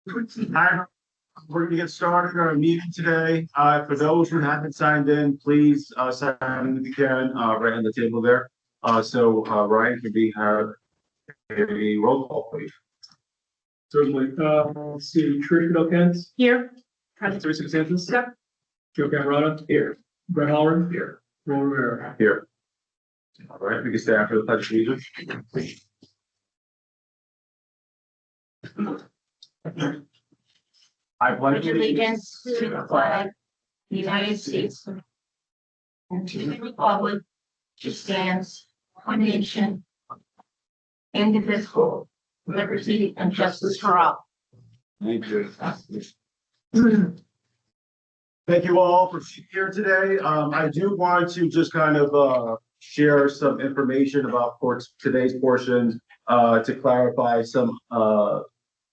Hi, we're going to get started our meeting today. For those who haven't signed in, please sign in if you can, right on the table there. Ryan, could we have a roll call, please? Certainly. Let's see, Trish Kent, Here. Teresa DeSantis. Yep. Joe Camerata. Here. Brett Halloran. Here. Ron Rivera. Here. All right, we can stay after the pledge of allegiance. I pledge Allegiance to the flag of the United States and to the republic which stands one nation, indivisible, liberty and justice for all. Thank you. Thank you all for being here today. I do want to just kind of share some information about today's portion to clarify some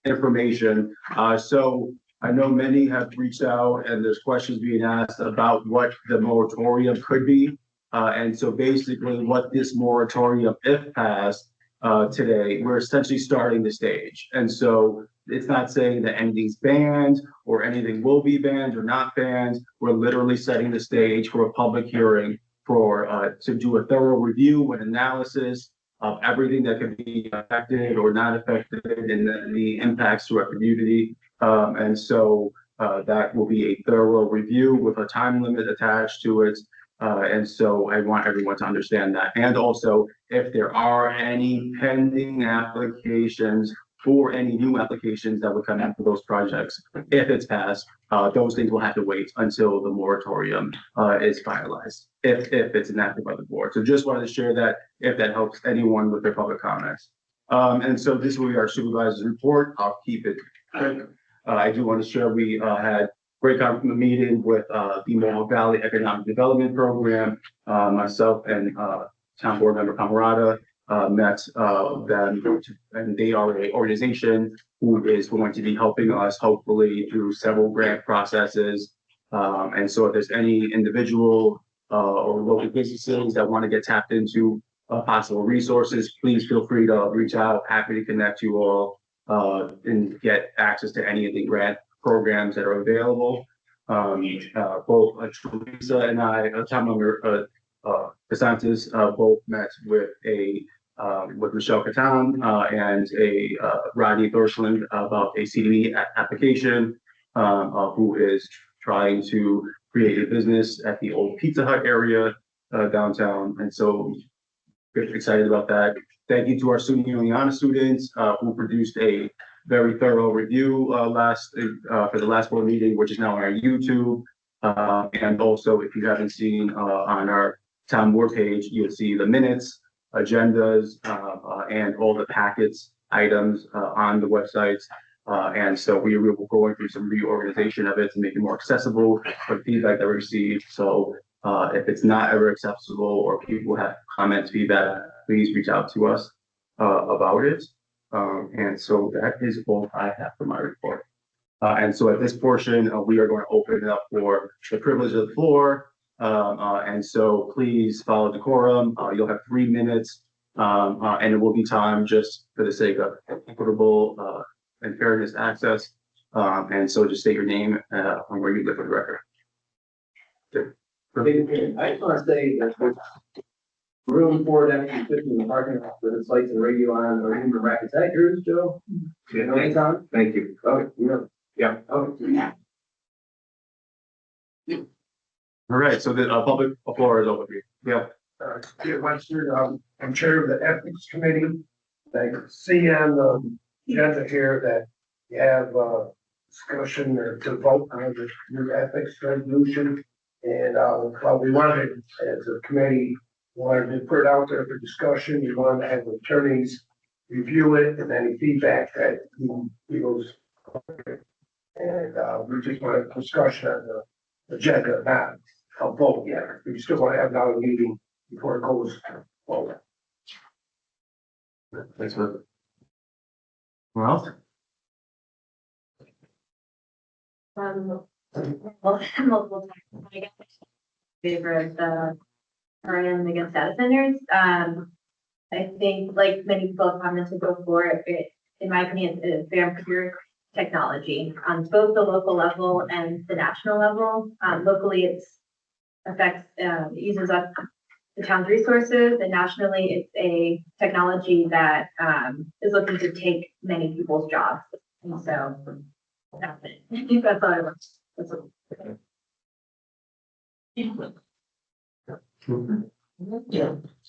information. So I know many have reached out and there's questions being asked about what the moratorium could be. And so basically what this moratorium, if passed today, we're essentially starting the stage. And so it's not saying that anything's banned or anything will be banned or not banned. We're literally setting the stage for a public hearing to do a thorough review and analysis of everything that could be affected or not affected and the impacts to our community. That will be a thorough review with a time limit attached to it. And so I want everyone to understand that. And also, if there are any pending applications for any new applications that would come after those projects, if it's passed, those things will have to wait until the moratorium is finalized, if it's enacted by the board. So just wanted to share that if that helps anyone with their public comments. And so this will be our supervisor's report. I'll keep it quick. I do want to share we had great meeting with the Mohawk Valley Economic Development Program. Myself and town board member Camerata met them, and they are an organization who is going to be helping us hopefully through several grant processes. And so if there's any individual or local businesses that want to get tapped into possible resources, please feel free to reach out. Happy to connect you all and get access to any of the grant programs that are available. Both Teresa and I, town member DeSantis, both met with Michelle Catan and Rodney Thorschland about a CDE application, who is trying to create a business at the old Pizza Hut area downtown. And so very excited about that. Thank you to our Oneonta students who produced a very thorough review for the last board meeting, which is now on our YouTube. And also, if you haven't seen on our town board page, you'll see the minutes, agendas, and all the packets, items on the website. And so we were going through some reorganization of it to make it more accessible for feedback that we received. So if it's not ever accessible or people have comments, feedback, please reach out to us about it. And so that is all I have for my report. And so at this portion, we are going to open it up for the privilege of the floor. And so please follow decorum. You'll have 3 minutes, and it will be time just for the sake of equitable and fairness access. And so just state your name and where you live for the record. I just want to say that there's room for that in the parking lot with its lights and radio on or even rack. Is that yours, Joe? Yeah, Lights on? thank you. Oh, yeah. Oh, yeah. All right, so the public floor is open for you. Yeah. Peter Webster, I'm chair of the ethics committee. I see on the agenda here that you have discussion or to vote on the new ethics resolution. And well, we wanted, as a committee, wanted to put it out there for discussion. We wanted to have the attorneys review it and any feedback that he goes. And we just want a discussion on the agenda, not a vote yet. We still want to have another meeting before it goes forward. Thanks for. Well, Multiple times, I guess, favor of the Ryan against data centers. I think, like many people have commented before, it, in my opinion, it's very clear technology on both the local level and the national level. Locally, it's affects, uses up the town's resources, and nationally, it's a technology that is looking to take many people's jobs. And so that's it. I think that's all I want. That's all.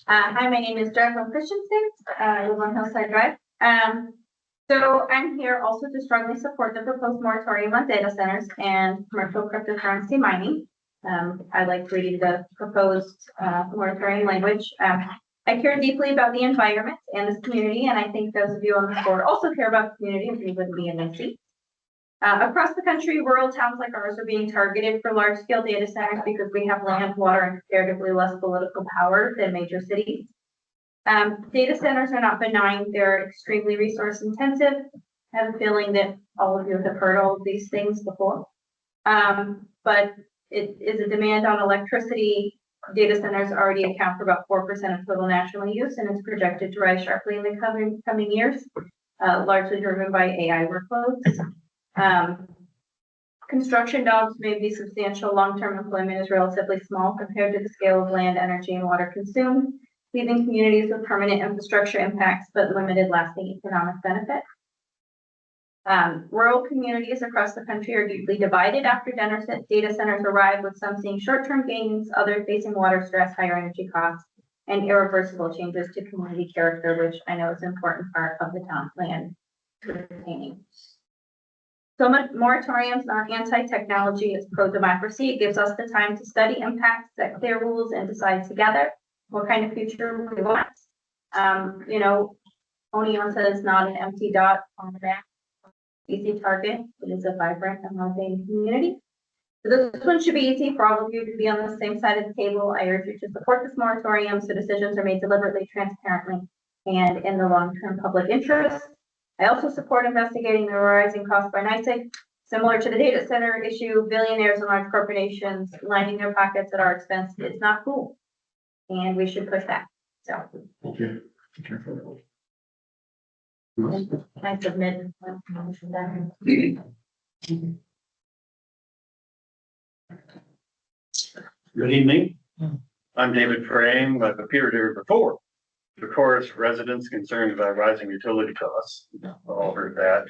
Hi, my name is Jacqueline Christensen. I live on Hillside Drive. So I'm here also to strongly support the proposed moratorium on data centers and commercial cryptocurrency mining. I like reading the proposed moratorium language. I care deeply about the environment and this community, and I think those of you on the board also care about the community, if you wouldn't be in my seat. Across the country, rural towns like ours are being targeted for large-scale data centers because we have land, water, and comparatively less political power than major cities. Data centers are not benign. They're extremely resource intensive. I have a feeling that all of you have heard all of these things before. But it is a demand on electricity. Data centers already account for about 4% of total national use, and it's projected to rise sharply in the coming years, largely driven by AI workloads. Construction jobs may be substantial. Long-term employment is relatively small compared to the scale of land, energy, and water consumed, leaving communities with permanent infrastructure impacts but limited lasting economic benefit. Rural communities across the country are deeply divided after data centers arrive, with some seeing short-term gains, others facing water stress, higher energy costs, and irreversible changes to community character, which I know is an important part of the town plan retaining. So moratoriums are anti-technology, it's pro-democracy. It gives us the time to study impacts, set clear rules, and decide together what kind of future we want. You know, Oneonta is not an empty dot on the map. Easy target. It is a vibrant and loving community. So this one should be easy for all of you to be on the same side of the table. I urge you to support this moratorium so decisions are made deliberately, transparently, and in the long-term public interest. I also support investigating the rising costs by NYSEG. Similar to the data center issue, billionaires and large corporations lining their pockets at our expense. It's not cool. And we should push back. So. Thank you. I submit my motion then. Good evening. I'm David Frame. I've appeared here before. Of course, residents concerned about rising utility costs. All heard that.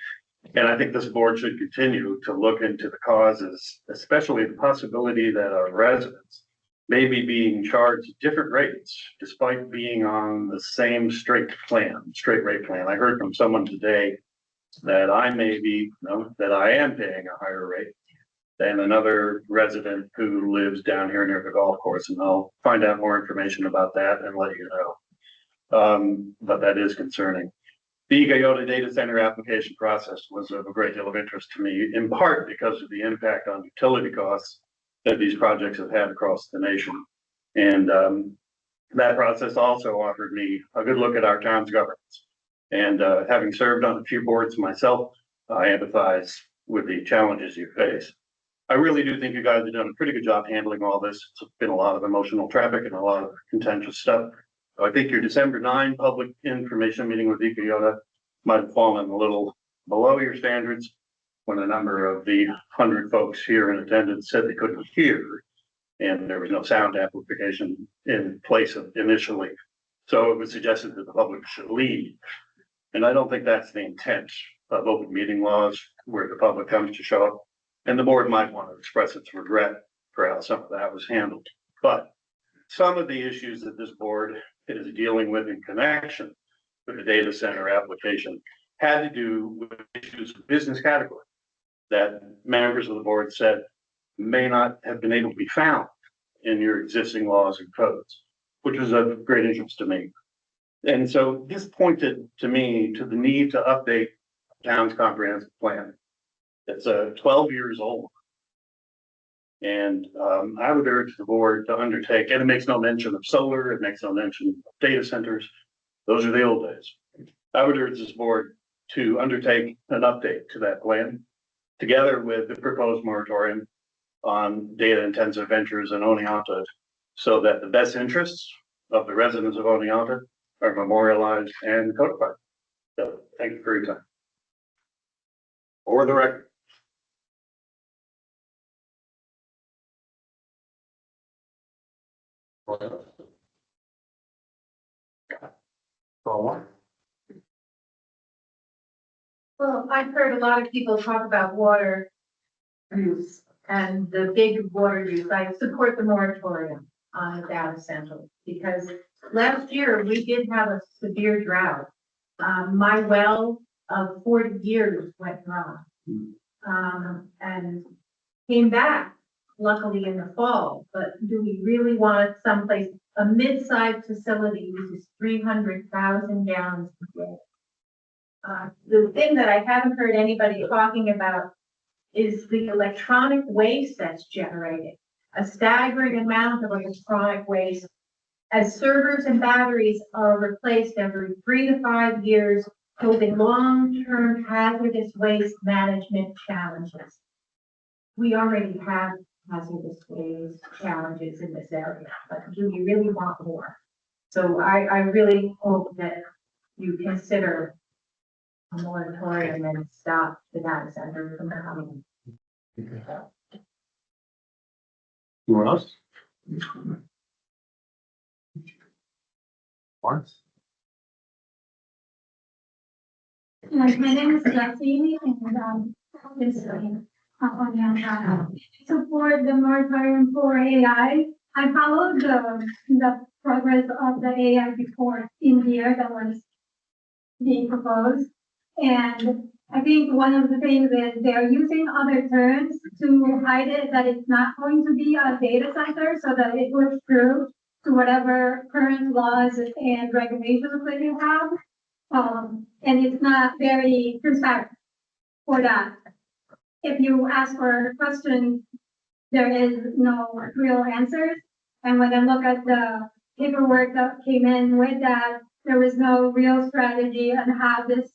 And I think this board should continue to look into the causes, especially the possibility that our residents may be being charged different rates despite being on the same straight rate plan. I heard from someone today that I am paying a higher rate than another resident who lives down here near the golf course, and I'll find out more information about that and let you know. But that is concerning. The Oneonta data center application process was of a great deal of interest to me, in part because of the impact on utility costs that these projects have had across the nation. And that process also offered me a good look at our town's governance. And having served on a few boards myself, I empathize with the challenges you face. I really do think you guys have done a pretty good job handling all this. It's been a lot of emotional traffic and a lot of contentious stuff. I think your December 9 public information meeting with Oneonta might have fallen a little below your standards when a number of the 100 folks here in attendance said they couldn't hear, and there was no sound amplification in place of initially. So it was suggested that the public should leave. And I don't think that's the intent of open meeting laws, where the public comes to show up. And the board might want to express its regret for how some of that was handled. But some of the issues that this board is dealing with in connection with the data center application had to do with issues of business category that members of the board said may not have been able to be found in your existing laws and codes, which was of great interest to me. And so this pointed to me to the need to update the town's comprehensive plan. It's 12 years old. And I would urge the board to undertake, and it makes no mention of solar, it makes no mention of data centers. Those are the old days. I would urge this board to undertake an update to that plan, together with the proposed moratorium on data intensive ventures in Oneonta, so that the best interests of the residents of Oneonta are memorialized and codified. So thank you for your time. for the record. Well, I've heard a lot of people talk about water use and the big water use. I support the moratorium on the data center because last year we did have a severe drought. My well of 40 years went dry. And came back luckily in the fall, but do we really want someplace, a mid-sized facility uses 300,000 gallons a day? The thing that I haven't heard anybody talking about is the electronic waste that's generated. A staggering amount of electronic waste as servers and batteries are replaced every 3 to 5 years, posing long-term hazardous waste management challenges. We already have hazardous waste challenges in this area, but do we really want more? So I really hope that you consider a moratorium and stop the data center from coming. Anyone else? Lawrence? My name is Jesse and this Oneonta. Support the moratorium for AI. I followed the progress of the AI report in here that was being proposed. And I think one of the things is they're using other terms to hide it, that it's not going to be a data center so that it works through to whatever current laws and regulations that you have. And it's not very transparent for that. If you ask for a question, there is no real answers. And when I look at the paperwork that came in with that, there was no real strategy on how this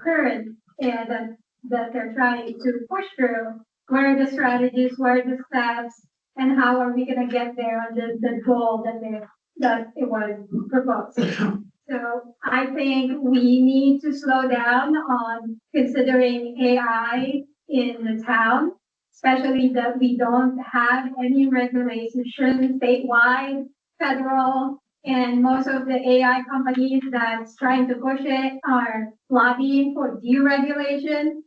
current and that they're trying to push through. What are the strategies? What are the steps? And how are we going to get there on the goal that it was proposed? So I think we need to slow down on considering AI in the town, especially that we don't have any regulations statewide, federal, and most of the AI companies that's trying to push it are lobbying for deregulation.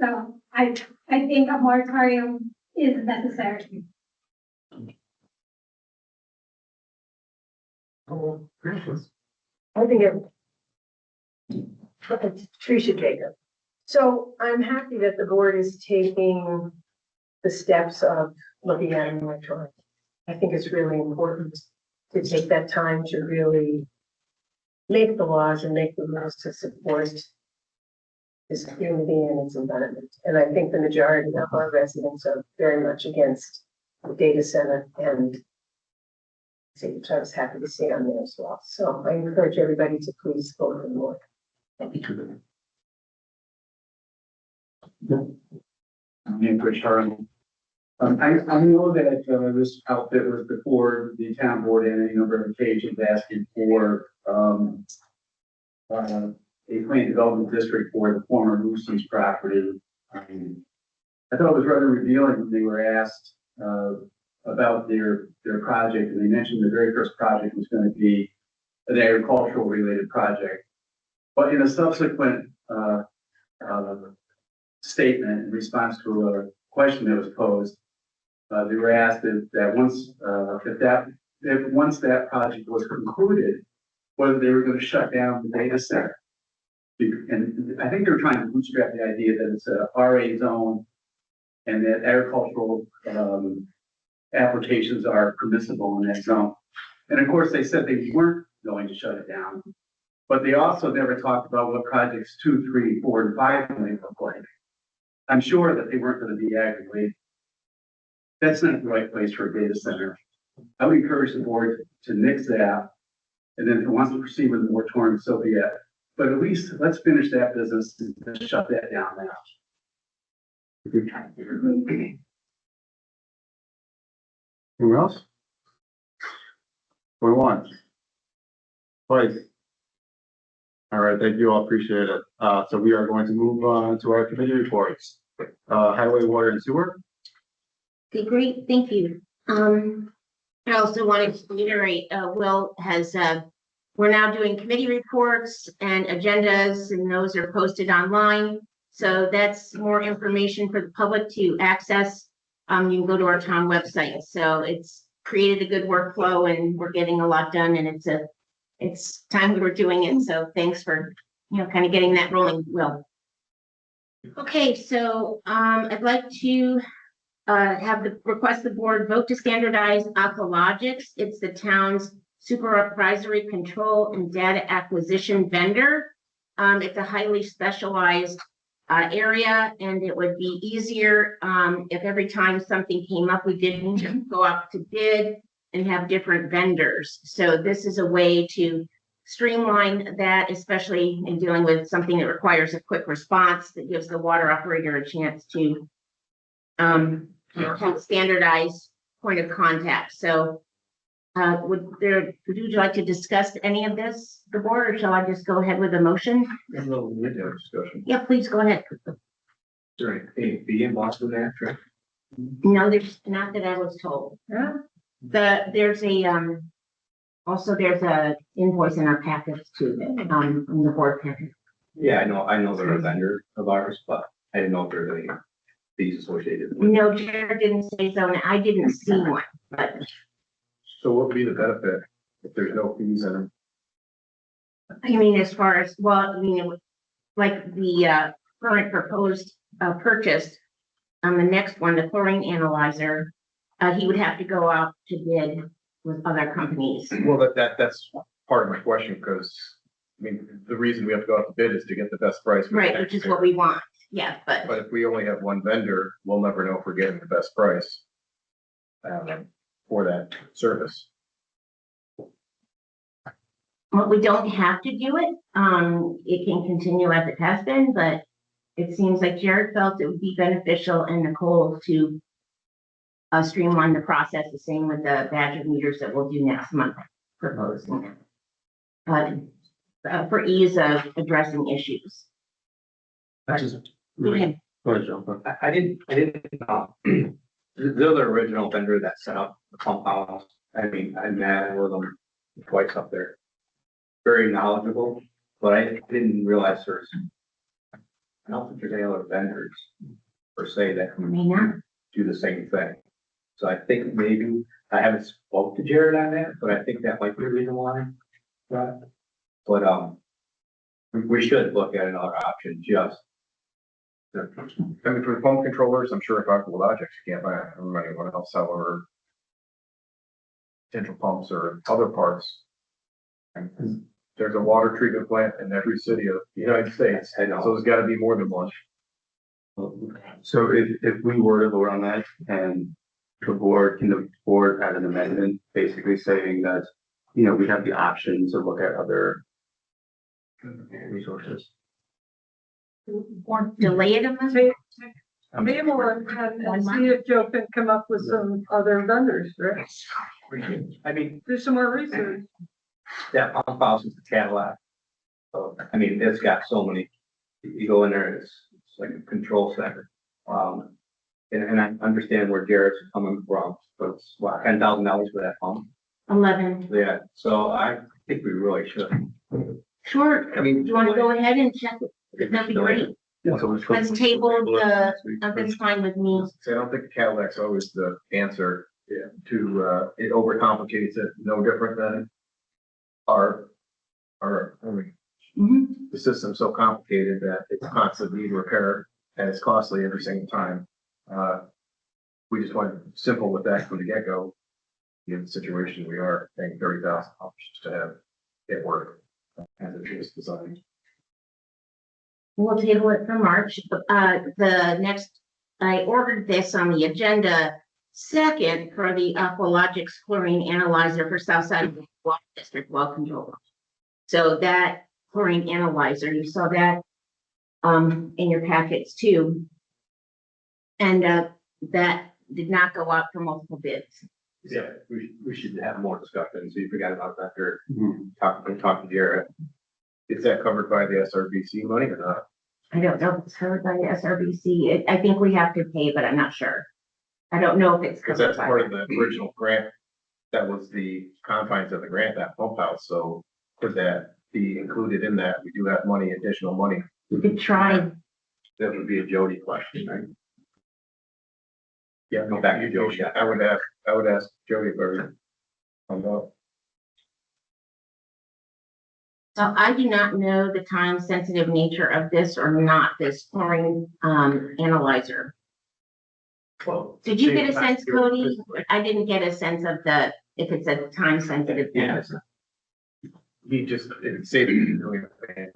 So I think a moratorium is necessary. I think Tricia Jacob. So I'm happy that the board is taking the steps of looking at a moratorium. I think it's really important to take that time to really make the laws and make the rules to support this community and its environment. And I think the majority of our residents are very much against the data center, and which I was happy to see on there as well. So I encourage everybody to please vote for the board. I know that this outfit was before the town board and a number of occasions asking for a planned development district for the former Lucy's property. I thought it was rather revealing when they were asked about their project, and they mentioned the very first project was going to be an agricultural related project. But in a subsequent statement in response to a question that was posed, they were asked that once that project was concluded, whether they were going to shut down the data center. And I think they were trying to bootstrap the idea that it's a RA zone and that agricultural applications are permissible in that zone. And of course, they said they weren't going to shut it down, but they also never talked about what projects 2, 3, 4, and 5 may look like. I'm sure that they weren't going to be aggravated. That's not the right place for a data center. I would encourage the board to nix that, and then if it wants to proceed with the moratorium, so be it. But at least let's finish that business and shut that down now. Who else? Going once. Twice. All right, thank you all, appreciate it. So we are going to move on to our committee reports. Highway, water and sewer. Okay, great, thank you. I also wanted to reiterate, Will has, we're now doing committee reports and agendas, and those are posted online. So that's more information for the public to access. You can go to our town website. So it's created a good workflow and we're getting a lot done, and it's time we were doing it. So thanks for, kind of getting that rolling, Will. Okay, so, I'd like to have request the board vote to standardize Aqualogics. It's the town's supervisory control and data acquisition vendor. It's a highly specialized area, and it would be easier if every time something came up, we didn't just go out to bid and have different vendors. So this is a way to streamline that, especially in dealing with something that requires a quick response that gives the water operator a chance to have standardized point of contact. So would you like to discuss any of this, the board, or shall I just go ahead with the motion? No, we need to have a discussion. Yeah, please go ahead. During A, B involved with that, right? No, there's not that I was told. There's a also there's a invoice in our packets too, that in the board packet. Yeah, I know they're a vendor of ours, but I didn't know if there's any fees associated with it. No, Jared didn't say so, and I didn't see one, but So what would be the benefit if there's no fees in it? I mean, as far as, well, I mean, like the current proposed purchase on the next one, the chlorine analyzer, he would have to go out to bid with other companies. Well, that's part of my question, because, I mean, the reason we have to go out to bid is to get the best price. for the Right, which is taxpayer. what we want, yeah, but But if we only have one vendor, we'll never know if we're getting the best price for that service. well, we don't have to do it. It can continue as it has been, but it seems like Jared felt it would be beneficial and Nicole to streamline the process, the same with the badge of meters that we'll do next month, proposing. For ease of addressing issues. I just, Go ahead. go ahead, Joe. I didn't, they're the original vendor that set up the pump house. I mean, I met with them twice up there. Very knowledgeable, but I didn't realize I don't think there's any other vendors per se that May not. do the same thing. So I think maybe, I haven't spoke to Jared on that, but I think that might be the reason why. But we should look at another option, just. I mean, for the pump controllers, I'm sure if Aqualogics, you can't buy it from anyone else, however. Potential pumps or other parts. And there's a water treatment plant in every city of the United States, I know. so there's gotta be more than one. So if we were to vote on that, and the board add an amendment, basically saying that, we have the option to look at other resources. Or delay it a month. Maybe we'll and see if Joe can come up with some other vendors, right? I mean, Do some more research. that pump house is a Cadillac. So, I mean, it's got so many, you go in there, it's like a control center. And I understand where Jared's coming from, but it's what, $10,000 for that pump? 11. Yeah, so I think we really should. Sure. I mean. Do you want to go ahead and check it? That'd be great. Let's table that's fine with me. See, I don't think the Cadillac's always the answer. To, it overcomplicates it, no different than I mean, Mhm. the system's so complicated that it's constantly need repair and it's costly every single time. We just want simple with that from the get-go. In the situation we are, paying $30,000 to have it work as it is designed. We'll table it for March. The next, I ordered this on the agenda second for the Aqualogics chlorine analyzer for Southside of the Water District well control. So that chlorine analyzer, you saw that in your packets too. And that did not go out for multiple bids. Yeah, we should have more discussion, see if we got about that, or talk to Jared. Is that covered by the SRBC money or not? I don't know if it's covered by the SRBC. I think we have to pay, but I'm not sure. I don't know if it's Because covered that's by part of that. the original grant. That was the confines of the grant, that pump house. So could that be included in that? We do have money, additional money. We could try. That would be a Jody question, right? Yeah, go back to Jody. I would ask Jody for. So I do not know the time sensitive nature of this or not, this chlorine analyzer. Well, Did you get a sense, Cody? I didn't get a sense of if it's a time sensitive. Yeah. He just, it saved me doing it.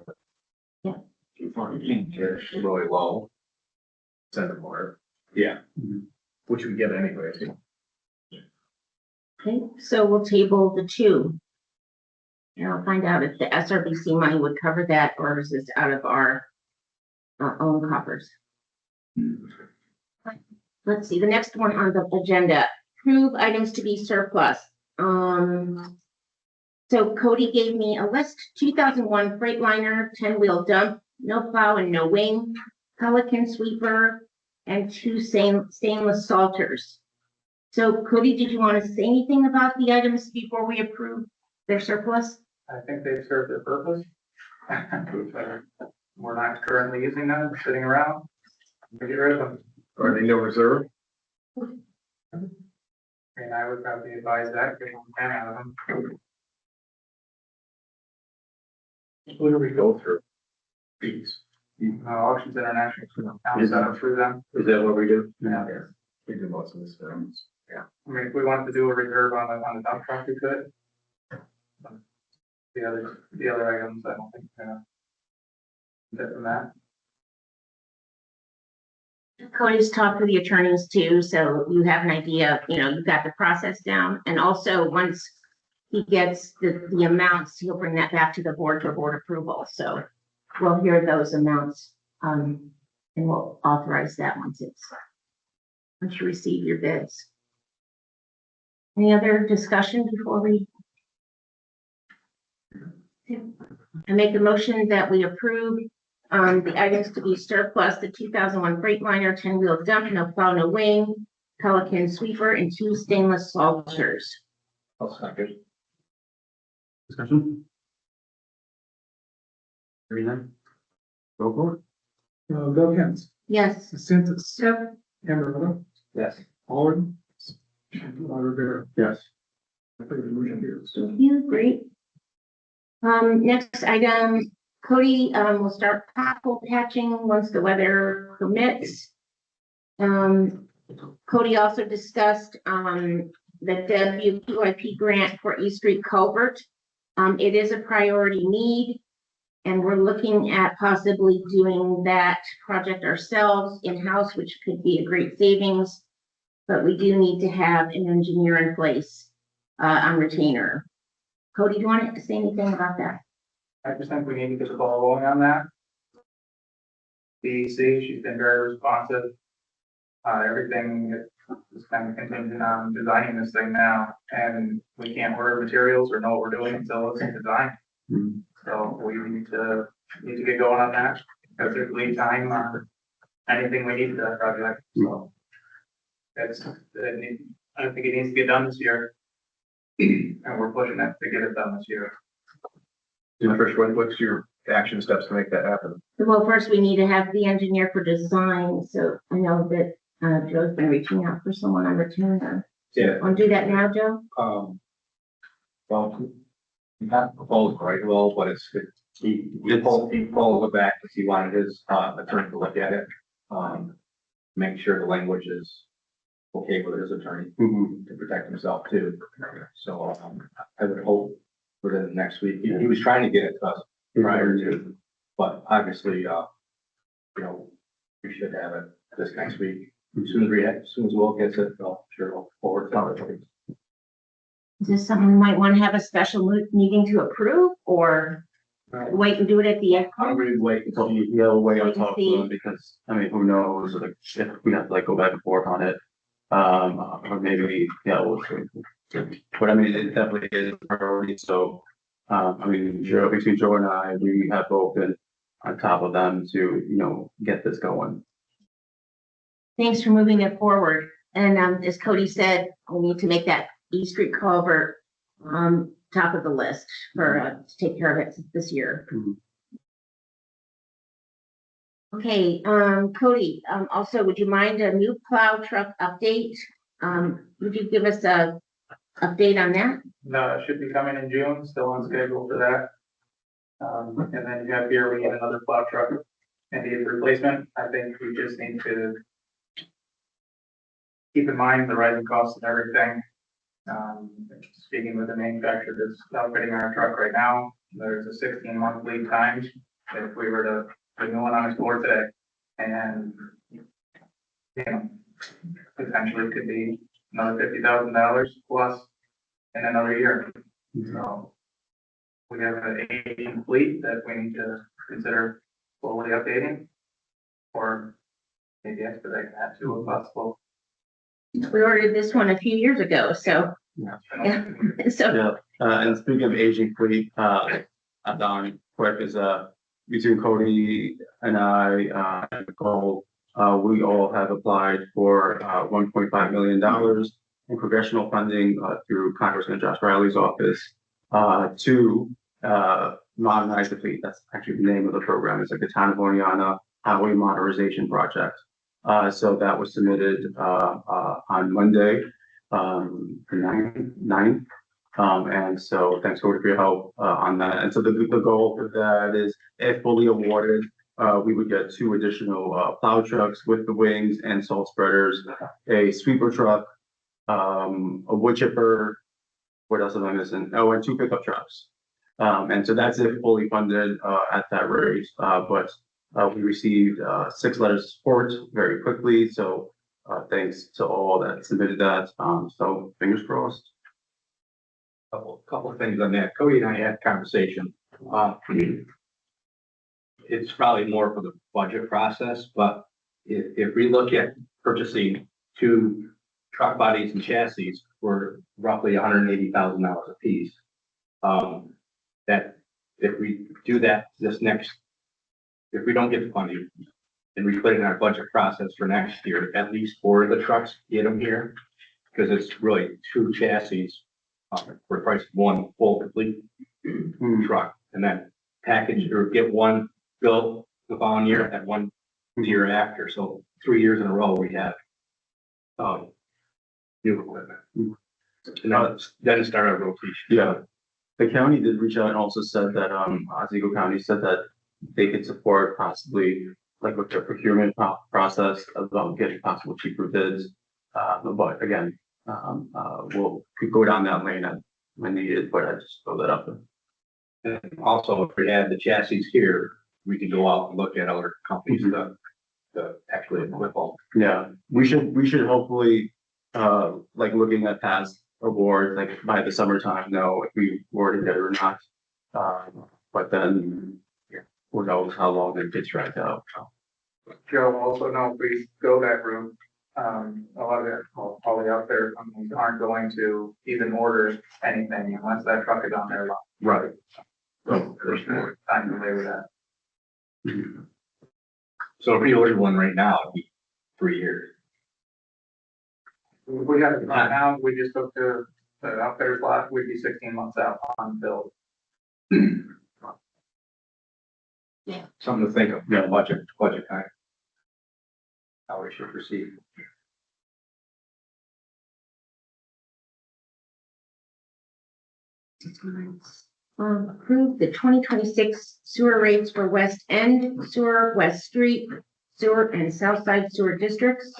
Yeah. It's really low. Send it more. Yeah. Which we get anyway. Okay, so we'll table the 2. And I'll find out if the SRBC money would cover that or is this out of our own coffers. Let's see, the next one on the agenda, approve items to be surplus. So Cody gave me a list, 2001 Freightliner, 10-wheel dump, no plow and no wing, Pelican sweeper, and 2 stainless salters. So Cody, did you want to say anything about the items before we approve their surplus? I think they've served their purpose. We're not currently using them, sitting around. We get rid of them. Are they no reserve? I mean, I would probably advise that, get one can out of them. Who do we go through? These. Auctions International, I'm set up through them. Is that what we do? Yeah. We do most of this films. I mean, if we wanted to do a reserve on the dump truck, we could. The other items, I don't think, get from that. Cody's talked to the attorneys too, so you have an idea, you've got the process down. And also, once he gets the amounts, he'll bring that back to the board for board approval. So we'll hear those amounts, and we'll authorize that once you receive your bids. Any other discussion before we? I make a motion that we approve the items to be surplus, the 2001 Freightliner, 10-wheel dump, no plow, no wing, Pelican sweeper, and 2 stainless salters. I'll second. Discussion? Hearing none? Roll call? Bill Kent, Yes. DeSantis, Yep. Cameron, Yes. Holland, Rivera. Yes. I think the motion here. Thank you, great. Next item, Cody, will start pothole patching once the weather permits. Cody also discussed, the WQIP grant for East Street Culvert. It is a priority need, and we're looking at possibly doing that project ourselves in-house, which could be a great savings. But we do need to have an engineer in place, on retainer. Cody, do you want to say anything about that? I just think we need to get the ball rolling on that. DEC, she's been very responsive. Everything is kind of contingent on designing this thing now, and we can't order materials or know what we're doing until it's in design. So we need to get going on that, because there's lead time on anything we need for that project, so. I think it needs to get done this year. And we're pushing it to get it done this year. First, what's your action steps to make that happen? Well, first we need to have the engineer for design, so I know that Joe's been reaching out for someone on retainer. Yeah. Want to do that now, Joe? Well, not proposed right well, but he pulled it back because he wanted his attorney to look at it. Make sure the language is okay with his attorney to protect himself too. So I would hope within the next week. He was trying to get it to us prior to, but obviously, we should have it this next week. As soon as Will gets it, I'll sure we'll forward it. Is this something we might want to have a special meeting to approve, or wait and do it at the end? I would wait until he'll wait on Wait and top see. of it, because, who knows, like, if we have to go back and forth on it. Or maybe, we'll see. But it definitely is a priority, so, Between Joe and I, we have both been on top of them to, get this going. Thanks for moving it forward. And as Cody said, we need to make that East Street culvert top of the list for to take care of it this year. Mhm. Okay, Cody, also, would you mind a new plow truck update? Would you give us a update on that? No, it should be coming in June, still on schedule for that. And then you have here, we need another plow truck and the replacement. I think we just need to keep in mind the rising costs of everything. Speaking with the manufacturer that's outfitting our truck right now, there's a 16-month lead time if we were to put one on his floor today. And, potentially could be another $50,000 plus in another year. So we have an aging fleet that we need to consider slowly updating or maybe expediting that too if possible. We ordered this one a few years ago, so. Yeah. So, Yeah, and speaking of aging fleet, I'm down quick is, between Cody and I, and Nicole, we all have applied for, $1.5 million in congressional funding, through Congressman Josh Riley's office, to, modernize the fleet. That's actually the name of the program. It's like the Town of Oneonta Highway Modernization Project. So that was submitted, on Monday, the 9th. And so thanks, Cody, for your help, on that. And so the goal for that is, if fully awarded, we would get 2 additional, plow trucks with the wings and salt spreaders, a sweeper truck, a wood chipper. What else am I missing? Oh, and 2 pickup trucks. And so that's if fully funded, at that rate. But we received 6 letters of support very quickly. So thanks to all that submitted that. So fingers crossed. Couple of things on that. Cody and I had a conversation. It's probably more for the budget process, but if we look at purchasing 2 truck bodies and chassis for roughly $180,000 a piece, that if we do that if we don't get the funding and we put it in our budget process for next year, at least 4 of the trucks, get them here, because it's really 2 chassis for the price of 1 full complete truck, and then package or get 1 built the following year and 1 the year after. So 3 years in a row we have new equipment. And then start our rotation. Yeah. The county did reach out and also said that, Oswego County said that they could support possibly like with their procurement process of getting possible cheaper bids. But again, could go down that lane when needed, but I just throw that up. And also, if we had the chassis here, we could go out and look at other companies to actually equip them. Yeah, we should hopefully, like looking at past awards, like by the summertime, know if we were to get it or not. But then, who knows how long it gets dragged out. Joe, also know if we go that route, a lot of it, all the out there companies aren't going to even order anything unless that truck is on their lot. Right. So there's more time to play with that. So if we ordered one right now, it'd be 3 years. If we had it right now, we just took the outfitter's lot, we'd be 16 months out on build. Something to think of, budget time. How we should proceed. Approve the 2026 sewer rates for West End Sewer, West Street Sewer, and South Side Sewer Districts.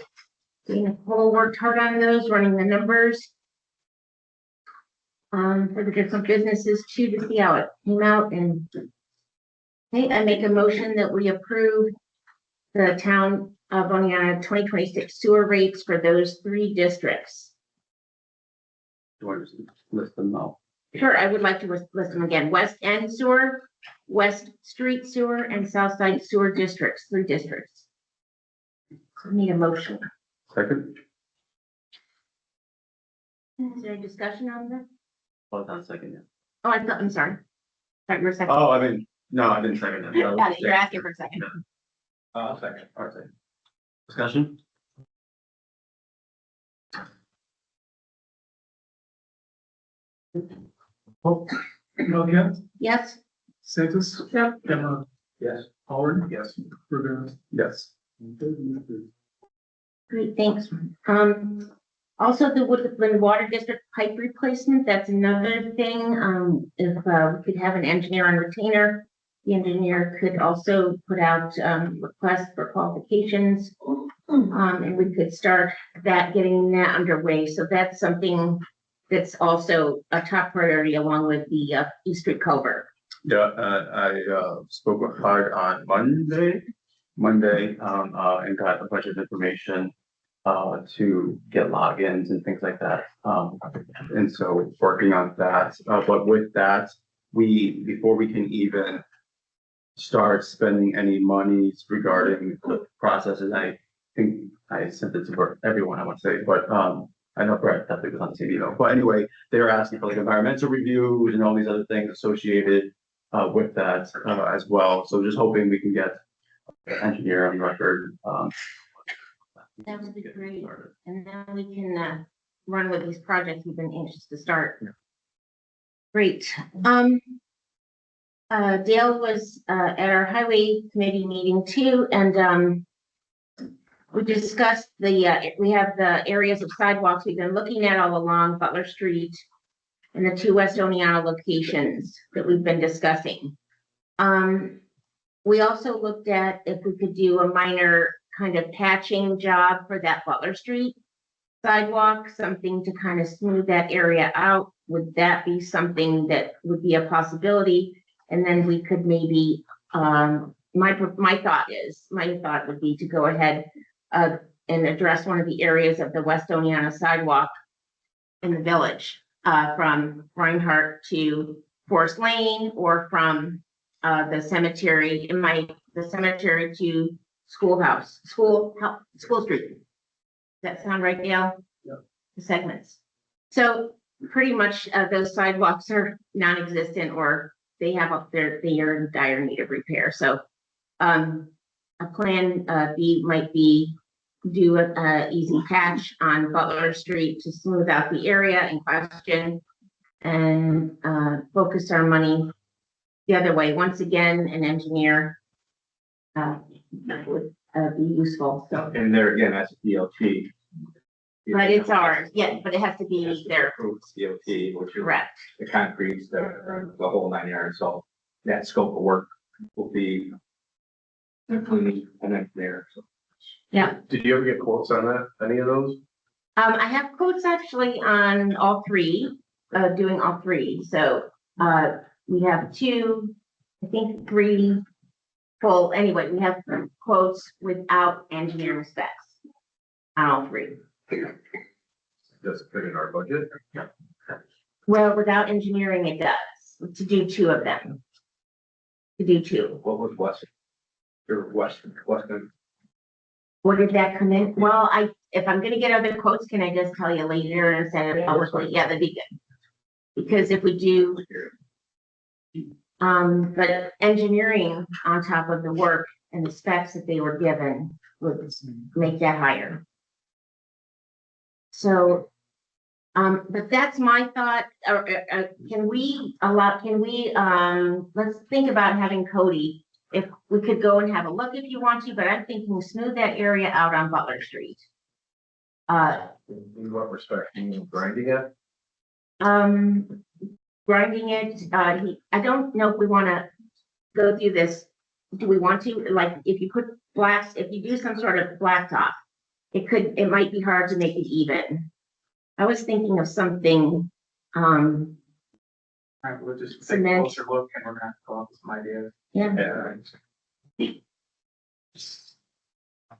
Nicole worked hard on those, running the numbers for the different businesses too, to see how it came out. And okay, I make a motion that we approve the town of Oneonta 2026 sewer rates for those 3 districts. Do I just list them out? Sure, I would like to list them again. West End Sewer, West Street Sewer, and South Side Sewer Districts, 3 districts. So I need a motion. Second? Is there a discussion on that? Hold on a second. Oh, I'm sorry. Right, you're second. Oh, I mean, no, I didn't second that. No. Got it, you're asking for a second. Second. All right. Discussion? Elliott, Yes, Santos. Yep. Emma, Yes. Howard. Yes. Rivera. Yes. great, thanks. Also the Woodland Water District pipe replacement, that's another thing. If we could have an engineer on retainer, the engineer could also put out requests for qualifications. And we could start getting that underway. So that's something that's also a top priority along with the East Street culvert. Yeah, I spoke with Howard on Monday, and got a bunch of information to get logins and things like that. And so working on that, but with that, before we can even start spending any monies regarding the processes, I think I sent it to everyone, I want to say, but I know Brett definitely was on the TV though. But anyway, they were asking for like environmental reviews and all these other things associated with that as well. So just hoping we can get the engineer on record. That would be great. And then we can run with these projects we've been anxious to start. Great. Dale was at our highway committee meeting too, and we discussed we have the areas of sidewalks we've been looking at all along Butler Street and the two West Oneonta locations that we've been discussing. We also looked at if we could do a minor kind of patching job for that Butler Street sidewalk, something to kind of smooth that area out. Would that be something that would be a possibility? And then we could maybe, my thought would be to go ahead and address one of the areas of the West Oneonta sidewalk in the village, from Reinhardt to Forest Lane, or from the cemetery to School Street. Does that sound right, Dale? Yeah. The segments. So pretty much those sidewalks are non-existent, or they are in dire need of repair. So a plan B might be do a easy patch on Butler Street to smooth out the area in question, and focus our money the other way. Once again, an engineer would be useful. So, And there again, that's DOT. but it's ours, yeah, but it has to be there. Approved DOT, which is Correct. the concretes, the whole 9 yards. So that scope of work will be definitely an engineer. So Yeah. Did you ever get quotes on that? Any of those? I have quotes actually on all three, doing all three. So we have two, I think three full, anyway, we have quotes without engineering specs on all three. Does it fit in our budget? Well, without engineering, it does, to do two of them. To do two. what was West? Or Western? What did that come in? Well, if I'm gonna get other quotes, can I just tell you later and send it publicly? Yeah, that'd be good. Because if we do, but engineering on top of the work and the specs that they were given would make that higher. So, but that's my thought. Let's think about having Cody, if we could go and have a look if you want to, but I'm thinking smooth that area out on Butler Street. In what respect? You mean grinding it? Grinding it, I don't know if we wanna go through this. Do we want to, like, if you do some sort of blacktop, it might be hard to make it even. I was thinking of something, Alright, we'll just take a Cement. closer look and we're gonna have to come up with some ideas. yeah,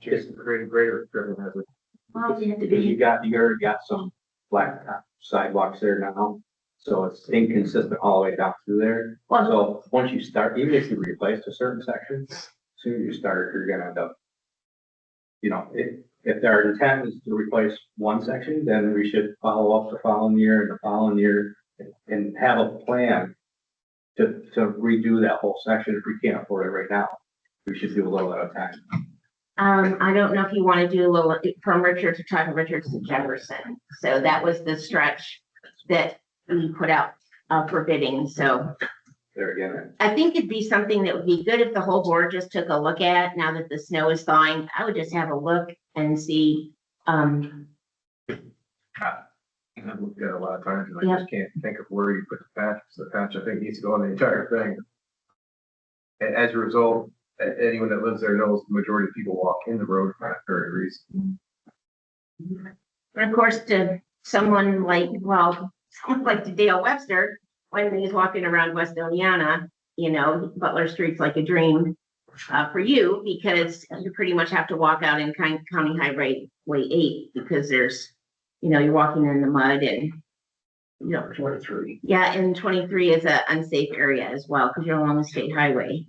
Just create a greater driven hazard. well, you have to Because be, you already got some blacktop sidewalks there now, so it's inconsistent all the way down through there. well, So once you start, even if you replace a certain section, soon you start, you're gonna end up. If their intent is to replace one section, then we should follow up the following year and the following year and have a plan to redo that whole section if we can't afford it right now. We should do a little at a time. I don't know if you want to do a little from Richards to talk Richards to Jefferson. So that was the stretch that we put out for bidding. So There again, I think it'd be something that would be good if the whole board just took a look at now that the snow is thawing. I would just have a look and see. I've looked at it a lot of times and I just can't think of where you put the patch. So the patch, I think, needs to go on the entire thing. And as a result, anyone that lives there knows the majority of people walk in the road for that very reason. And of course, to someone like, well, someone like Dale Webster, when he's walking around West Oneonta, you know, Butler Street's like a dream for you because you pretty much have to walk out in County Highway 8 because there's, you know, you're walking in the mud and, you know, 23. yeah, and 23 is an unsafe area as well because you're along the state highway.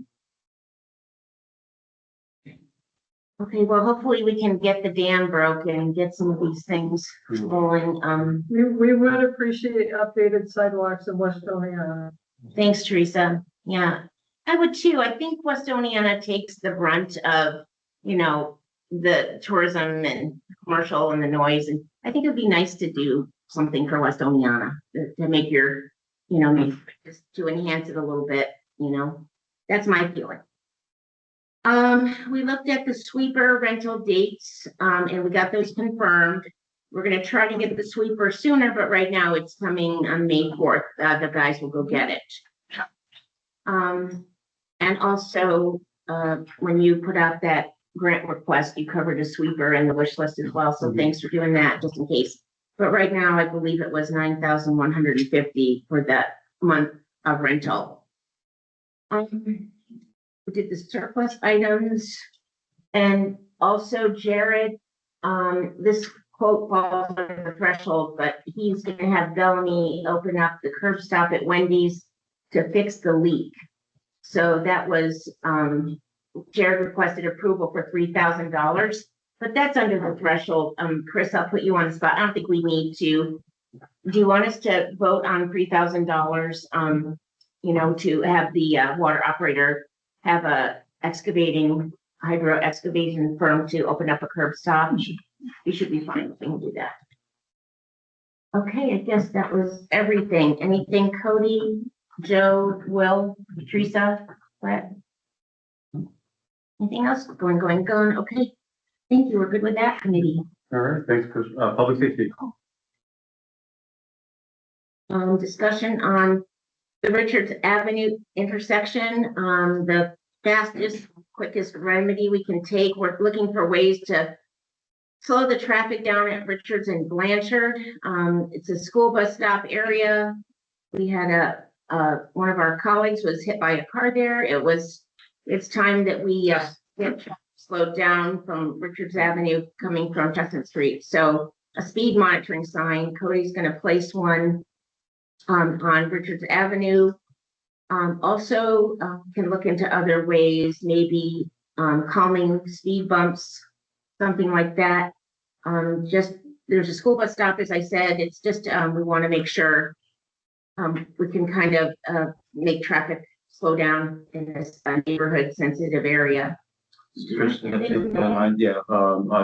Okay, well, hopefully we can get the dam broken and get some of these things rolling. We would appreciate updated sidewalks in West Oneonta. Thanks, Teresa. Yeah, I would too. I think West Oneonta takes the brunt of, you know, the tourism and commercial and the noise. And I think it'd be nice to do something for West Oneonta to make your, you know, just to enhance it a little bit, you know, that's my feeling. We looked at the sweeper rental dates, and we got those confirmed. We're gonna try to get the sweeper sooner, but right now it's coming on May 4th. The guys will go get it. And also, when you put out that grant request, you covered a sweeper and the wish list as well. So thanks for doing that, just in case. But right now, I believe it was 9,150 for that month of rental. We did the surplus items, and also Jared, this quote falls under the threshold, but he's gonna have Bellamy open up the curb stop at Wendy's to fix the leak. So that was, Jared requested approval for $3,000, but that's under the threshold. Chris, I'll put you on the spot. I don't think we need to. Do you want us to vote on $3,000, you know, to have the water operator have a hydro excavation firm to open up a curb stop? We should be fine if we can do that. Okay, I guess that was everything. Anything, Cody, Joe, Will, Teresa, Brett? Anything else? Going. Okay. Thank you. We're good with that committee. All right, thanks, Chris. Public safety. Discussion on the Richards Avenue intersection, the fastest, quickest remedy we can take. We're looking for ways to slow the traffic down at Richards and Blanchard. It's a school bus stop area. We had one of our colleagues was hit by a car there. It's time that we get slowed down from Richards Avenue coming from Chestnut Street. So a speed monitoring sign, Cody's gonna place one on Richards Avenue. Also can look into other ways, maybe calming speed bumps, something like that. Just there's a school bus stop, as I said. It's just we want to make sure we can kind of make traffic slow down in this neighborhood sensitive area. Yeah,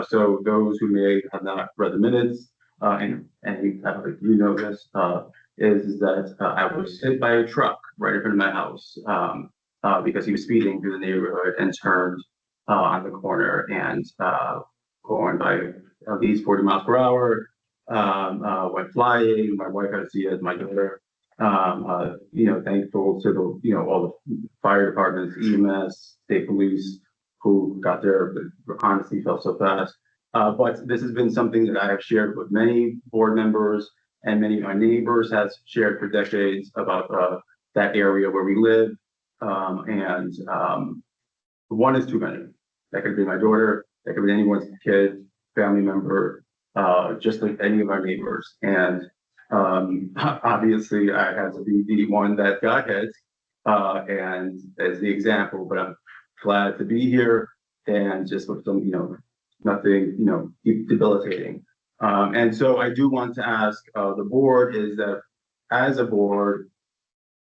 so those who may have not read the minutes, and I don't think you know this, is that I was hit by a truck right in front of my house, because he was speeding through the neighborhood and turned on the corner and going by at least 40 miles per hour, went flying. My wife had to see it, my daughter. You know, thankful to the, you know, all the fire departments, EMS, state police who got there, but honestly felt so fast. But this has been something that I have shared with many board members, and many of my neighbors has shared for decades about that area where we live. One is too many. That could be my daughter, that could be anyone's kid, family member, just like any of our neighbors. And obviously I had to be the one that got hit, and as the example, but I'm glad to be here and just with some, you know, nothing, you know, debilitating. And so I do want to ask the board is that as a board,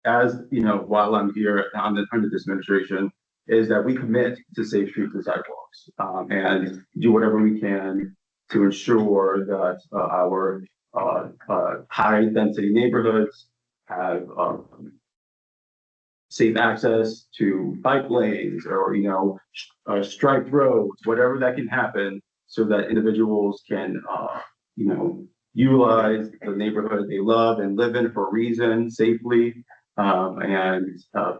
as, you know, while I'm here under this administration, is that we commit to safe streets and sidewalks, and do whatever we can to ensure that our high density neighborhoods have safe access to bike lanes or, you know, striped roads, whatever that can happen so that individuals can, you know, utilize the neighborhood they love and live in for a reason safely. You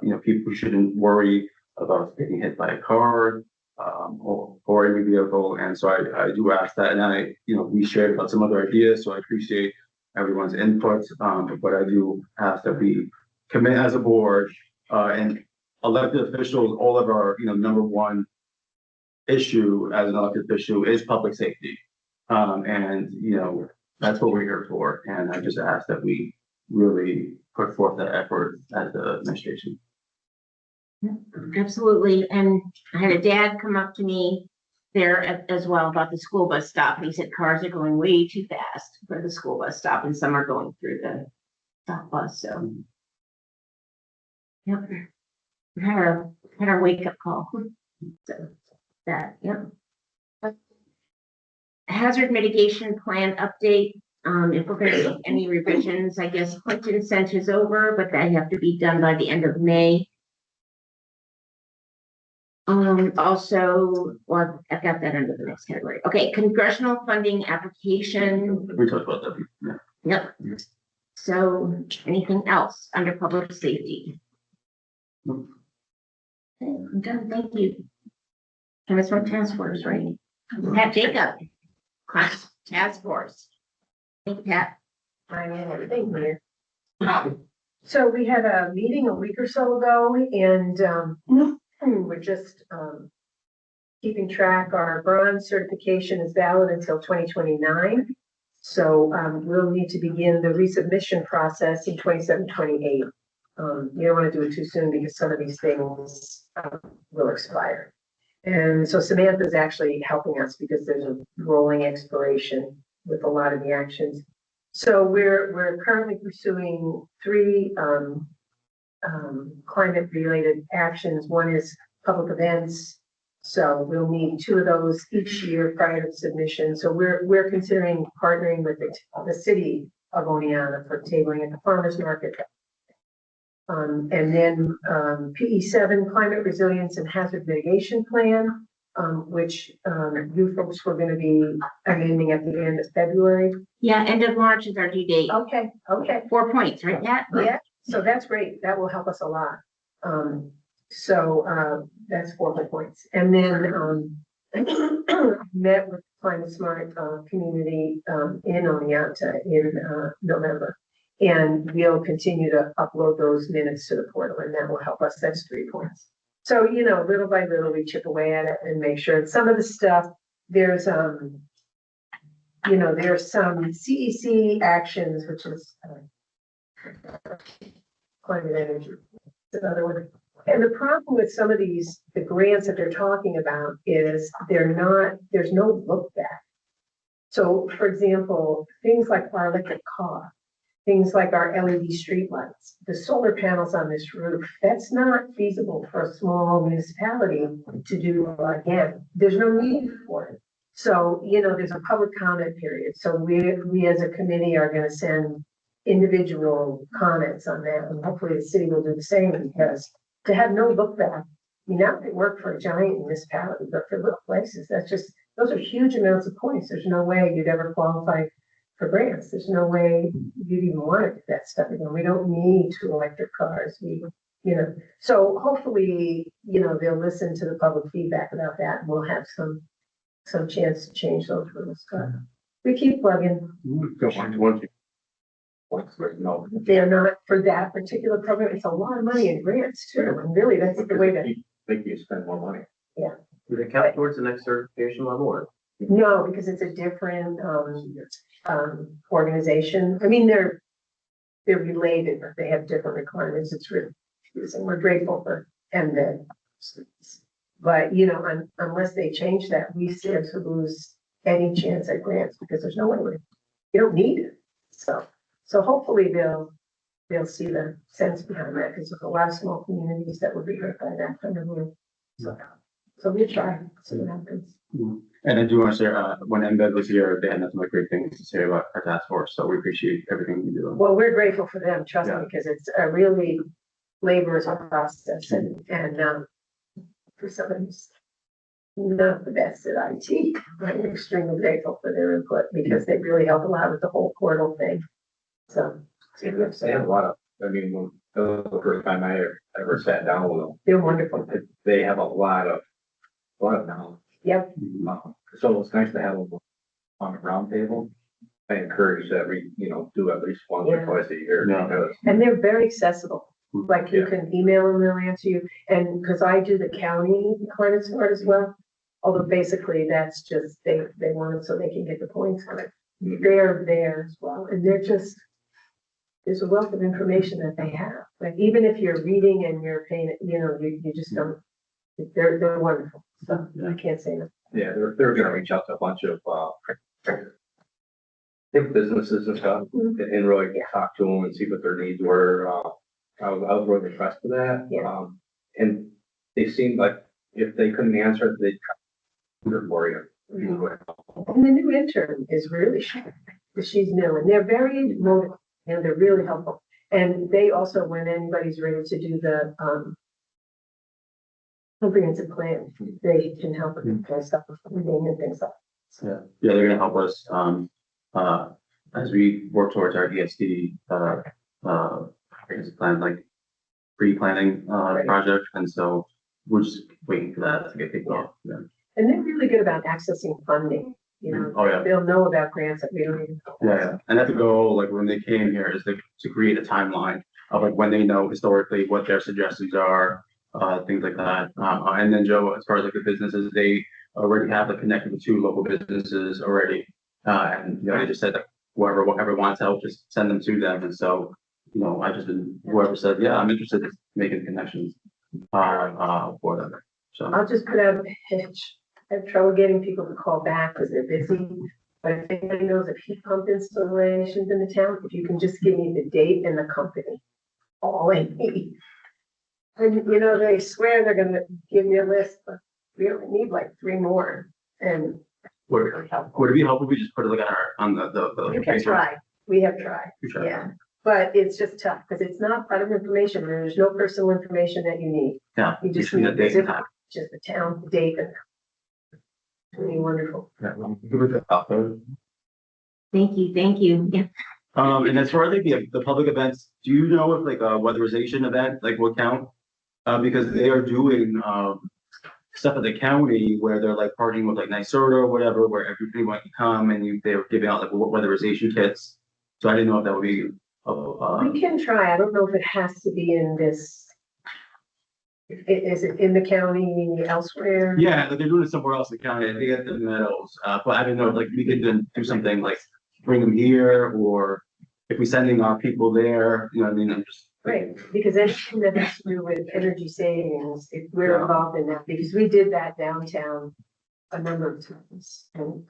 know, people shouldn't worry about getting hit by a car, or any vehicle. And so I do ask that, and you know, we shared about some other ideas, so I appreciate everyone's input. But I do ask that we commit as a board, and elected officials, all of our, you know, number one issue as an elected official is public safety. You know, that's what we're here for. And I just ask that we really put forth that effort as the administration. Absolutely. And I had a dad come up to me there as well about the school bus stop. And he said cars are going way too fast for the school bus stop and some are going through the stop bus. So, yep. We had our wake up call. So that, yep. Hazard mitigation plan update. If we're going to make any revisions, I guess Clinton sent his over, but they have to be done by the end of May. Also, well, I've got that under the next category. Okay, congressional funding application. We talked about that. Yeah. Yep. So anything else under public safety? Okay, I'm done. Thank you. And it's from task force, right? Pat Jacob, task force. Thank you, Pat. I am everything here. So we had a meeting a week or so ago, and we're just keeping track. Our bronze certification is valid until 2029. So we'll need to begin the resubmission process in 27, 28. You don't want to do it too soon because some of these things will expire. And so Samantha is actually helping us because there's a rolling expiration with a lot of the actions. So we're currently pursuing 3 climate related actions. One is public events. So we'll need 2 of those each year prior to submission. So we're considering partnering with the city of Oneonta for tabling at the farmers market. And then PE7 climate resilience and hazard mitigation plan, which you folks were going to be amending at the end of February. Yeah, end of March is our due date. Okay. 4 points, right, Pat? Yeah, so that's great. That will help us a lot. That's 4 points. And then met with Climate Smart community in Oneonta in November. And we'll continue to upload those minutes to the portal, and that will help us. That's 3 points. So, you know, little by little, we chip away at it and make sure some of the stuff, there's some CEC actions, which is climate energy. Another one. And the problem with some of these, the grants that they're talking about is there's no look back. So for example, things like our electric car, things like our LED streetlights, the solar panels on this roof, that's not feasible for a small municipality to do again. There's no need for it. So, you know, there's a public comment period. So we as a committee are going to send individual comments on that. And hopefully the city will do the same, because to have no look back, you know, they work for a giant municipality, but for little places, those are huge amounts of points. There's no way you'd ever qualify for grants. There's no way you'd even want to do that stuff again. We don't need 2 electric cars. So hopefully, you know, they'll listen to the public feedback about that, and we'll have some chance to change those rules. We keep plugging. They're not for that particular program. It's a lot of money in grants too. And really, that's the way to Make you spend more money. Yeah. Do they count towards the next certification level, or? No, because it's a different organization. I mean, they're related, but they have different requirements. It's really confusing. We're grateful for MVED. But, you know, unless they change that, we stand to lose any chance at grants, because there's no way you don't need it. So hopefully they'll they'll see the sense behind that, because there's a lot of small communities that would be hurt by that kind of move. So we try, see what happens. And I do want to share, when Embed was here, they had nothing but great things to say about our task force, so we appreciate everything you do. Well, we're grateful for them, trust me, Yeah. because it's a really laborious process and, for somebody who's not the best at IT, I'm extremely grateful for their input because they really help a lot with the whole portal thing. So. They have a lot of, I mean, when, the first time I ever sat down with them, They're wonderful. they have a lot of knowledge. Yep. So it's nice to have them on the round table. I encourage that we, do at least once or Yeah. twice a year. Yeah. Because, And they're very accessible. Like you Yeah. can email them, they'll answer you. And because I do the county climate smart as well. Although basically that's just, they want it so they can get the points on it. They're there as well. And they're just, there's a wealth of information that they have. Like even if you're reading and you're paying, you just don't, they're wonderful. So I can't say that. yeah, they're gonna reach out to a bunch of, big businesses and stuff and really talk to them and see what their needs were. I was really impressed with that. Yeah. And they seemed like if they couldn't answer it, they'd try to for you. And the new intern is really sharp, because she's new, and they're very motivated, and they're really helpful. And they also, when anybody's ready to do the, comprehensive plan, they can help with that kind of stuff, with funding and things like Yeah, they're gonna help us, as we work towards our ESD, plan, like pre-planning, project, and so we're just waiting for that to get kicked off. Yeah. And they're really good about accessing funding, Oh, yeah. They'll know about grants that we don't even know. Yeah, and that's the goal, like when they came here, is to create a timeline of like when they know historically what their suggestions are, things like that. And then Joe, as far as like the businesses, they already have like connected with 2 local businesses already. And they just said that whoever wants help, just send them to them. And so, I just been, whoever said, yeah, I'm interested in making connections, for them. So, I'll just put out a pitch. I have trouble getting people to call back because they're busy. But if anybody knows of heat pump installations in the town, if you can just give me the date and the company, all I need. And, they swear they're gonna give me a list, but we only need like 3 more. And would it be helpful if we just put it like on the you can try. We have tried. You try. Yeah. But it's just tough because it's not private information. There's no personal information that you need. Yeah. You just need need a date and the time. just the town, the date, and it's really wonderful. Yeah, good with that. Thank you. Yeah. And as far as like the public events, do you know if like a weatherization event like will count? Because they are doing stuff at the county where they're like partnering with like NYSERDA or whatever, where everybody can come and they're giving out like weatherization kits. So I didn't know if that would be. We can try. I don't know if it has to be in this. Is it in the county elsewhere? Yeah, like they're doing it somewhere else in the county. They get the medals, but I didn't know if like we could then do something like bring them here, or if we're sending our people there. You know what I mean? I'm just. Right, because anything that has to do with energy savings, if we're involved in that, because we did that downtown a number of times. And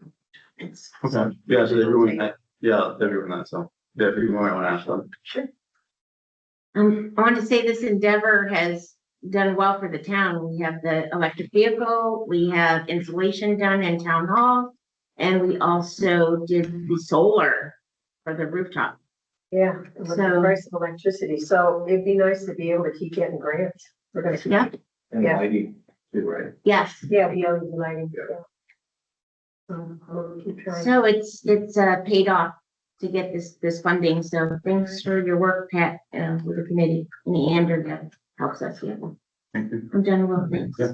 it's. Okay, yeah, so they're doing that. Yeah, they're doing that. So yeah, if you might want to ask them. Sure. I want to say this endeavor has done well for the town. We have the electric vehicle, we have insulation done in town hall, and we also did the solar for the rooftop. Yeah, and with the So- price of electricity, so it'd be nice to be able to keep getting grants. We're gonna keep. Yeah. And Yeah. lighting too, right? Yes, Yeah, the LED lighting. We'll keep trying. so it's paid off to get this funding. So thanks for your work, Pat, with the committee and Andrew that helps us. Yeah, Thank you. I'm done well, thanks. Yeah.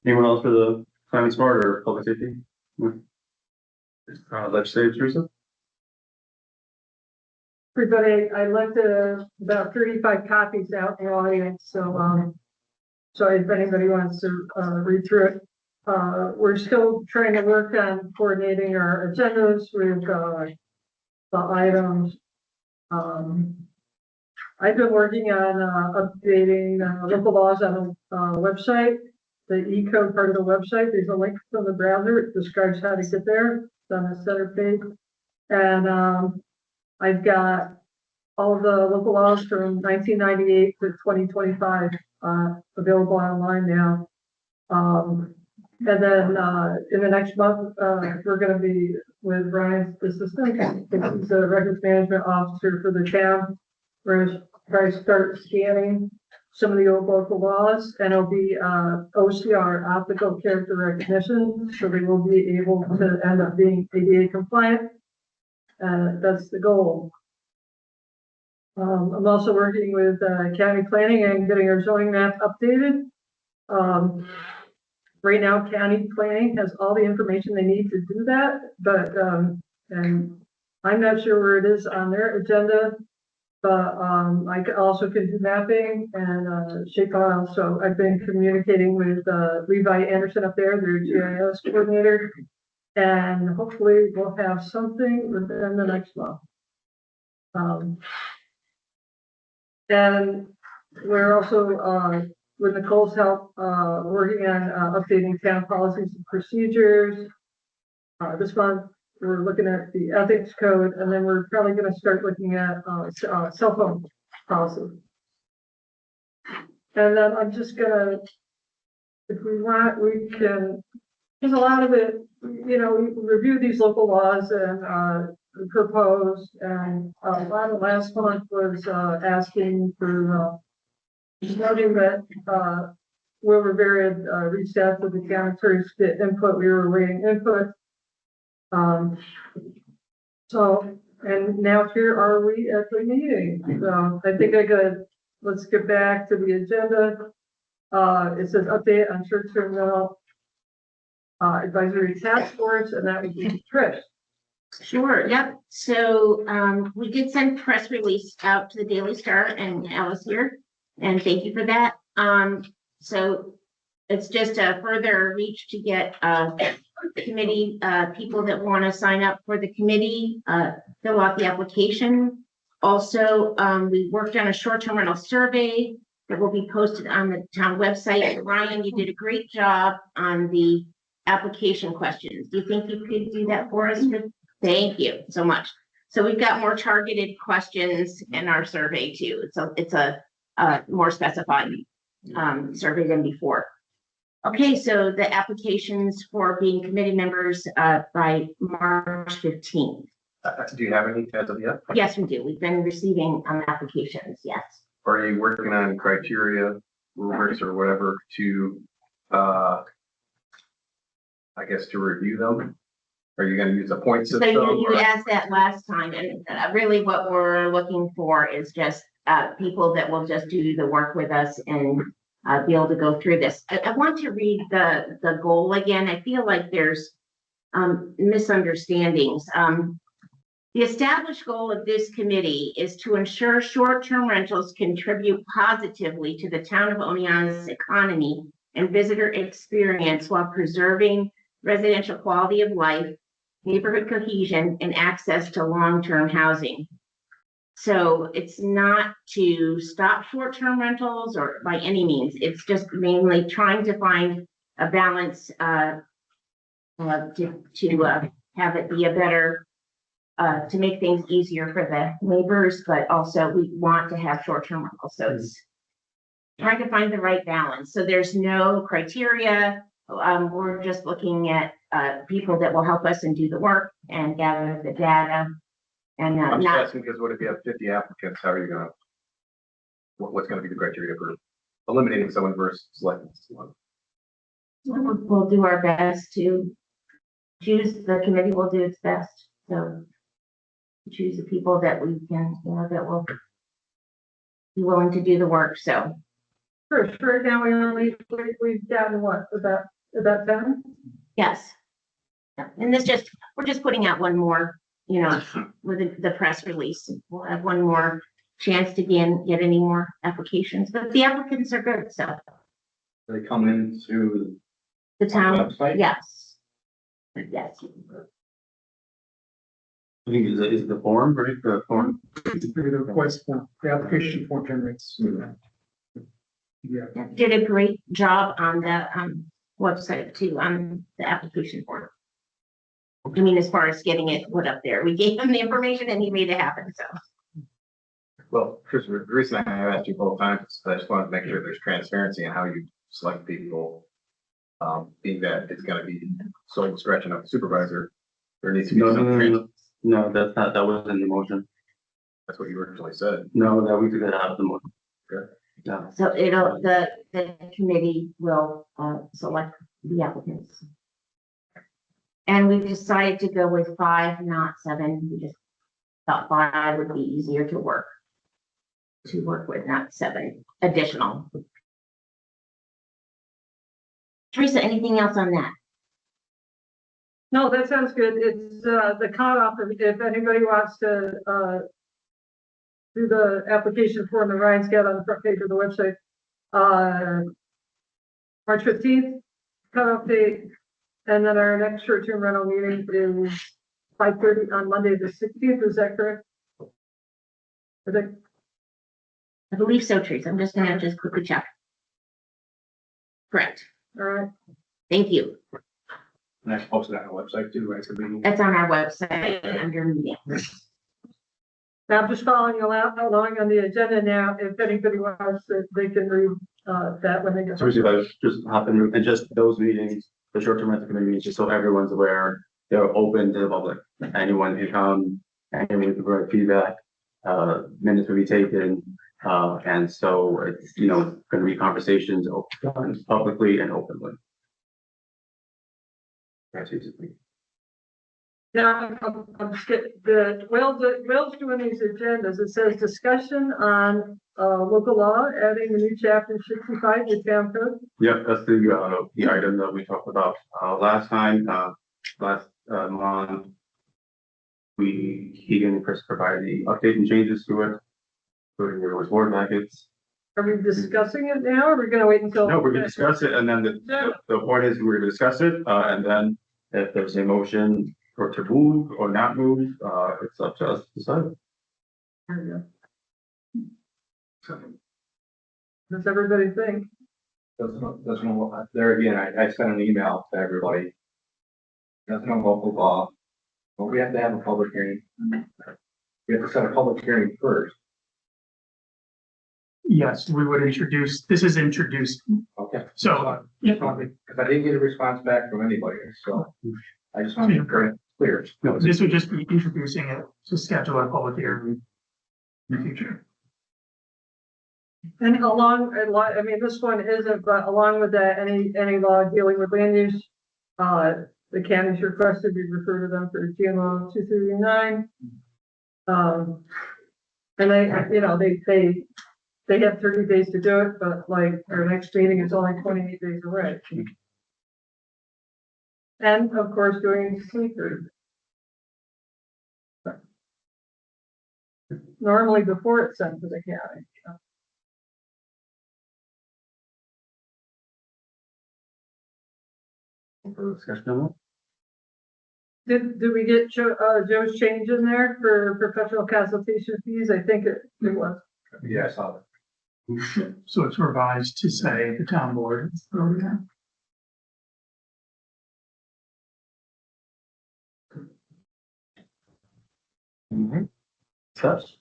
Anyone else for the climate smart or public safety? Legislative, Teresa? Everybody, I left about 35 copies out in the audience, so, if anybody wants to, read through it. We're still trying to work on coordinating our agendas with, the items. I've been working on, updating, local laws on the, website. The E-code part of the website, there's a link from the browser, it describes how to get there, it's on the center page. And, I've got all of the local laws from 1998 to 2025, available online now. And then, in the next month, we're gonna be with Brian's assistant, he's the records management officer for the town. We're gonna try to start scanning some of the old local laws, and it'll be, OCR, optical character recognition, so they will be able to end up being ADA compliant. That's the goal. I'm also working with, county planning and getting our zoning map updated. Right now, county planning has all the information they need to do that, but, and I'm not sure where it is on their agenda. But, also can do mapping and, shapefile, so I've been communicating with, Levi Anderson up there, their GIS coordinator. And hopefully we'll have something within the next month. And we're also, with Nicole's help, working on, updating town policies and procedures. This month, we're looking at the ethics code, and then we're probably gonna start looking at, cell phone policy. And then I'm just gonna, if we want, we can, there's a lot of it, we review these local laws and, propose, and a lot of last month was, asking for, noting that, Wilbur Barrett, reached out to the county to get input, we were awaiting input. So, and now here are we at the meeting, so I think let's get back to the agenda. It says update on short-term rental, advisory task force, and that would be Trish. Sure, yep. So, we did send press release out to the Daily Star and Alice here, and thank you for that. So it's just a further reach to get, committee, people that want to sign up for the committee, fill out the application. Also, we worked on a short-term rental survey that will be posted on the town website. Ryan, you did a great job on the application questions. Do you think you could do that for us? Thank you so much. So we've got more targeted questions in our survey too. So it's a more specified survey than before. Okay, so the applications for being committee members by March 15th. Do you have any as of yet? Yes, we do. We've been receiving applications, yes. Are you working on criteria, rubrics or whatever to, I guess, to review them? Are you gonna use a point So system? you asked that last time, and really what we're looking for is just people that will just do the work with us and be able to go through this. I want to read the goal again. I feel like there's misunderstandings. The established goal of this committee is to ensure short-term rentals contribute positively to the town of Oneonta's economy and visitor experience while preserving residential quality of life, neighborhood cohesion, and access to long-term housing. So it's not to stop short-term rentals or by any means. It's just mainly trying to find a balance to have it be a better, to make things easier for the neighbors, but also we want to have short-term rentals. So it's trying to find the right balance. So there's no criteria. We're just looking at people that will help us and do the work and gather the data. And I'm just not asking because what if you have 50 applicants? How are you gonna? What's gonna be the criteria for eliminating someone versus selecting someone? we'll do our best to choose, the committee will do its best. So choose the people that we can, that will be willing to do the work. So First, right now, we've gotten what, about 10? yes. Yeah, and we're just putting out one more, with the press release. We'll have one more chance to get any more applications, but the applicants are good, so. They come in through The town, website? yes. Yes. I think is the form, right? The form. The request for the application form generates. Yeah. Did a great job on the website too, on the application form. I mean, as far as getting it put up there, we gave him the information and he made it happen, so. Well, Chris, the reason I have asked you both times is I just wanted to make sure there's transparency in how you select people. Being that it's gonna be sole discretion of the supervisor, there needs to be No, no, some no, trans, no, no, that's not, that wasn't in the motion. that's what you originally said. No, that we took that out of the motion. Okay. Yeah. So the committee will, select the applicants. And we decided to go with 5, not 7. We just thought 5 would be easier to work with, not 7 additional. Teresa, anything else on that? No, that sounds good. It's, the cutoff, if anybody wants to, do the application form that Ryan's got on the front page of the website. March 15th, cutoff date, and then our next short-term rental meeting is 5:30 on Monday, the 16th, is that correct? I think, I believe so, Teresa. I'm just gonna quickly check. Correct. all right, Thank you. And that's posted on the website too, right? So we- That's on our website under meetings. now I'm just following along on the agenda now, if anybody wants, they can read, that when they get. So if I just hop in, and just those meetings, the short-term rental committee meetings, just so everyone's aware, they're open to the public. Anyone can come, anyone can provide feedback, minutes will be taken. And so it's, gonna be conversations done publicly and openly. That's basically. Yeah, I'm Will's doing these agendas. It says discussion on, local law, adding the new chapter 65 to town code. Yep, that's the item that we talked about, last time, last month. Keegan and Chris provided the update and changes to it. Including your board packets. Are we discussing it now, or are we gonna wait until? No, we're gonna discuss it, and then the point is, we're gonna discuss it, and then if there's a motion for to move or not move, it's up to us to decide. Does everybody think? Doesn't, there again, I sent an email to everybody. Doesn't know local law, but we have to have a public hearing. We have to set a public hearing first. Yes, we would introduce, this is introduced, Okay. so, yeah, Because I didn't get a response back from anybody, so I just want to be clear. No, this would just be introducing it to schedule a public hearing in the future. And I mean, this one isn't, but along with that, any law dealing with land use, the county's requested we refer to them for GMO 239. And they have 30 days to do it, but like our next meeting is only 28 days away. And of course, doing sleepers. Normally before it's sent to the county. for discussion on Did we get Joe's change in there for professional consultation fees? I think it was. Yeah, I saw that. So it's revised to say the town board. that? Such.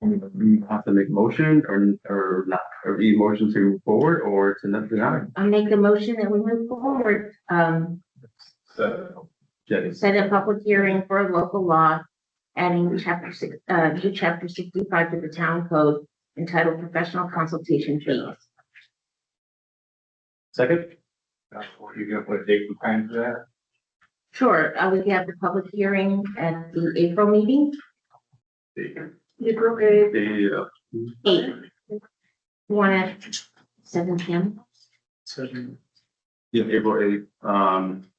We have to make a motion or not, or be motion to move forward or to not deny. I'll make the motion that we move forward, So, Jenny, set a public hearing for a local law, adding chapter 65 to the town code entitled professional consultation fees. second? You're gonna put a date and time for that? Sure, we have the public hearing at the April meeting, April 8th. The, 8. You want at 7 p.m.? yeah, April 8th,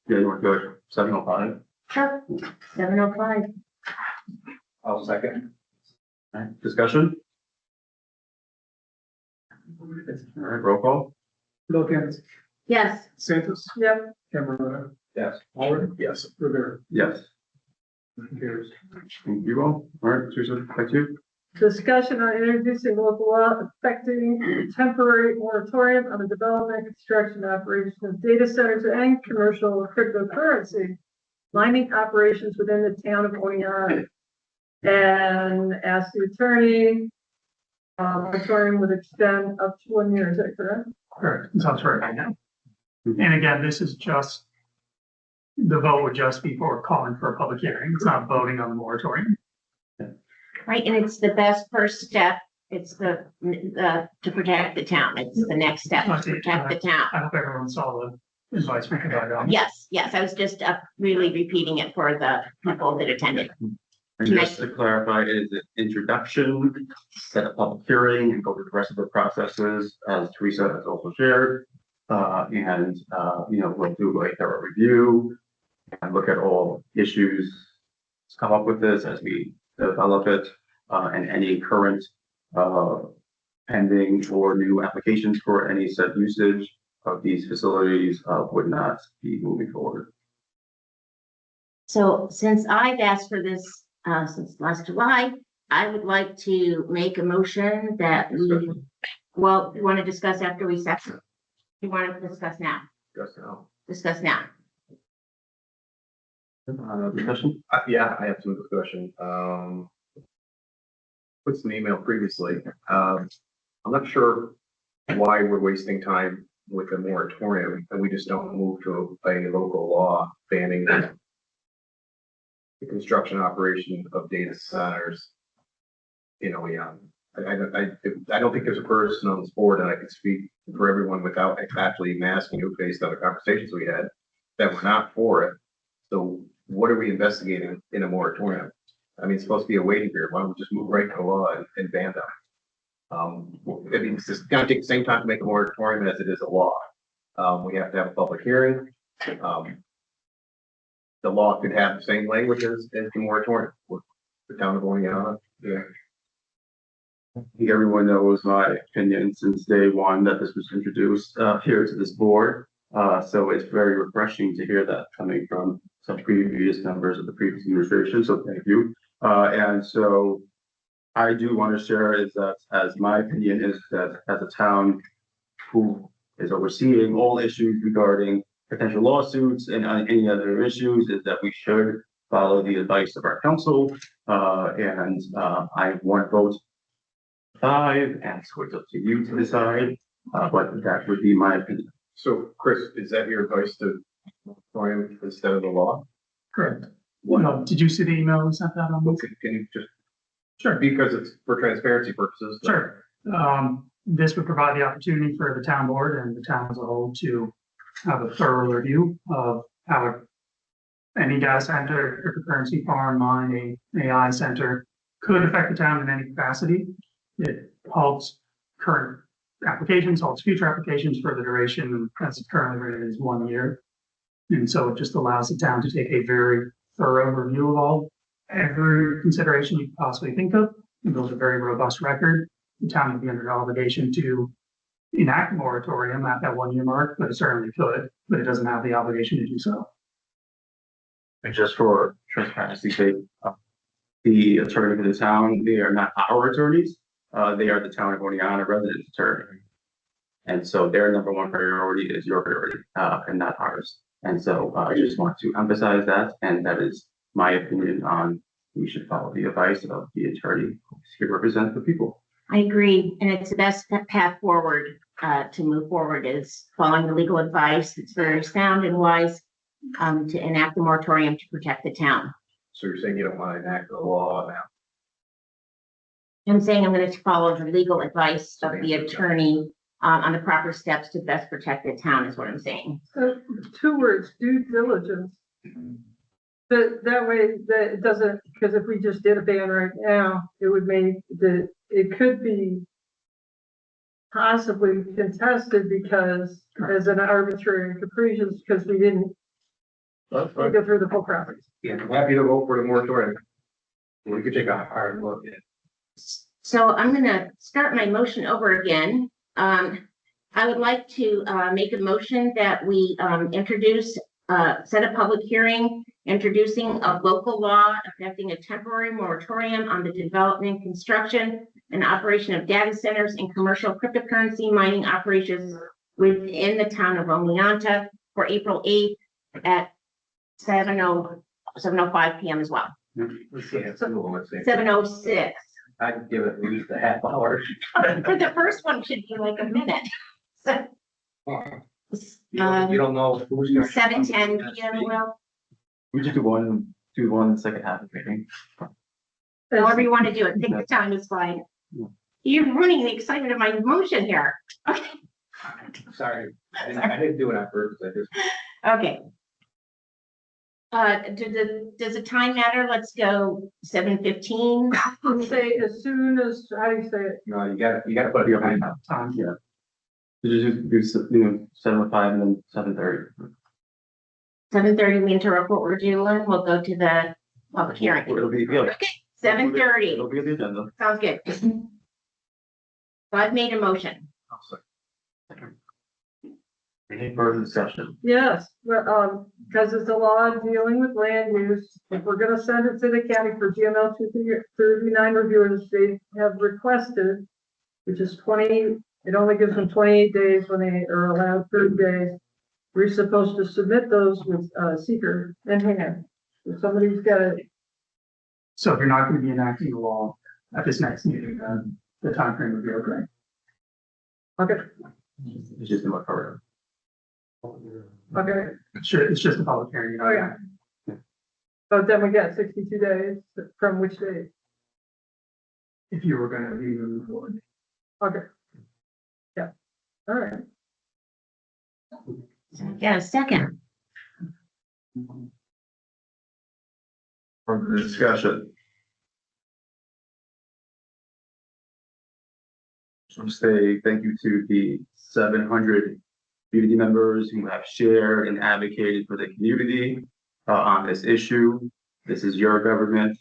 yeah, you want to go 7:05? Sure, 7:05. I'll second. Alright, discussion? Alright, roll call? Wilkins, Yes, Santos, Yep. Cameron, Yes. Howard, yes, Rivera. Yes. Cares. Thank you all. Alright, Teresa, back to you. Discussion on introducing local law affecting temporary moratorium on the development, construction, operation of data centers and commercial cryptocurrency mining operations within the town of Oneonta. And ask the attorney, moratorium would extend up to 1 year, is that correct? Correct, sounds right now. And again, this is just, the vote would just be for calling for a public hearing. It's not voting on the moratorium. Right, and it's the best first step. It's to protect the town. It's the next step to protect the town. I hope everyone saw the advice we provided on. Yes, I was just really repeating it for the people that attended. And just to clarify, it is an introduction, set a public hearing and go through the rest of the processes as Teresa has also shared. We'll do a thorough review and look at all issues to come up with this as we develop it, and any current pending or new applications for any set usage of these facilities would not be moving forward. So since I've asked for this since last July, I would like to make a motion that we, well, you want to discuss after we set? You want to discuss now? Just now. Discuss now. Discussion? Yeah, I have some discussion. Put some email previously. I'm not sure why we're wasting time with a moratorium and we just don't move to a local law banning the construction operation of data centers. I don't think there's a person on this board, and I can speak for everyone without actually even asking you based on the conversations we had, that we're not for it. So what are we investigating in a moratorium? I mean, it's supposed to be a waiting period. Why don't we just move right to law and ban them? It's just gonna take the same time to make a moratorium as it is a law. We have to have a public hearing. The law could have the same language as the moratorium for the town of Oneonta. Yeah. I think everyone knows my opinion since day one that this was introduced here to this board. So it's very refreshing to hear that coming from some previous members of the previous administration. So thank you. And so I do want to share is that as my opinion is that as a town who is overseeing all issues regarding potential lawsuits and any other issues, is that we should follow the advice of our council. I want to vote 5, and so it's up to you to decide. But that would be my opinion. So, Chris, is that your advice to moratorium instead of the law? Correct. Well, did you see the email we sent out on this? Can you just? Sure. Because it's for transparency purposes. Sure. This would provide the opportunity for the town board and the town as a whole to have a thorough review of how any data center, cryptocurrency farm, mine, AI center could affect the town in any capacity. It halts current applications, halts future applications for the duration as it's currently rated is 1 year. And so it just allows the town to take a very thorough review of every consideration you could possibly think of and build a very robust record. The town would be under no obligation to enact a moratorium at that 1 year mark, but it certainly could, but it doesn't have the obligation to do so. And just for transparency's sake, the attorney for the town, they are not our attorneys. They are the town of Oneonta resident attorney. And so their number one priority is your priority, and not ours. And so I just want to emphasize that, and that is my opinion on we should follow the advice of the attorney who represents the people. I agree, and it's the best path forward to move forward is following the legal advice. It's very sound and wise to enact the moratorium to protect the town. So you're saying you don't want to enact the law now? I'm saying I'm going to follow the legal advice of the attorney on the proper steps to best protect the town is what I'm saying. So 2 words, due diligence. That way that it doesn't, because if we just did a ban right now, it would make it could be possibly contested because as an arbitrary and capricious, because we didn't go through the full process. Yeah, I'm happy to vote for the moratorium. We could take a hard look at it. So I'm going to start my motion over again. I would like to make a motion that we introduce set a public hearing introducing a local law affecting a temporary moratorium on the development, construction, and operation of data centers and commercial cryptocurrency mining operations within the town of Oneonta for April 8th at 7:05 PM as well. Let's see, it's a little, let's see. 7:06. I'd give it at least a half hour. For the first one should be like a minute. So, You don't know who's gonna. 7:10 PM, Will, We just do one second half of the meeting. however you want to do it, pick the time is fine. You're ruining the excitement of my motion here. Okay. Sorry, I didn't do it on purpose, I just. Okay. Does the time matter? Let's go 7:15. Let's say as soon as, how do you say it? No, you gotta put it behind that. Time. Yeah. You just do 7:05 and then 7:30. 7:30, we interrupt what we're doing. We'll go to the public hearing. It'll be, yeah. Okay, 7:30. It'll be on the agenda. Sounds good. So I've made a motion. Any further discussion? Yes, well, because it's a law dealing with land use, if we're gonna send it to the county for GML 239 reviewers, they have requested, which is 20, it only gives them 28 days when they are allowed 30 days. We're supposed to submit those with, seeker in hand. If somebody's got it, So if you're not gonna be enacting the law at this next meeting, then the timeframe would be okay. okay, It's just in my cover. okay, It's just a public hearing. oh, yeah. But then we got 62 days from which date? If you were gonna be moving forward. Okay. Yeah, all right. Yeah, a second. Further discussion. Just want to say thank you to the 700 community members who have shared and advocated for the community on this issue. This is your government.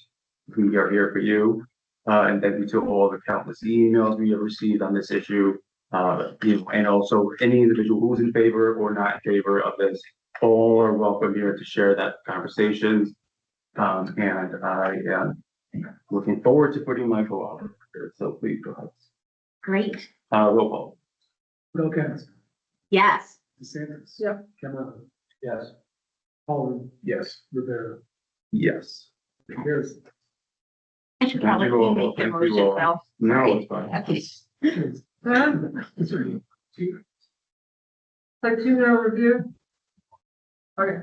We are here for you. And thank you to all the countless emails we have received on this issue. And also any individual who's in favor or not in favor of this, all are welcome here to share that conversation. And I am looking forward to putting my vote out here. So please go ahead. Great. Roll call. Okay. Yes. DeSantis. Yep. Cameron. Yes. Holland. Yes. Rivera. Yes. Harrison. I should probably Thank you all. remake the Thank you motion, all. Will. No, it's fine. Okay. Huh? Like 2-0 review? Okay,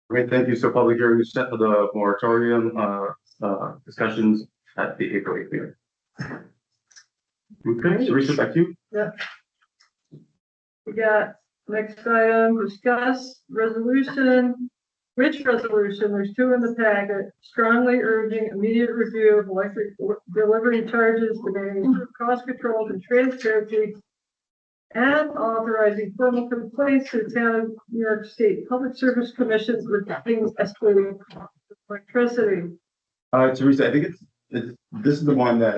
Great, thank you. So public hearing is set for the moratorium, discussions at the April 8th meeting. Okay, Teresa, back to you. we got next item, discuss resolution. Which resolution? There's two in the packet, strongly urging immediate review of electric delivery charges, demanding cost controls and transparency, and authorizing formal complaints to the town of New York State Public Service Commission regarding escalating electricity. Teresa, I think this is the one that,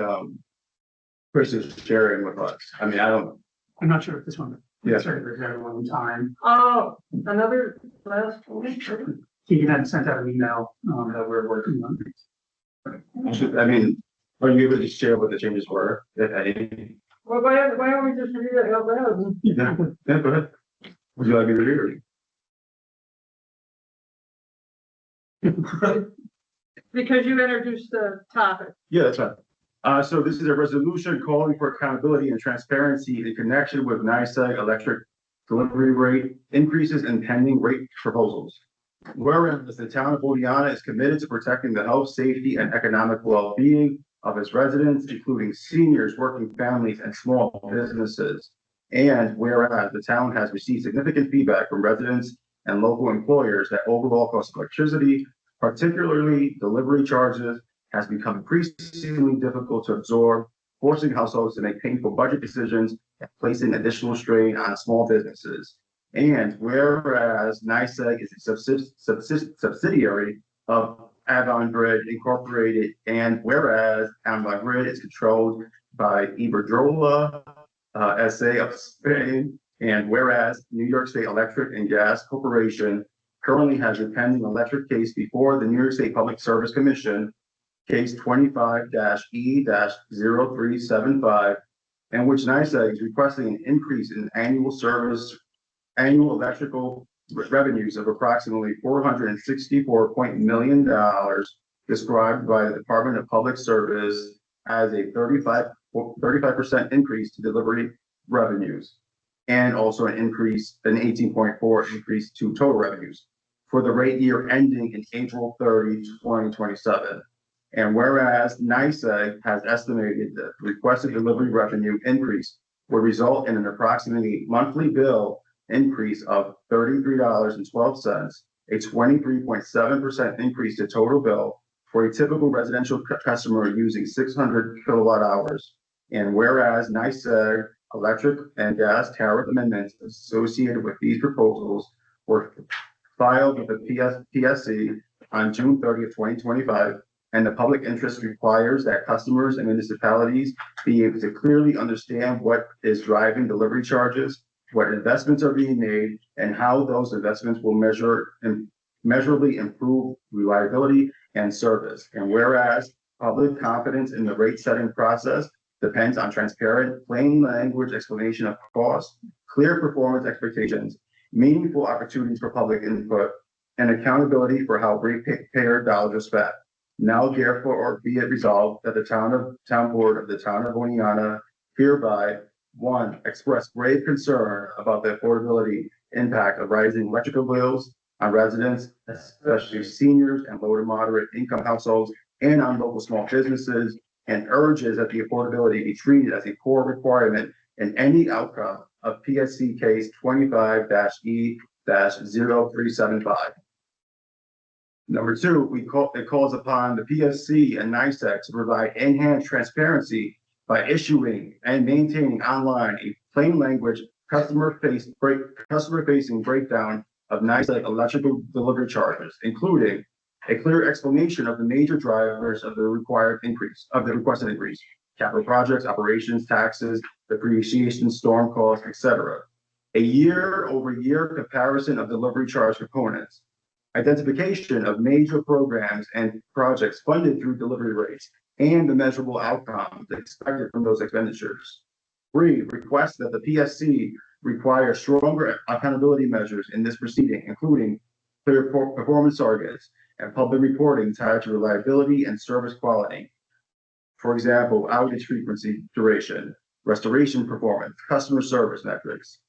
Chris is sharing with us. I mean, I'm not sure if this one. Yeah. There's everyone time. Oh, another last one. He had sent out an email, that we're working on. I mean, are you able to share what the changes were, if any? Well, why don't we just read it out loud? Yeah, go ahead. Would you like me to read it? Because you introduced the topic. Yeah, that's right. So this is a resolution calling for accountability and transparency in connection with NYSEG electric delivery rate increases and pending rate proposals. Whereas the town of Oneonta is committed to protecting the health, safety, and economic well-being of its residents, including seniors, working families, and small businesses. And whereas the town has received significant feedback from residents and local employers that overall cost of electricity, particularly delivery charges, has become increasingly difficult to absorb, forcing households to make painful budget decisions and placing additional strain on small businesses. And whereas NYSEG is a subsidiary of Avon Grid Incorporated, and whereas Avon Grid is controlled by Iberdrola, SA of Spain, And whereas New York State Electric and Gas Corporation currently has a pending electric case before the New York State Public Service Commission, case 25-E-0375, in which NYSEG is requesting an increase in annual electrical revenues of approximately $464 million, described by the Department of Public Service as a 35% increase to delivery revenues, and also an 18.4 increase to total revenues for the rate year ending in April 30, 2027. And whereas NYSEG has estimated that the requested delivery revenue increase would result in an approximately monthly bill increase of $33.12, a 23.7% increase to total bill for a typical residential customer using 600 kilowatt hours. And whereas NYSEG electric and gas tariff amendments associated with these proposals were filed with the PSC on June 30th, 2025, and the public interest requires that customers and municipalities be able to clearly understand what is driving delivery charges, what investments are being made, and how those investments will measurably improve reliability and service. And whereas public confidence in the rate setting process depends on transparent, plain language explanation of costs, clear performance expectations, meaningful opportunities for public input, and accountability for how ratepayer dollars are spent. Now therefore be it resolved that the town board of the town of Oneonta hereby, one, express grave concern about the affordability impact of rising electrical bills on residents, especially seniors and low to moderate income households, and on local small businesses, and urges that the affordability be treated as a core requirement in any outcome of PSC case 25-E-0375. Number two, it calls upon the PSC and NYSEG to provide enhanced transparency by issuing and maintaining online a plain language customer-facing breakdown of NYSEG electrical delivery charges, including a clear explanation of the major drivers of the requested increase, capital projects, operations, taxes, depreciation, storm costs, etc. A year-over-year comparison of delivery charge components, identification of major programs and projects funded through delivery rates, and the measurable outcomes expected from those expenditures. 3, request that the PSC require stronger accountability measures in this proceeding, including clear performance targets and public reporting tied to reliability and service quality. For example, outage frequency, duration, restoration performance, customer service metrics,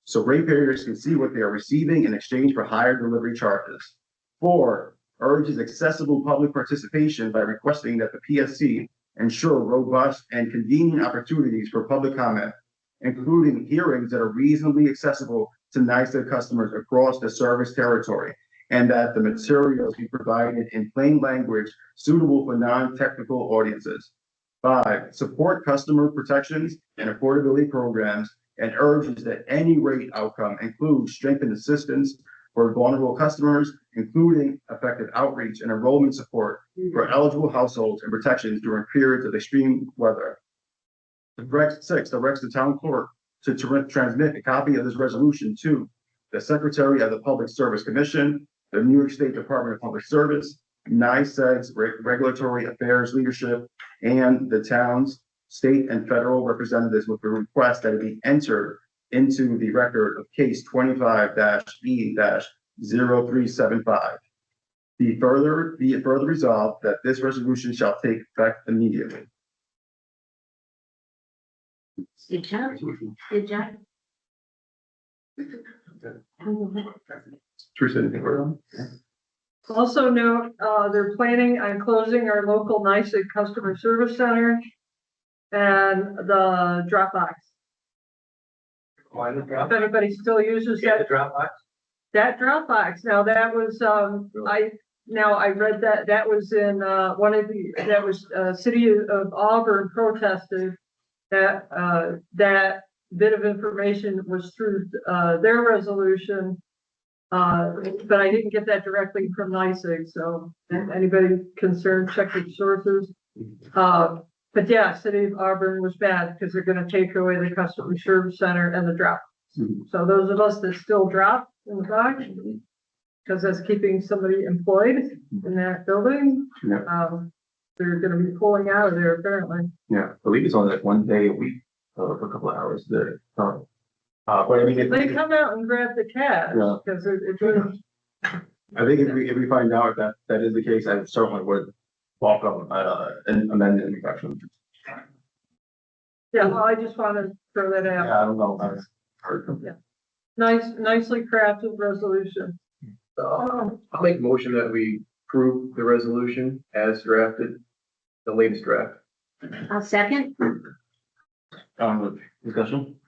so ratepayers can see what they are receiving in exchange for higher delivery charges. 4, urges accessible public participation by requesting that the PSC ensure robust and convenient opportunities for public comment, including hearings that are reasonably accessible to NYSEG customers across the service territory, and that the materials be provided in plain language suitable for non-technical audiences. 5, support customer protections and affordability programs, and urges that any rate outcome include strengthened assistance for vulnerable customers, including effective outreach and enrollment support for eligible households and protections during periods of extreme weather. 6, directs the town clerk to transmit a copy of this resolution to the Secretary of the Public Service Commission, the New York State Department of Public Service, NYSEG's Regulatory Affairs Leadership, and the town's state and federal representatives with the request that it be entered into the record of case 25-E-0375. Be it further resolved that this resolution shall take effect immediately. Good job. Good job. Teresa, anything further on? Also note, they're planning on closing our local NYSEG customer service center and the Dropbox. Why the If anybody still uses that, Dropbox? that Dropbox, now that was, I read that was in, City of Auburn protested that, that bit of information was through, their resolution. But I didn't get that directly from NYSEG, so anybody concerned, check your sources. But yeah, City of Auburn was bad because they're gonna take away the customer service center and the Dropbox. Mhm. So those of us that still drop in the box, because that's keeping somebody employed in that building, Yeah. they're gonna be pulling out of there apparently. Yeah, I believe it's only like one day a week, for a couple of hours there. But I mean, They come out and grab the cash, Yeah. because it's, I think if we find out that is the case, I certainly would welcome, an amendment in section. yeah, well, I just wanted to throw that out. Yeah, I don't know. I've heard from- Nicely crafted resolution. I'll make a motion that we approve the resolution as drafted, the latest draft. I'll second. Discussion?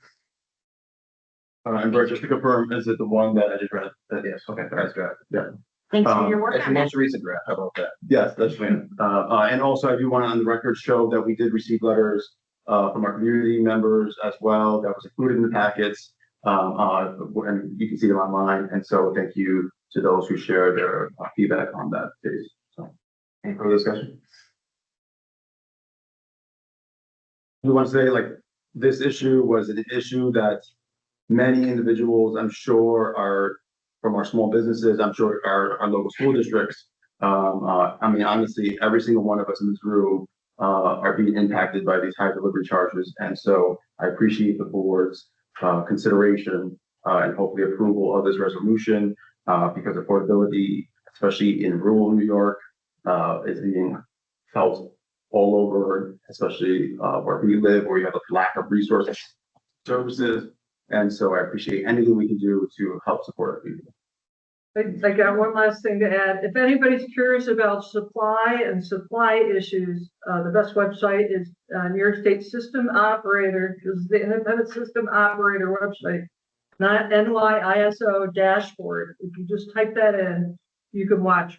And Bert, just to confirm, is it the one that I just read? Yes, Okay, as drafted. yeah. Thanks for your work It's the on that. most recent draft, how about that? Yes, that's fine. And also I do want to on the record show that we did receive letters from our community members as well. That was included in the packets. And you can see them online. And so thank you to those who shared their feedback on that case. So any further discussion? We want to say like this issue was an issue that many individuals, I'm sure, are from our small businesses, I'm sure our local school districts. I mean, honestly, every single one of us in this room are being impacted by these high delivery charges. And so I appreciate the board's consideration and hopefully approval of this resolution because affordability, especially in rural New York, is being felt all over, especially where we live, where you have a lack of resources, services. And so I appreciate anything we can do to help support our people. I got one last thing to add. If anybody's curious about supply and supply issues, the best website is New York State System Operator, because it's the independent system operator website, not NYISO dashboard. If you just type that in, you can watch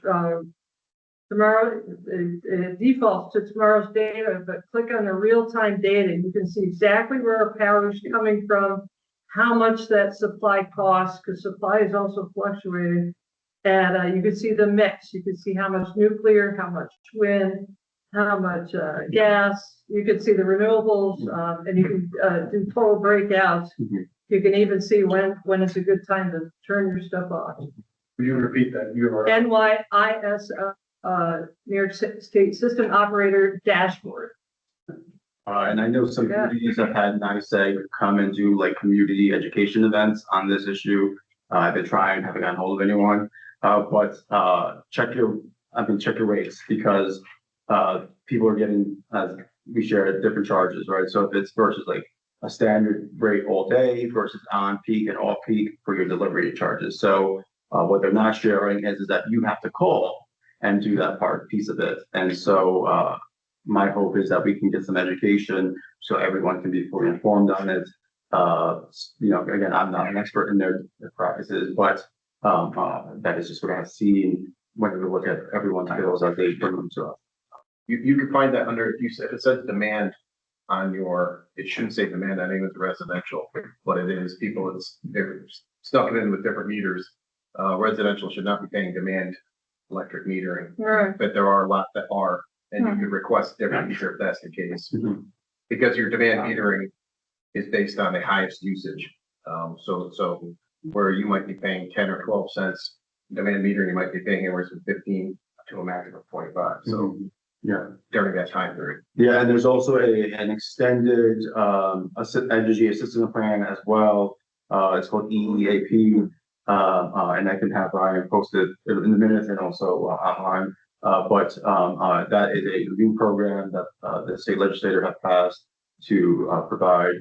tomorrow. It defaults to tomorrow's data, but click on the real-time data. You can see exactly where our power is coming from, how much that supply costs, because supply is also fluctuating. And you can see the mix. You can see how much nuclear, how much wind, how much gas. You can see the renewables, and you can do total breakouts. You can even see when it's a good time to turn your stuff off. Will you repeat that? NYISO, New York State System Operator Dashboard. And I know some Yeah. communities have had NICEAG come and do like community education events on this issue. I've been trying, haven't gotten hold of anyone. But check your rates because people are getting, as we share, different charges, right? So if it's versus like a standard rate all day versus on peak and off peak for your delivery charges. So what they're not sharing is that you have to call and do that piece of it. And so my hope is that we can get some education so everyone can be fully informed on it. Again, I'm not an expert in their practices, but that is just what I've seen when we look at everyone's bills as they bring them to us. You can find that under, if it says demand on it shouldn't say demand on anyone's residential, but it is they're stuck in with different meters. Residential should not be paying demand electric metering, Right. but there are a lot that are, and you could request different meter if that's the case. Mhm. Because your demand metering is based on the highest usage. So where you might be paying 10 or 12 cents, demand metering, you might be paying anywhere from 15 to a maximum of 25. So Yeah. during that time period. Yeah, and there's also an extended energy assistance plan as well. It's called EEAP. And I can have Ryan post it in the minutes and also online. But that is a new program that the state legislature have passed to provide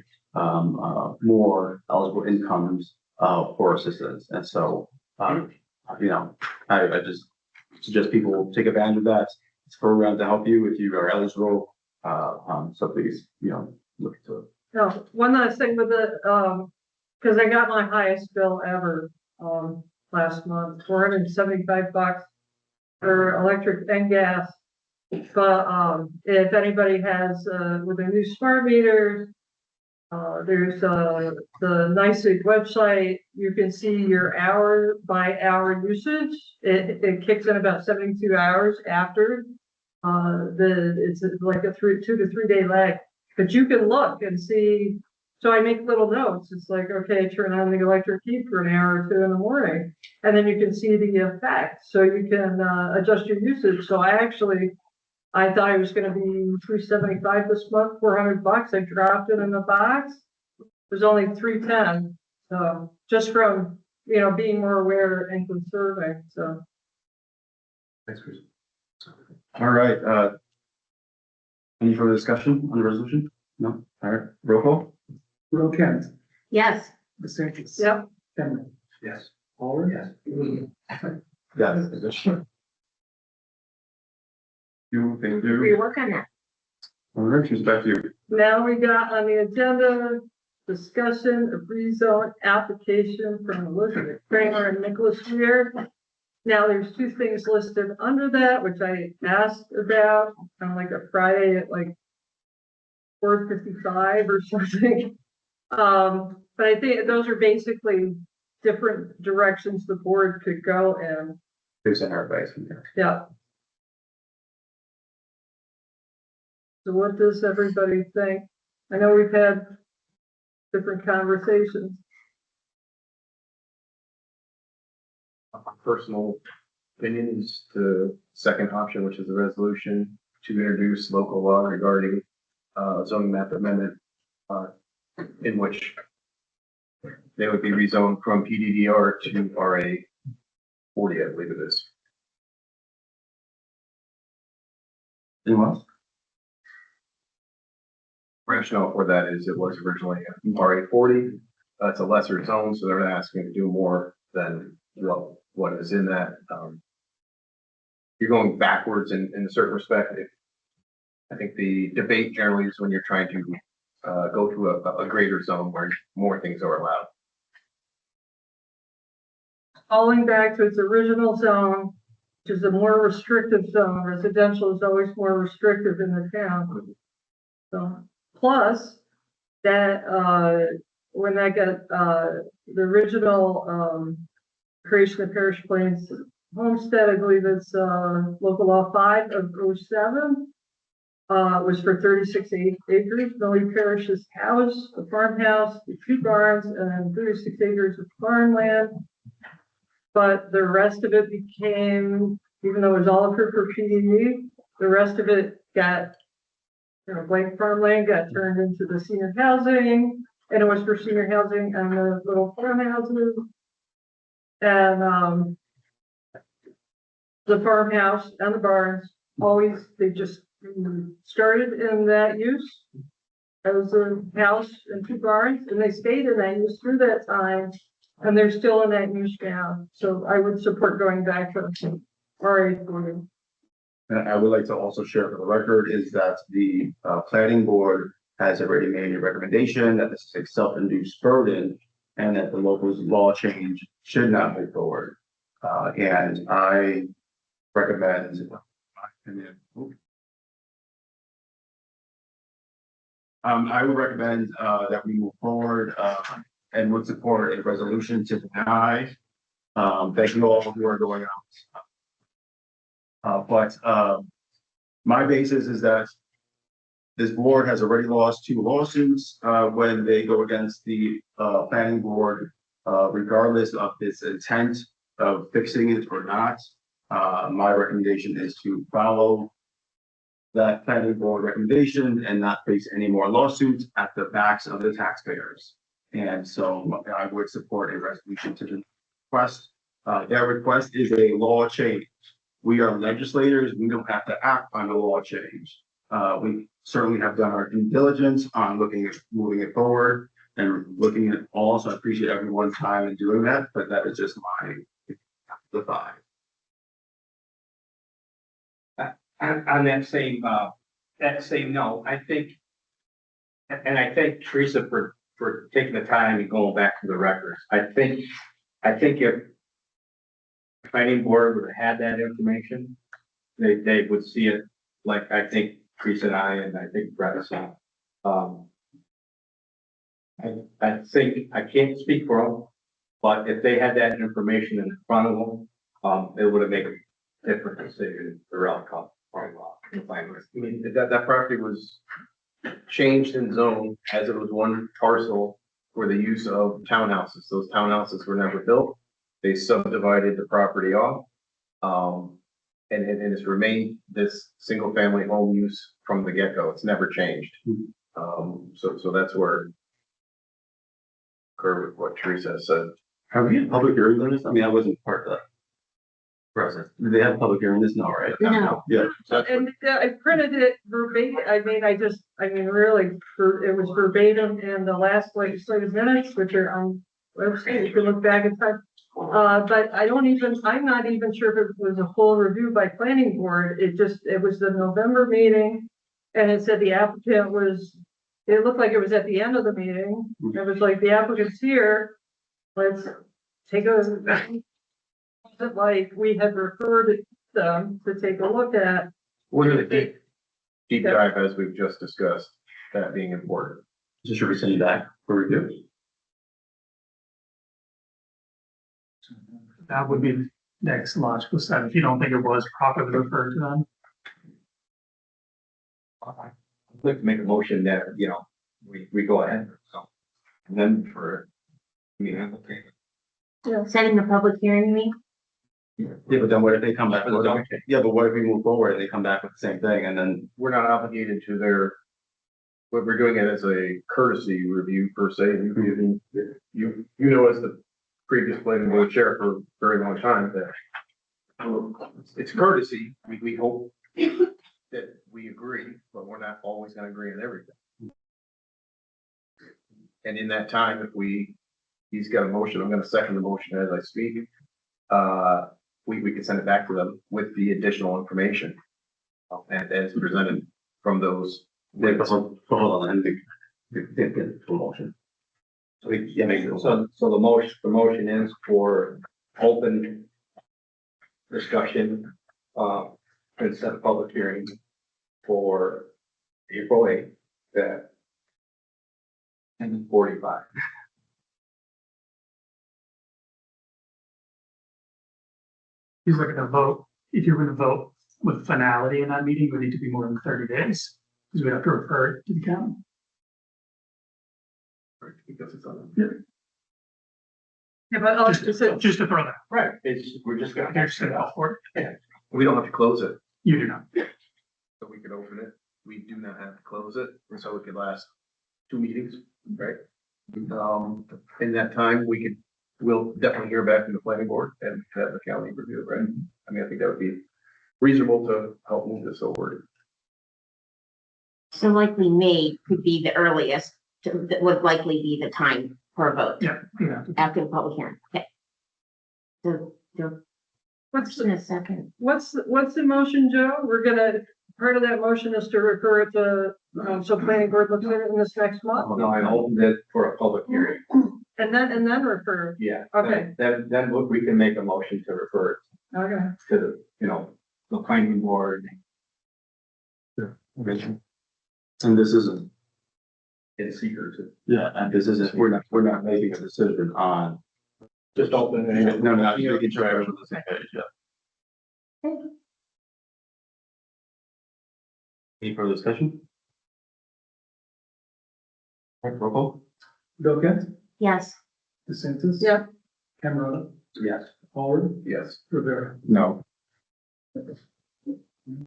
more eligible incomes for assistance. And so, I just suggest people take advantage of that. It's a program to help you if you are eligible. So please, look into it. No, one last thing with the, because I got my highest bill ever last month, $475 for electric and gas. But if anybody has with their new smart meters, there's the NICEAG website. You can see your hour by hour usage. It kicks in about 72 hours after it's like a 2 to 3 day lag. But you can look and see. So I make little notes. It's like, okay, turn on the electric heat for an hour or two in the morning. And then you can see the effect. So you can adjust your usage. So I thought it was gonna be $375 this month, $400. I dropped it in the box. It was only $310. So just from, being more aware and conserving, so. Thanks, Chris. All right, any further discussion on the resolution? No? All right, roll call? Will Kent, Yes, DeSantis. Yep. Cameron. Yes. Oliver. Yes. Yes. You, thank you. we work on that. All right, she's back to you. Now we got on the agenda, discussion of rezone application from Elizabeth Kramer and Nicholas Weir. Now, there's two things listed under that, which I asked about on like a Friday at like 4:55 or something. But I think those are basically different directions the board could go in. Based on our advice from here. Yeah. So what does everybody think? I know we've had different conversations. My personal opinion is the second option, which is the resolution to introduce local law regarding zoning map amendment, in which they would be rezoned from PDDR to RA 40, I believe it is. Anyone else? Rationale for that is it was originally RA 40. It's a lesser zone, so they're asking to do more than what is in that. You're going backwards in a certain respect. I think the debate generally is when you're trying to go to a greater zone where more things are allowed. Falling back to its original zone, which is a more restrictive zone. Residential is always more restrictive in the town. So, plus that, when that got, the original, creation of parish plans homestead, I believe it's, local law 5 of 07, was for 36 acres. Millie Parish's house, the farmhouse, the 2 barns, and 36 acres of farmland. But the rest of it became, even though it was all approved for PDD, the rest of it got, blank farmland got turned into the senior housing, and it was for senior housing and the little farmhouses. And, the farmhouse and the barns, they just started in that use. As a house and 2 barns, and they stayed in that use through that time. And they're still in that use now, so I would support going back to RA 40. And I would like to also share for the record is that the planning board has already made a recommendation that this is a self-induced burden and that the local law change should not move forward. And I recommend, I would recommend that we move forward and would support a resolution to deny. Thank you all who are going out. But my basis is that this board has already lost 2 lawsuits when they go against the planning board, regardless of its intent of fixing it or not. My recommendation is to follow that planning board recommendation and not face any more lawsuits at the backs of the taxpayers. And so I would support a resolution to the request. Their request is a law change. We are legislators. We don't have to act on a law change. We certainly have done our due diligence on looking at moving it forward and looking at all. So I appreciate everyone's time in doing that, but that is just the thought. On that same note, I think, and I thank Teresa for taking the time and going back to the records. I think if planning board would have had that information, they would see it like I think Teresa and I think Brett said. I think, I can't speak for them, but if they had that information in front of them, it would have made a different decision for outcome. I mean, that property was changed in zone as it was one parcel for the use of townhouses. Those townhouses were never built. They subdivided the property off. And it's remained this single family home use from the get-go. It's never changed. So that's where occur with what Teresa said. Have we had public hearings on this? I mean, I wasn't part of that process. Did they have a public hearing on this? No, right? No. Yeah. And I printed it verbatim, I mean, really, it was verbatim in the last legislative minutes, which are on website, you can look back in time. But I'm not even sure if it was a full review by planning board, it was the November meeting. And it said the applicant it looked like it was at the end of the meeting, it was like, the applicant's here, let's take wasn't like we had referred them to take a look at. What are the deep dive as we've just discussed, that being important? So should we send you back for review? That would be the next logical step, if you don't think it was properly referred to them. I'd like to make a motion that, we go ahead, so. And then okay. Setting the public hearing, you mean? Yeah, but then what if they come back? Yeah, but what if we move forward and they come back with the same thing and then? We're not obligated to what we're doing it as a courtesy review per se. You know, as the previous planning board chair for a very long time, that it's courtesy. We hope that we agree, but we're not always gonna agree on everything. And in that time, if he's got a motion, I'm gonna second the motion as I speak. We can send it back to them with the additional information. And as presented from those. Hold on, and the full motion. So So the motion is for open discussion, and set a public hearing for April 8th, that 10:45. He's looking to vote, if you're gonna vote with finality in that meeting, it would need to be more than 30 days, because we have to refer it to the county. Because it's on. Yeah, but Just to throw that, Right, we're just gonna. here's the help for it. We don't have to close it, You do not. but we could open it. We do not have to close it, and so it could last 2 meetings, right? In that time, we'll definitely hear back from the planning board and have the county review it, right? I mean, I think that would be reasonable to help move this forward. So likely May could be the earliest, that would likely be the time for a vote Yeah. after the public hearing. Okay. what's In a second. the motion, Joe? Part of that motion is to refer it to, so planning board looks at it in this next month, No, I opened it for a public hearing. and then refer. Yeah. Okay. Then we can make a motion to refer it Okay. to the planning board. And this isn't, In secret. yeah, and this isn't, we're not making a decision on. Just open it. No, no, just making sure everyone's on the same page, yeah. Any further discussion? All right, roll call. Bilkins, Yes. DeSantis. Yeah. Cameron, Yes. Howard, Yes. Rivera. No.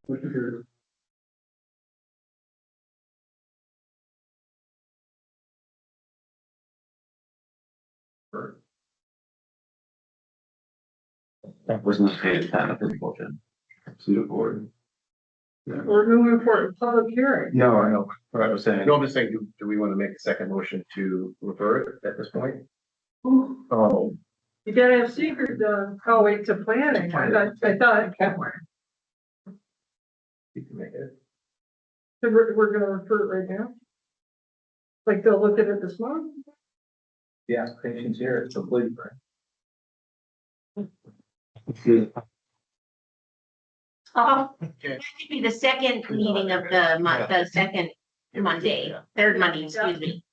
Motion carried. That was not paid attention to the motion. See the board. We're moving for a public hearing. No, I know, what I was saying. No, I'm just saying, do we want to make a second motion to refer it at this point? Oh, You gotta have secret, wait, to planning, I thought, You can make it. so we're gonna refer it right now. Like they'll look at it this month? The application's here, it's complete, right? Oh, that should be the second meeting of the month, the second Monday, third Monday, excuse me.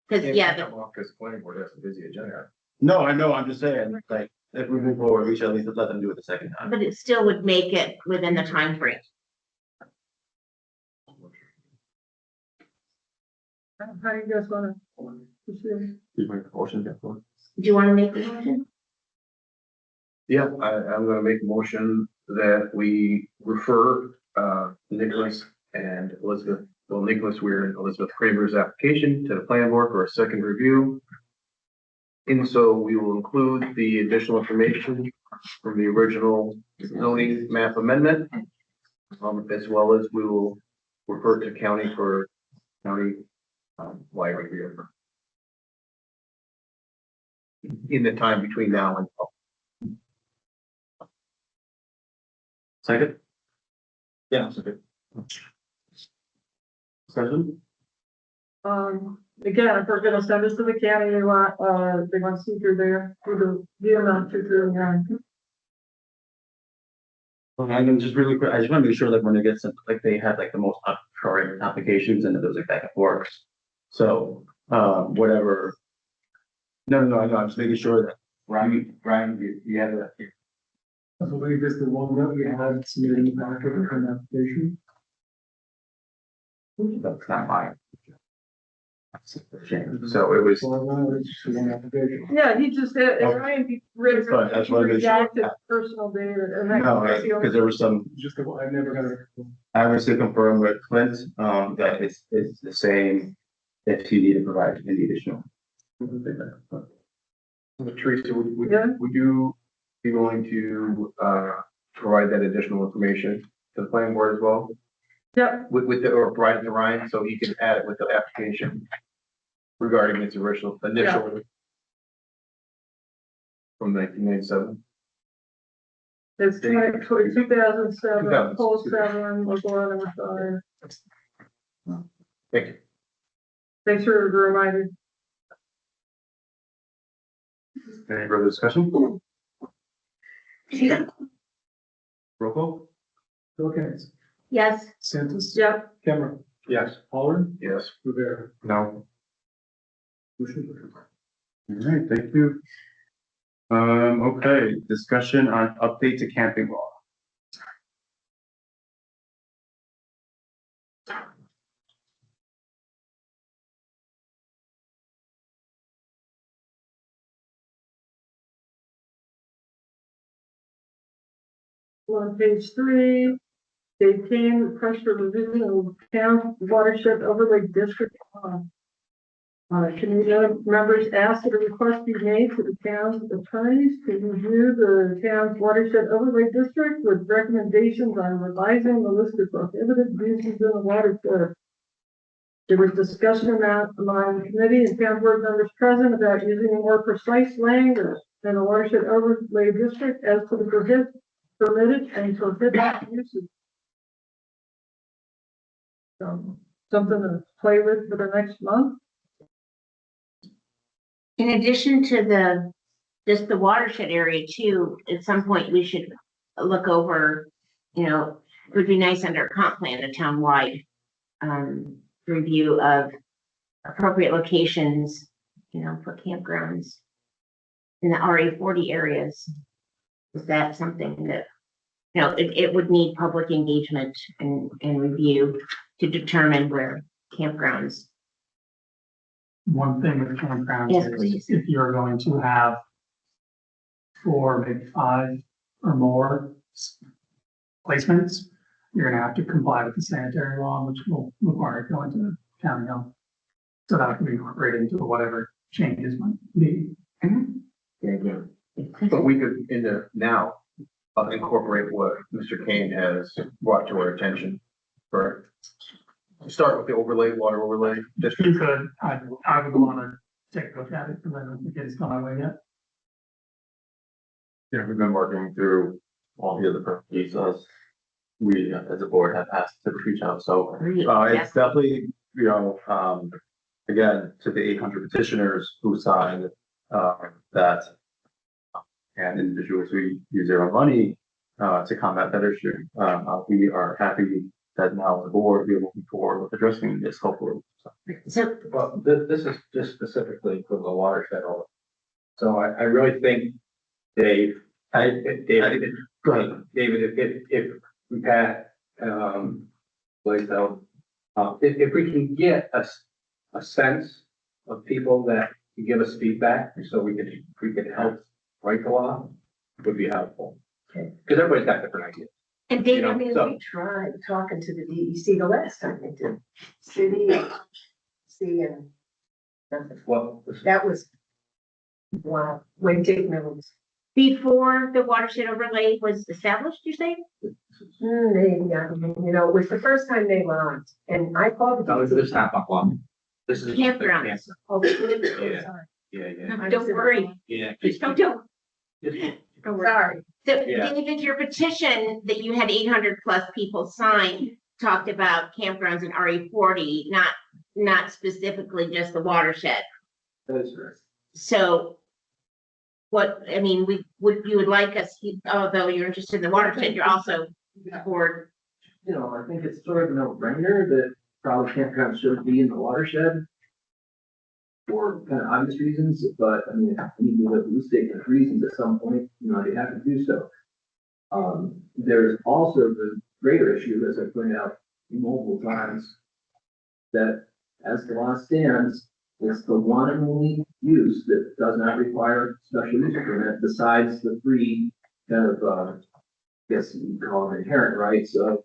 Cause Because planning board has a busy agenda. no, I know, I'm just saying, like, if we move forward, we should at least let them do it the second time. but it still would make it within the time frame. How do you guys wanna pursue? Do you want to make the motion? Yeah, I'm gonna make a motion that we refer, Nicholas and Elizabeth, well, Nicholas Weir and Elizabeth Kramer's application to the plan board for a second review. And so we will include the additional information from the original zoning map amendment. As well as we will refer to county for county, wide review. In the time between now and. Second? Yeah, second. Discussion? Again, if we're gonna send this to the county, they want to see through there, through the amount to through the. Well, I can just really quick, I just want to make sure that when it gets, like, they had like the most current applications and it was like back and forth. So, whatever. No, I'm just making sure that. Ryan, you have that. I believe is the one that we had submitted in the back of the current application. That's not mine. So it was. Yeah, he just had, Ryan, he read. But that's what I made sure. Redacted personal data and that. No, that's the only- because there was some, Just the one, I've never got it. I was to confirm with Clint, that it's the same if you need to provide any additional. Teresa, Yeah. would you be willing to, provide that additional information to the planning board as well? Yeah, With the, or provide it to Ryan so he can add it with the application regarding its original, initial. From 1997. it's 2007, 2000. poll 7, local law number 5. Thank you. Thanks for the reminder. Any further discussion? Roll call? Okay. Yes. Santos. Yep. Cameron. Yes. Holland. Yes. Rivera. No. Motion approved. All right, thank you. Okay, discussion on update to camping law. On page 3, they came request for revision of town watershed overlay district law. Community members asked that a request be made to the town's attorneys to review the town's watershed overlay district with recommendations on revising the list of prohibited uses in the watershed. There was discussion among the committee and town board members present about using a more precise language than a watershed overlay district as to the permitted and prohibited uses. Something to play with for the next month. In addition to just the watershed area too, at some point we should look over, it would be nice under a comp plan, a town-wide review of appropriate locations, for campgrounds in the RA40 areas. Is that something that, it would need public engagement and review to determine where campgrounds. One thing with campgrounds Yes, is please. if you're going to have 4, maybe 5 or more placements, you're gonna have to comply with the sanitary law, which will require going to county health. So that can be incorporated into whatever changes might be. But we could, now, incorporate what Mr. Kane has brought to our attention. Correct. Start with the water overlay You district. could, I would wanna take a look at it, because I don't think it's gone my way yet. Yeah, we've been working through all the other properties as we, as a board, have asked to reach out, so. It's definitely, again, to the 800 petitioners who signed, that. And individuals who use their own money, to combat that issue. We are happy that now the board, we are moving forward with addressing this hopefully. So, Well, this is just specifically for the watershed. So I really think, David, Go ahead. if we had, place out, if we can get a sense of people that can give us feedback, so we could help write the law, would be helpful. Okay. Because everybody's got different ideas. And Dave, I mean, we tried talking to the DEC the last time they did. City, see, and Well, that was, wow, when Dick Mills. before the watershed overlay was established, you say? Maybe, I mean, you know, it was the first time they logged, and I called the no, this is DEC. not a law. This is. Campgrounds. Oh, Yeah. sorry. Yeah. Don't worry. Yeah. Don't worry. Sorry. So, Yeah. David, your petition that you had 800 plus people sign talked about campgrounds in RE40, not specifically just the watershed. That is correct. So what, I mean, you would like us, although you're interested in the watershed, you're also for, You know, I think it's sort of a no-brainer that probably campgrounds should be in the watershed for kind of obvious reasons, but I mean, you need to elucidate those reasons at some point, you know, you have to do so. There's also the greater issue, as I pointed out multiple times, that as the law stands, it's the one and only use that does not require special use permit besides the three kind of, I guess you call them inherent rights of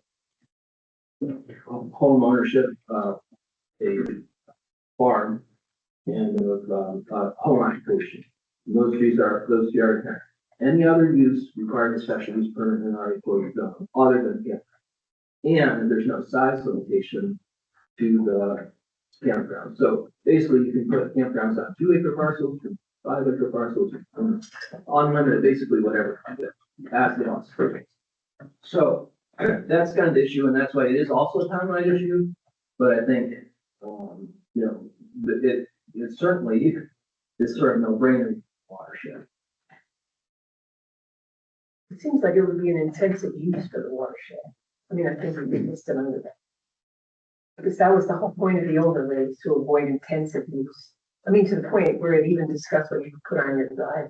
home ownership, a farm, and of home occupation. Those two are inherent. Any other use requiring a special use permit in our zone other than campground. And there's no size limitation to the campground. So basically you can put campgrounds on 2-acre parcels, 5-acre parcels, unlimited, basically whatever, as the law is perfect. So that's kind of the issue, and that's why it is also a timeline issue. But I think, you know, it certainly is sort of no-brainer watershed. It seems like it would be an intensive use for the watershed. I mean, I think we could list it under that. Because that was the whole point of the overlay, is to avoid intensive use. I mean, to the point where it even discussed what you could put on your driveway.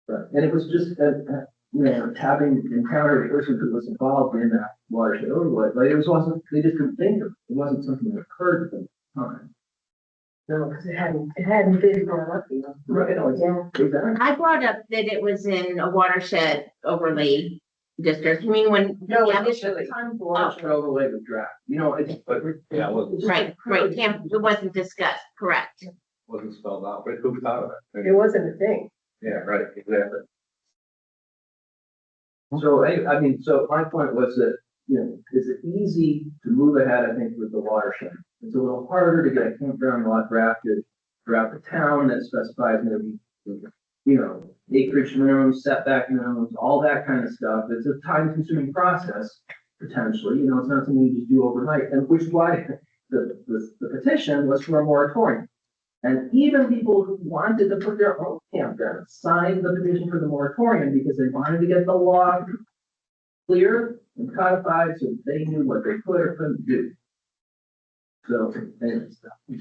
Right. And it was just, you know, having encountered a person who was involved in that watershed overlay, but it wasn't, they just couldn't think of it. It wasn't something that occurred to them at the time. No, because it hadn't been brought up, you know. Right, Yeah. exactly. I brought up that it was in a watershed overlay district. I mean, when. No, Yeah, initially. Watershed overlay was draft, you know, it's, but. Yeah, it wasn't, Right, it wasn't discussed, correct. wasn't spelled out, but who thought of it? It wasn't a thing. Yeah, right, exactly. So, I mean, so my point was that, you know, it's easy to move ahead, I think, with the watershed. It's a little harder to get a campground law drafted throughout the town that specifies maybe, you know, acreage minimums, setback minimums, all that kind of stuff. It's a time-consuming process, potentially, you know, it's not something you just do overnight, and which is why the petition was for a moratorium. And even people who wanted to put their own campground signed the petition for the moratorium because they wanted to get the law clear and codified so they knew what they could or couldn't do. So, and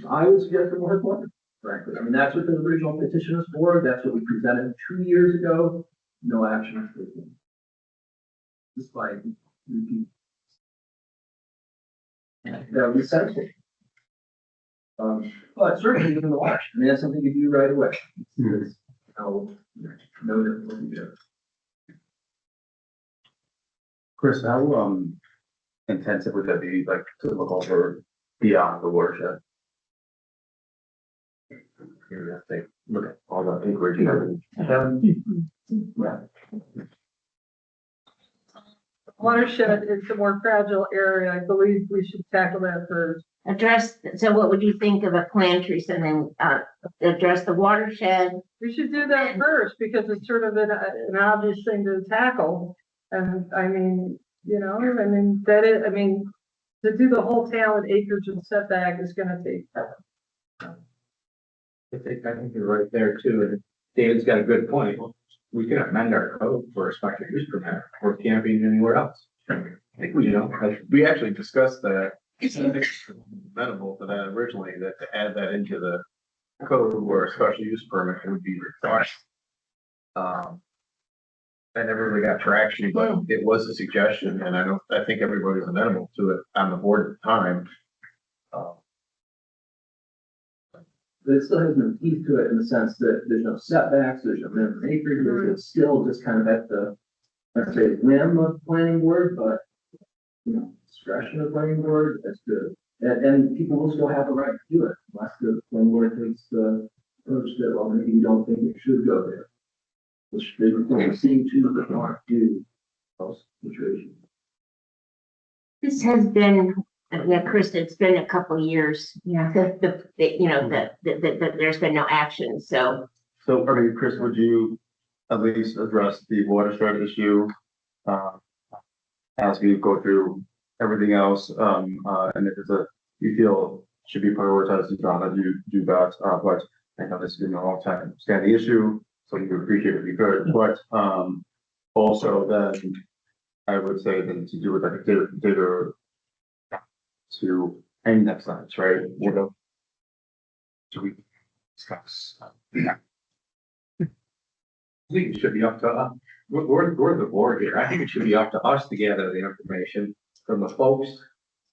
I would suggest a moratorium, frankly. I mean, that's what the original petition was for. That's what we presented 2 years ago. No action was taken. Despite repeat. That would be sensible. But certainly in the watershed, I mean, that's something you do right away. It's, no difficulty there. Chris, how intensive would that be, like, to look over beyond the watershed? Here, they look at all the acreage. Yeah. Watershed is a more fragile area. I believe we should tackle that first. So what would you think of a plan, Teresa, and then, address the watershed? We should do that first because it's sort of an obvious thing to tackle. And I mean, you know, to do the whole town with acreage and setback is gonna take. I think you're right there too, and David's got a good point. We can amend our code for a special use permit or camping anywhere else. I think we, you know, We actually discussed that, amenable to that originally, that to add that into the code where a special use permit would be required. I never really got traction, but it was a suggestion, and I think everybody was amenable to it on the board at the time. but it still has no teeth to it in the sense that there's no setbacks, there's no minimum acreage, it's still just kind of at the, let's say, whim of planning board, but, you know, discretion of planning board as to, and people will still have the right to do it, unless the planning board takes the approach that, well, maybe you don't think it should go there. Which they seem to want to do those situations. This has been, yeah, Chris, it's been a couple of years. Yeah. You know, there's been no action, so. So, I mean, Chris, would you at least address the watershed issue? As we go through everything else, and if it's you feel should be prioritized, that you do that, but I know this has been a long time standing issue, so we would appreciate it if you could, but, also then I would say then to do with like data to end next time, right? What else do we discuss? I think it should be up to us. We're the board here. I think it should be up to us to gather the information from the folks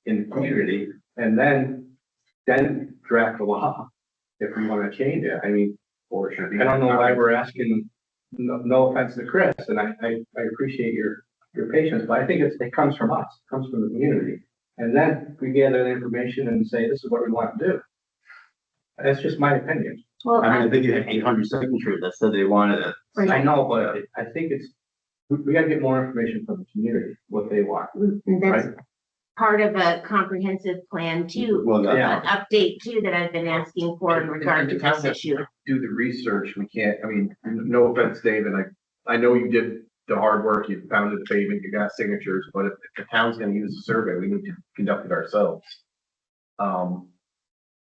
in the community and then draft the law if we want to change it. I mean, or should be. I don't know why we're asking, no offense to Chris, and I appreciate your patience, but I think it comes from us, it comes from the community. And then we gather the information and say, this is what we want to do. That's just my opinion. Well, I mean, I think you had 800 signatures that said they wanted it. I know, but I think we gotta get more information from the community, what they want. that's Right. part of a comprehensive plan too, Well, an yeah. update too that I've been asking for in regard to this issue. Do the research, we can't, I mean, no offense, David, I know you did the hard work, you pounded the pavement, you got signatures, but if the town's gonna use the survey, we need to conduct it ourselves.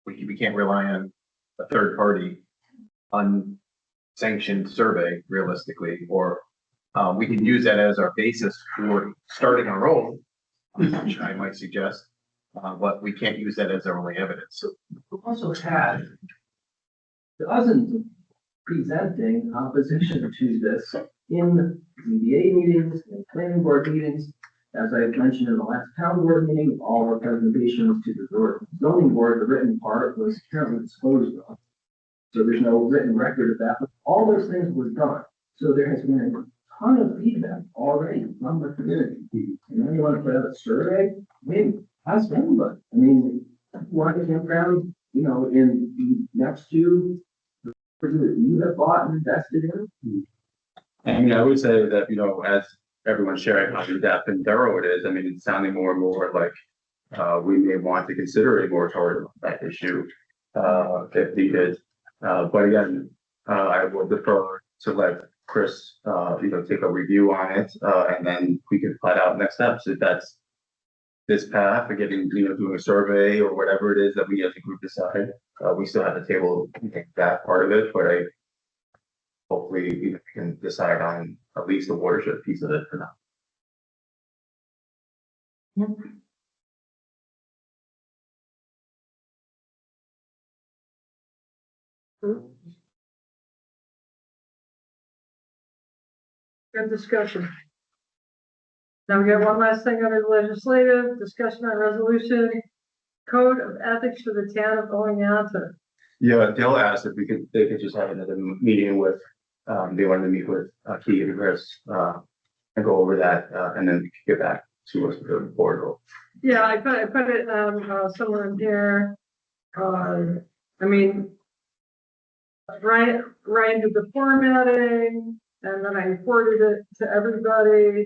We can't rely on a third party unsanctioned survey realistically, or we can use that as our basis for starting our own, which I might suggest, but we can't use that as our only evidence. We also had dozens of presenting opposition to this in ZBA meetings, in planning board meetings. As I mentioned in the last town board meeting, all our presentations to the zoning board, the written part was currently disposed of. So there's no written record of that, but all those things were done. So there has been a ton of feedback already from the community. And then you want to put out a survey, I mean, ask anybody. I mean, want to campground, you know, in next to the person that you have bought and invested in. I mean, I would say that, you know, as everyone's sharing how in-depth and thorough it is, I mean, it's sounding more and more like we may want to consider a moratorium on that issue if needed. But again, I will defer to let Chris, you know, take a review on it, and then we can put out next steps if that's this path of getting, you know, doing a survey or whatever it is that we as a group decide. We still have to table that part of it, but hopefully we can decide on at least the watershed piece of it for now. Yep. Good discussion. Now we got one last thing under legislative, discussion on resolution, code of ethics for the town of Oneonta. Yeah, Dale asked if they could just have another meeting with, they wanted to meet with Keith and Chris, and go over that, and then we could get back to us with the board. Yeah, I put it, somewhere in here. I mean, Ryan did the formatting, and then I forwarded it to everybody,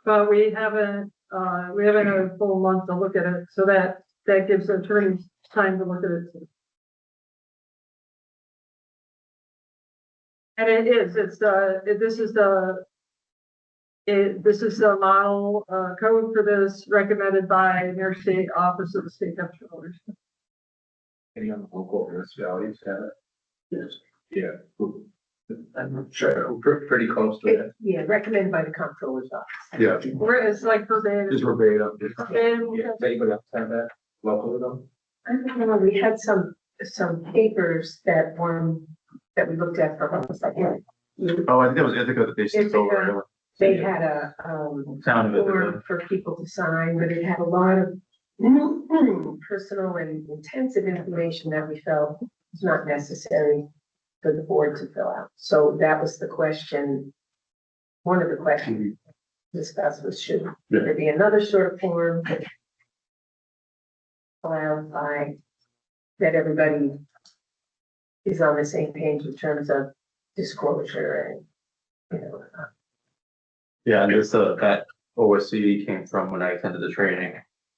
but we haven't had a full month to look at it, so that gives the attorneys time to look at it. And this is the model code for this, recommended by New York State Office of the State Comptroller. Any on the local municipalities have it? Yes. Yeah. I'm not sure, we're pretty close to it. Yeah, recommended by the comptroller's office. Yeah, It's like verbatim. just verbatim. Verbatim. Yeah, does anybody else have that locally though? I don't know, we had some papers that we looked at for almost like, Oh, I think that was Ithaca that they sent over. they had a, Sound of it. form for people to sign, but it had a lot of personal and intensive information that we felt it's not necessary for the board to fill out. So that was the question. One of the questions discussed was, should there be another sort of form that clarify that everybody is on the same page in terms of disclosure and, you know, Yeah, and this, that OSC came from when I attended the training,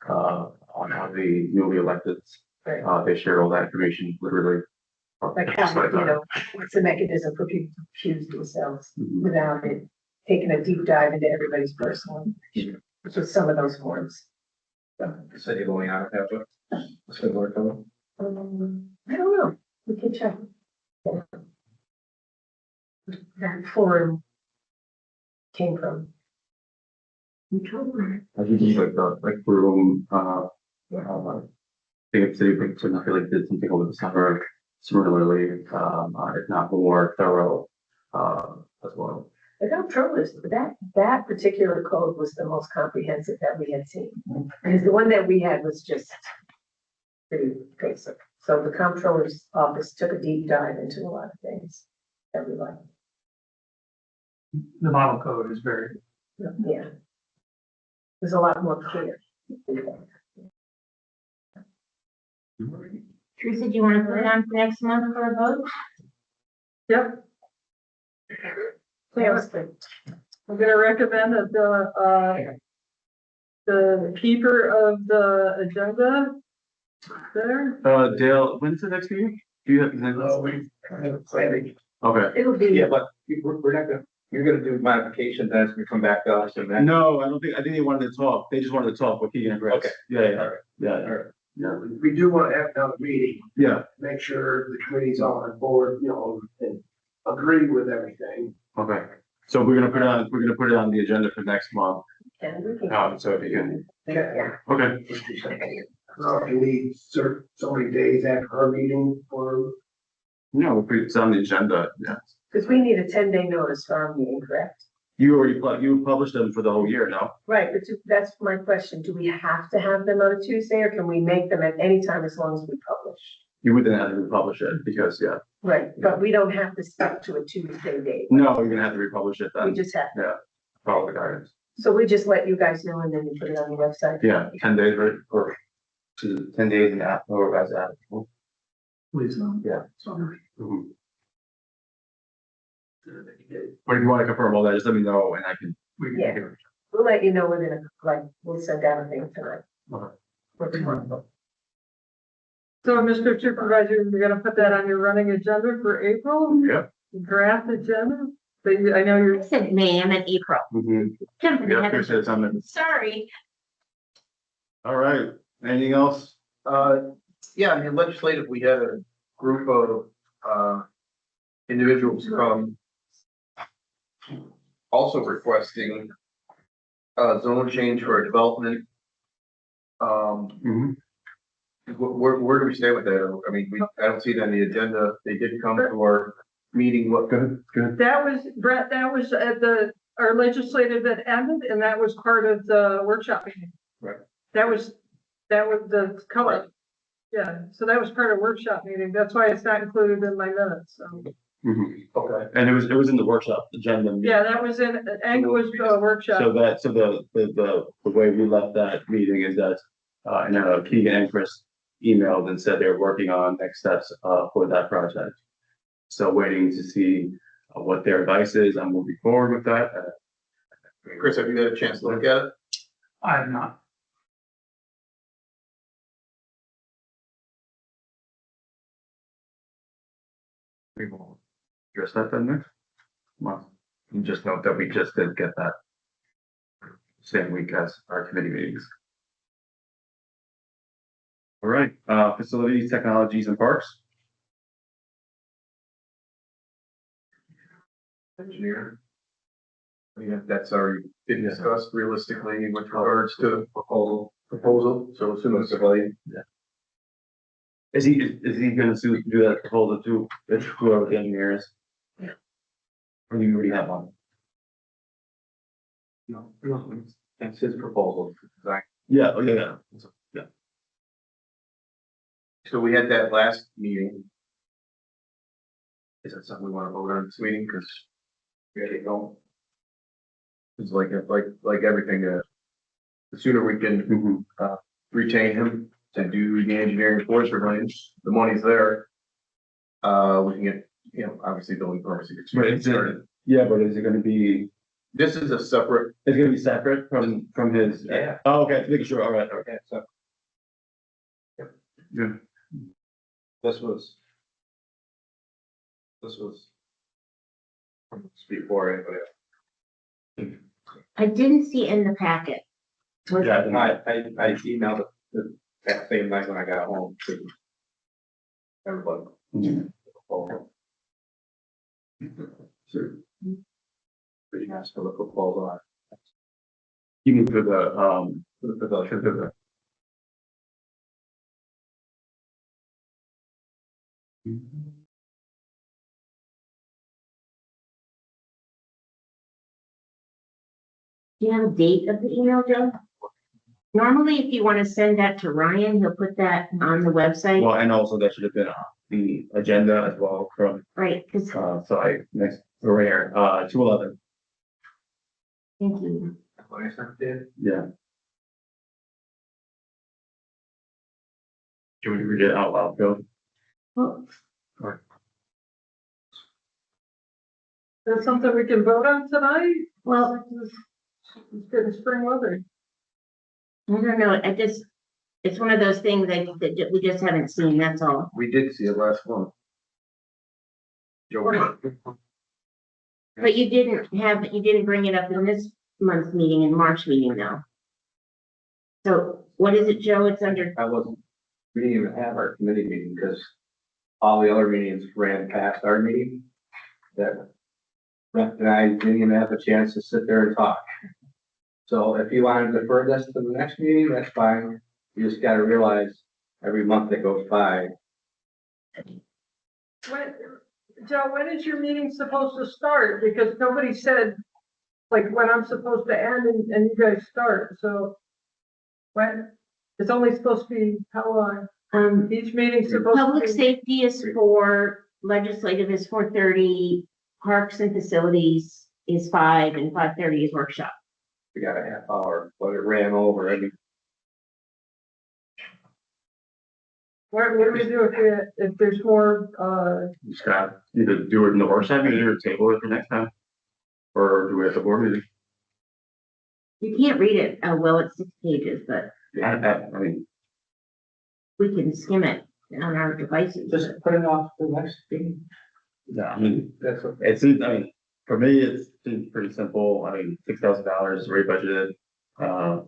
on how the newly elected, they shared all that information literally. like how, you know, what's the mechanism for people to accuse themselves without it taking a deep dive into everybody's personal, which was some of those forms. Said you're going out, have a similar to. I don't know, we can check. That form came from. I think he's like the, like room, I think it's city, I feel like did something over the summer, similarly, if not more thorough, as well. The comptroller's, that particular code was the most comprehensive that we had seen. Because the one that we had was just pretty basic. So the comptroller's office took a deep dive into a lot of things that we liked. The model code is very, Yeah. There's a lot more clear. Teresa, do you want to put it on for next month for a vote? Yep. That was good. I'm gonna recommend that the keeper of the agenda there. Dale, when's the next meeting? Do you have? We kind of planning. Okay. It'll be. Yeah, but we're not gonna, you're gonna do modifications, then it's gonna come back to us and then. No, I think they wanted to talk. They just wanted to talk with Keegan and Chris. Okay. Yeah. We do want to have another meeting, Yeah, make sure the committee's all on board, you know, and agree with everything. okay. So we're gonna put it on the agenda for next month. And we can. So if you can, Yeah. okay. So you need so many days after our meeting for, No, it's on the agenda, yeah. Because we need a 10-day notice for our meeting, correct? You already, you published them for the whole year, no? Right, but that's my question. Do we have to have them on a Tuesday or can we make them at any time as long as we publish? You wouldn't have to republish it because, yeah. Right, but we don't have to stick to a Tuesday date. No, you're gonna have to republish it We then. just have, Follow the guidance. so we just let you guys know and then you put it on the website. Yeah, 10 days, right? Or 10 days and that, or as that. please, Yeah. sorry. Mhm. But if you want to confirm all that, just let me know and I can. Yeah. We'll let you know within we'll send out a thing tonight. Okay. Or tomorrow. So, Mr. Supervisor, you're gonna put that on your running agenda for April? Yeah. Draft agenda? But I know you're. I said May, I meant April. Mhm. Jumping Yeah, ahead Chris of- said something. Sorry. All right, anything else? Yeah, I mean, legislative, we had a group of, individuals come also requesting zone change for a development. Mhm. Where do we stay with that? I mean, I don't see it on the agenda. They did come to our meeting. What? Good. That was, Brett, that was at our legislative that ended, and that was part of the workshop meeting. Right. That was the color. Yeah, so that was part of workshop meeting. That's why it's not included in my minutes, so. Mhm. Okay. And it was in the workshop agenda. Yeah, that was in, Angle was a workshop. So the way we left that meeting is that, Keegan and Chris emailed and said they're working on next steps, for that project. So waiting to see what their advice is on moving forward with that. Chris, have you had a chance to look at it? I have not. We will address that then next month. And just note that we just did get that same week as our committee meetings. All right, facilities, technologies and parks. Engineer. Yeah, that's already been discussed realistically with regards to proposal, so as soon as the Is he gonna do that proposal to whoever the engineer is? Or do you already have one? No, that's his proposal. Yeah, yeah. So we had that last meeting, Is that something we want to vote on this meeting? Because we gotta get going. It's like everything, the sooner we can, retain him to do the engineering enforcement plans, the money's there. We can get, obviously building permits. to get But it's, started. yeah, but is it gonna be, This is a separate, it's gonna be separate from his? Yeah. Oh, okay, making sure, all right, Okay, so good. this was before anybody. I didn't see it in the packet. Was- Yeah, I emailed it that same night when I got home to everybody. Sure. Pretty nice for the proposal on. You mean for the, For the Do you have a date of the email, Joe? Normally, if you want to send that to Ryan, he'll put that on the website, well, and also that should have been on the agenda as well from, right? Because, next, over here, 211, thank you. what I sent did. yeah. Can we read it out loud, Bill? Well, That's something we can vote on tonight? well, It's good spring weather. I don't know, it's one of those things that we just haven't seen, that's all. we did see it last month. Joe, But you didn't bring it up in this month's meeting, in March meeting though. So what is it, Joe? It's under, We didn't even have our committee meeting because all the other meetings ran past our meeting. That Brett and I didn't even have a chance to sit there and talk. So if you want to defer this to the next meeting, that's fine. You just gotta realize every month that goes by, When, Joe, when is your meeting supposed to start? Because nobody said, like, when I'm supposed to end and you guys start, so. When, it's only supposed to be, how long? Each meeting's supposed to be. public safety is 4, legislative is 4:30, parks and facilities is 5, and 5:30 is workshop. we got a half hour, but it ran over. I mean, What do we do if there's more, Just gotta either do it in the workshop meeting or table it for next time. Or do we have the board meeting? You can't read it, well, it's 6 pages, but Yeah, I mean, we can skim it on our devices. just put it off to the next meeting. yeah, I mean, That's what. it seems, I mean, for me, it's pretty simple. I mean, $6,000 is already budgeted.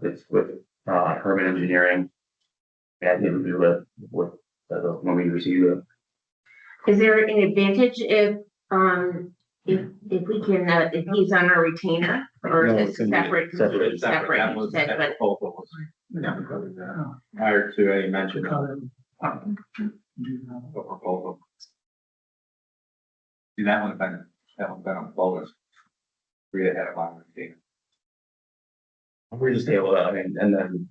It's with, Herman Engineering. Yeah, I didn't do it with, when we received it. Is there an advantage if we can, if he's on our retainer, or No, is it's it gonna be separate? separate. Separate, That you was, said, that but proposal was prior to any mention of the proposal. See, that would have been a bonus. We had a lot of meeting. We just table that, I mean, and then.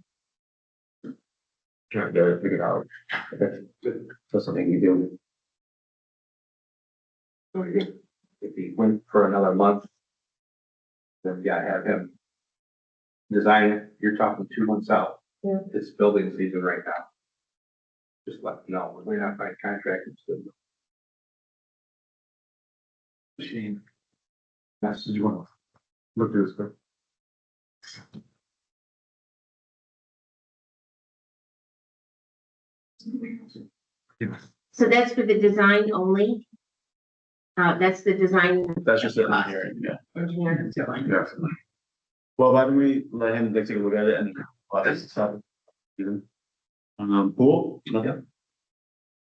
Try to get it figured out. If that's something you do. So if he went for another month, then we gotta have him design it. You're talking 2 months out. Yeah. It's building season right now. Just let them know, we're not by contract. Machine. Message one. Look through this, quick. so that's for the design only? That's the design. That's just it in here, yeah. Engineer. Yeah. Well, why don't we let him take a look at it and, this stuff. Cool? Nothing?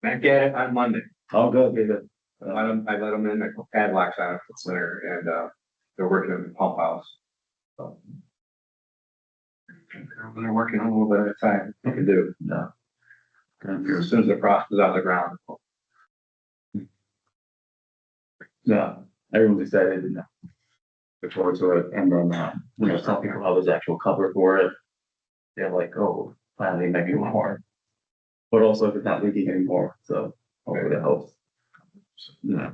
Back at it on Monday. Oh, good, good. I let them in, I put padlocks on it for winter and, they're working in the pump house. So. They're working on a little bit at a time, they can do. No. As soon as the frost is out of the ground. Yeah, everyone's excited and look forward to it, and then, some people have this actual cover for it. They're like, oh, finally maybe more. But also if it's not leaking anymore, so hopefully that helps. Yeah.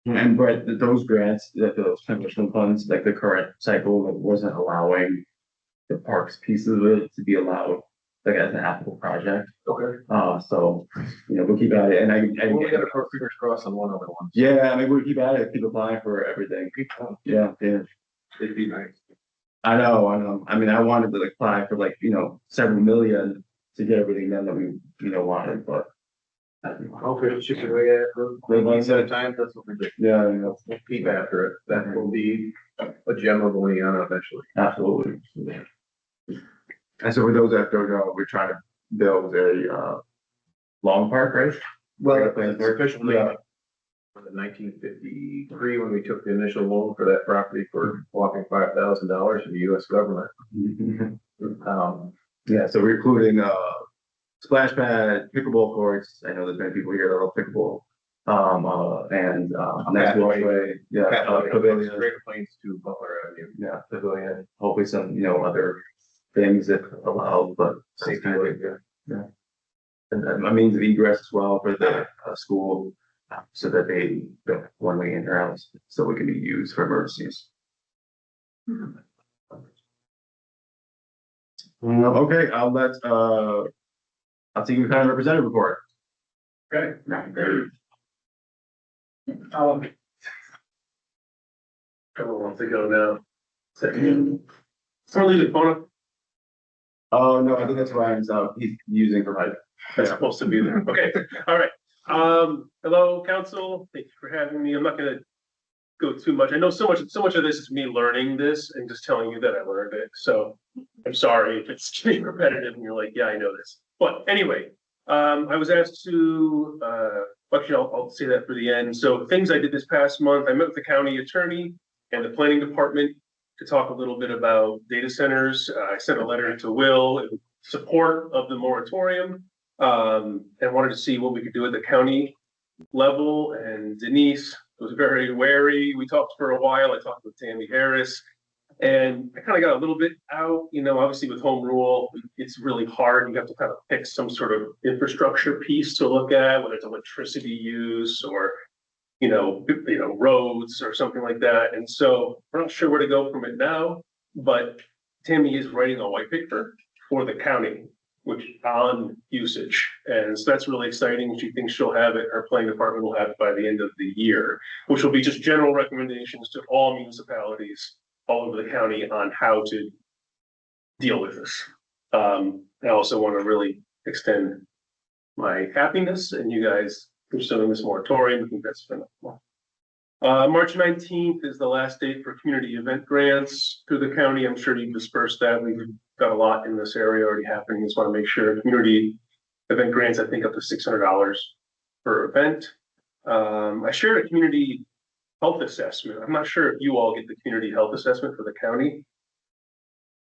And Brett, those grants, those transitional funds, like the current cycle, like, wasn't allowing the parks piece of it to be allowed, like as an applicable project. Okay. So, we'll keep at it, and We'll get our fingers crossed on one other one. yeah, I mean, we'll keep at it, keep applying for everything. Yeah, yeah. It'd be nice. I know. I mean, I wanted to like apply for like, several million to get everything done that we, wanted, but. Hopefully it'll chip away at it. Months at a time, that's what we do. Yeah, We'll keep after it. That will be a gem of Oneonta eventually. absolutely. And so for those that don't know, we're trying to build a, long park, right? Well, Yeah. it's officially, in 1953, when we took the initial loan for that property for whopping $5,000 from the US government. Yeah, so we're including, splash pad, pickleball courts. I know there's many people here that love pickleball. And, next Pathway. walkway, yeah, pavilion. Great Plains to Butler Avenue. Yeah, pavilion, hopefully some, other things if allowed, but safety, yeah. And a means of egress as well for the school, so that they don't have one-way in or out, so it can be used for emergencies. Okay, I'll take your kind of representative report. Okay. Couple months ago now. Someone leave the phone up. Oh, no, I think that's Ryan's, he's using for my. That's supposed to be there. Okay, all right. Hello, council. Thank you for having me. I'm not gonna go too much. I know so much of this is me learning this and just telling you that I learned it. So I'm sorry if it's getting repetitive and you're like, yeah, I know this. But anyway, I was asked to, actually, I'll say that for the end. So things I did this past month, I met with the county attorney and the planning department to talk a little bit about data centers. I sent a letter to Will in support of the moratorium, and wanted to see what we could do at the county level. And Denise was very wary. We talked for a while. I talked with Tammy Harris, and I kind of got a little bit out, obviously with home rule, it's really hard. You have to kind of pick some sort of infrastructure piece to look at, whether it's electricity use or, roads or something like that. And so we're not sure where to go from it now, but Tammy is writing a white paper for the county, which on usage. And so that's really exciting. She thinks she'll have it, her planning department will have it by the end of the year, which will be just general recommendations to all municipalities all over the county on how to deal with this. I also want to really extend my happiness and you guys pursuing this moratorium. I think that's phenomenal. March 19th is the last date for community event grants through the county. I'm sure you've dispersed that. We've got a lot in this area already happening. Just want to make sure community event grants, I think up to $600 per event. I shared a community health assessment. I'm not sure if you all get the community health assessment for the county.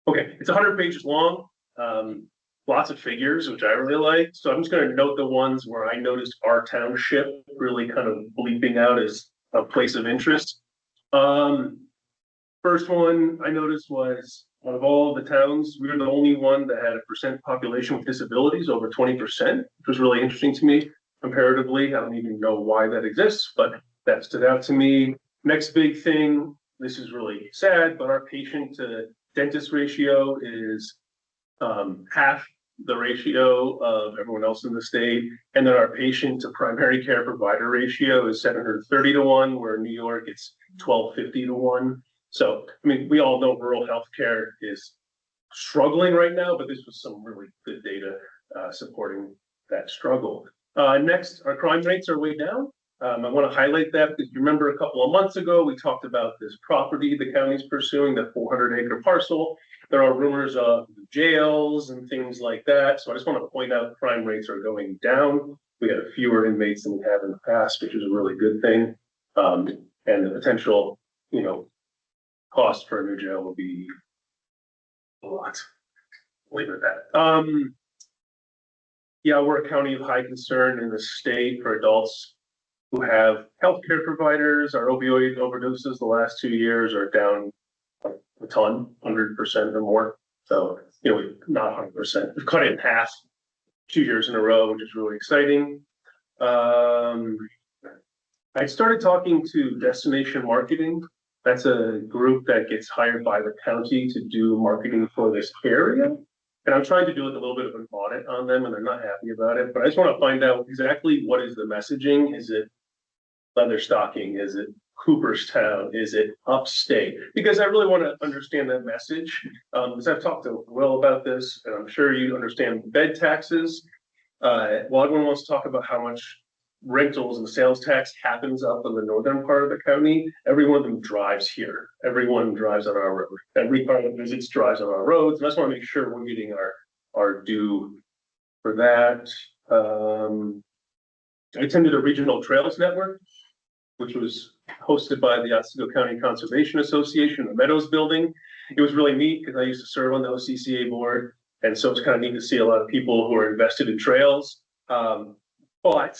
Okay, it's 100 pages long. Lots of figures, which I really like. So I'm just going to note the ones where I noticed our township really kind of bleeping out as a place of interest. First one I noticed was out of all the towns, we were the only one that had a percent population with disabilities over 20%, which was really interesting to me comparatively. I don't even know why that exists, but that stood out to me. Next big thing, this is really sad, but our patient to dentist ratio is half the ratio of everyone else in the state. And then our patient to primary care provider ratio is 730 to 1, where in New York it's 1250 to 1. So, I mean, we all know rural healthcare is struggling right now, but this was some really good data supporting that struggle. Next, our crime rates are way down. I want to highlight that because you remember a couple of months ago, we talked about this property the county's pursuing, the 400-acre parcel. There are rumors of jails and things like that. So I just want to point out crime rates are going down. We have fewer inmates than we have in the past, which is a really good thing. And the potential, cost for a new jail will be a lot. Leave it at that. Yeah, we're a county of high concern in the state for adults who have healthcare providers. Our opioid overdoses the last 2 years are down a ton, 100% or more. So, not 100%. We've cut it in half 2 years in a row, which is really exciting. I started talking to Destination Marketing. That's a group that gets hired by the county to do marketing for this area. And I'm trying to do like a little bit of an audit on them and they're not happy about it, but I just want to find out exactly what is the messaging? Is it leather stocking? Is it Cooperstown? Is it upstate? Because I really want to understand that message. Because I've talked to Will about this, and I'm sure you understand bed taxes. Well, everyone wants to talk about how much rentals and sales tax happens up in the northern part of the county. Every one of them drives here. Everyone drives on our road. Every car that visits drives on our roads. And I just want to make sure we're getting our due for that. I attended a regional trails network, which was hosted by the Otsego County Conservation Association, the Meadows Building. It was really neat because I used to serve on the OCCA board. And so it's kind of neat to see a lot of people who are invested in trails. But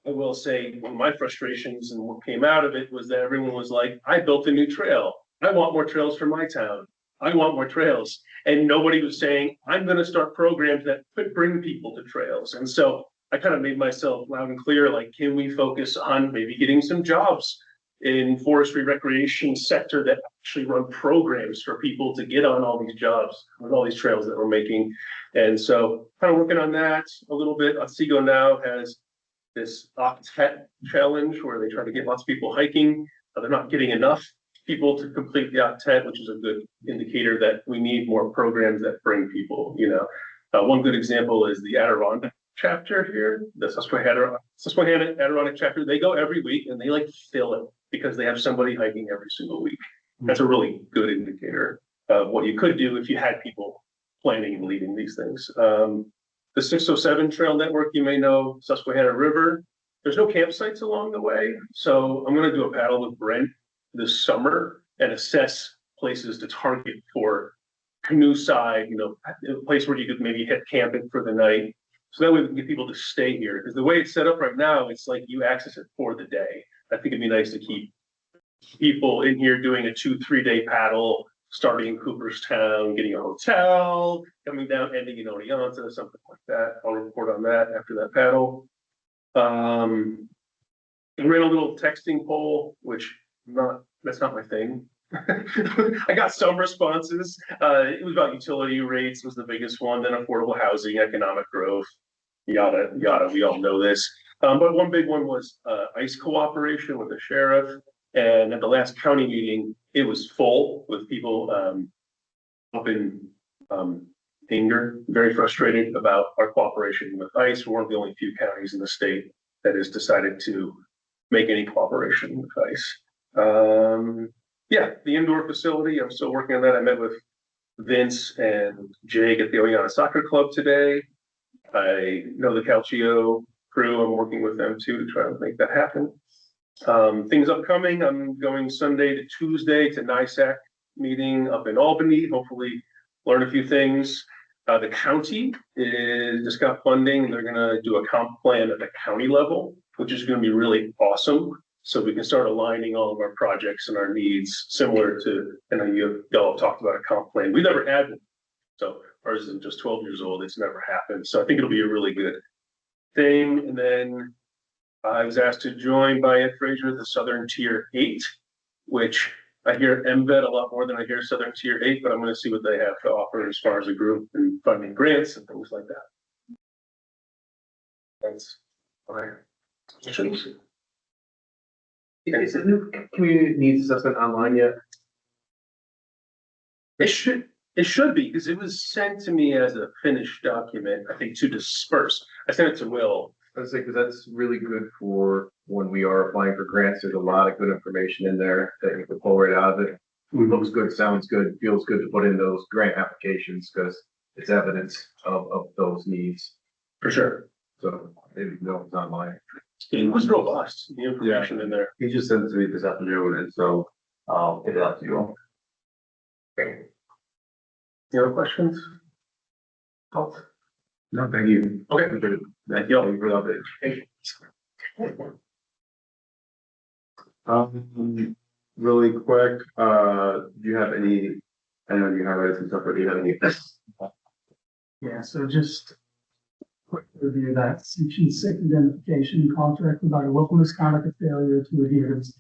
I will say one of my frustrations and what came out of it was that everyone was like, I built a new trail. I want more trails for my town. I want more trails. And nobody was saying, I'm going to start programs that could bring people to trails. And so I kind of made myself loud and clear, like, can we focus on maybe getting some jobs in forestry recreation sector that actually run programs for people to get on all these jobs with all these trails that we're making. And so kind of working on that a little bit. Otsego now has this octet challenge where they try to get lots of people hiking. They're not getting enough people to complete the octet, which is a good indicator that we need more programs that bring people, you know. One good example is the Adirondack chapter here, the Susquehanna Adirondack chapter. They go every week and they like fill it because they have somebody hiking every single week. That's a really good indicator of what you could do if you had people planning and leading these things. The 607 Trail Network, you may know, Susquehanna River. There's no campsites along the way. So I'm going to do a paddle with Brent this summer and assess places to target for canoe side, you know, a place where you could maybe hit camping for the night. So that way we can get people to stay here. Because the way it's set up right now, it's like you access it for the day. I think it'd be nice to keep people in here doing a 2-3 day paddle, starting in Cooperstown, getting a hotel, coming down, ending in Oneonta, something like that. I'll report on that after that paddle. I ran a little texting poll, which that's not my thing. I got some responses. It was about utility rates was the biggest one, then affordable housing, economic growth, yada, yada. We all know this. But one big one was ICE cooperation with the sheriff. And at the last county meeting, it was full with people up in anger, very frustrated about our cooperation with ICE. We're one of the only few counties in the state that has decided to make any cooperation with ICE. Yeah, the indoor facility, I'm still working on that. I met with Vince and Jake at the Oneonta Soccer Club today. I know the Calcio crew. I'm working with them too to try to make that happen. Things upcoming, I'm going Sunday to Tuesday to NISAC meeting up in Albany, hopefully learn a few things. The county just got funding. They're gonna do a comp plan at the county level, which is gonna be really awesome. So we can start aligning all of our projects and our needs similar to, and y'all have talked about a comp plan. We never had one. So ours isn't just 12 years old. It's never happened. So I think it'll be a really good thing. And then I was asked to join by Ed Frazier at the Southern Tier 8, which I hear MVET a lot more than I hear Southern Tier 8, but I'm going to see what they have to offer as far as a group and funding grants and things like that. That's all right. Is the new community needs assessment online yet? It should be, because it was sent to me as a finished document, I think, to disperse. I sent it to Will. I was saying, because that's really good for when we are applying for grants. There's a lot of good information in there that you can pull right out of it. Looks good, sounds good, feels good to put in those grant applications because it's evidence of those needs. For sure. So maybe know it's online. It was robust, the information in there. He just sent it to me this afternoon, and so I'll get it out to you all. Okay. Any other questions? Thoughts? No, thank you. Okay. Thank you all for the update. Really quick, do you have any, I know you highlighted some stuff, but do you have any? Yeah, so just quick review that section 6 identification contract regarding local misconduct or failure to adhere to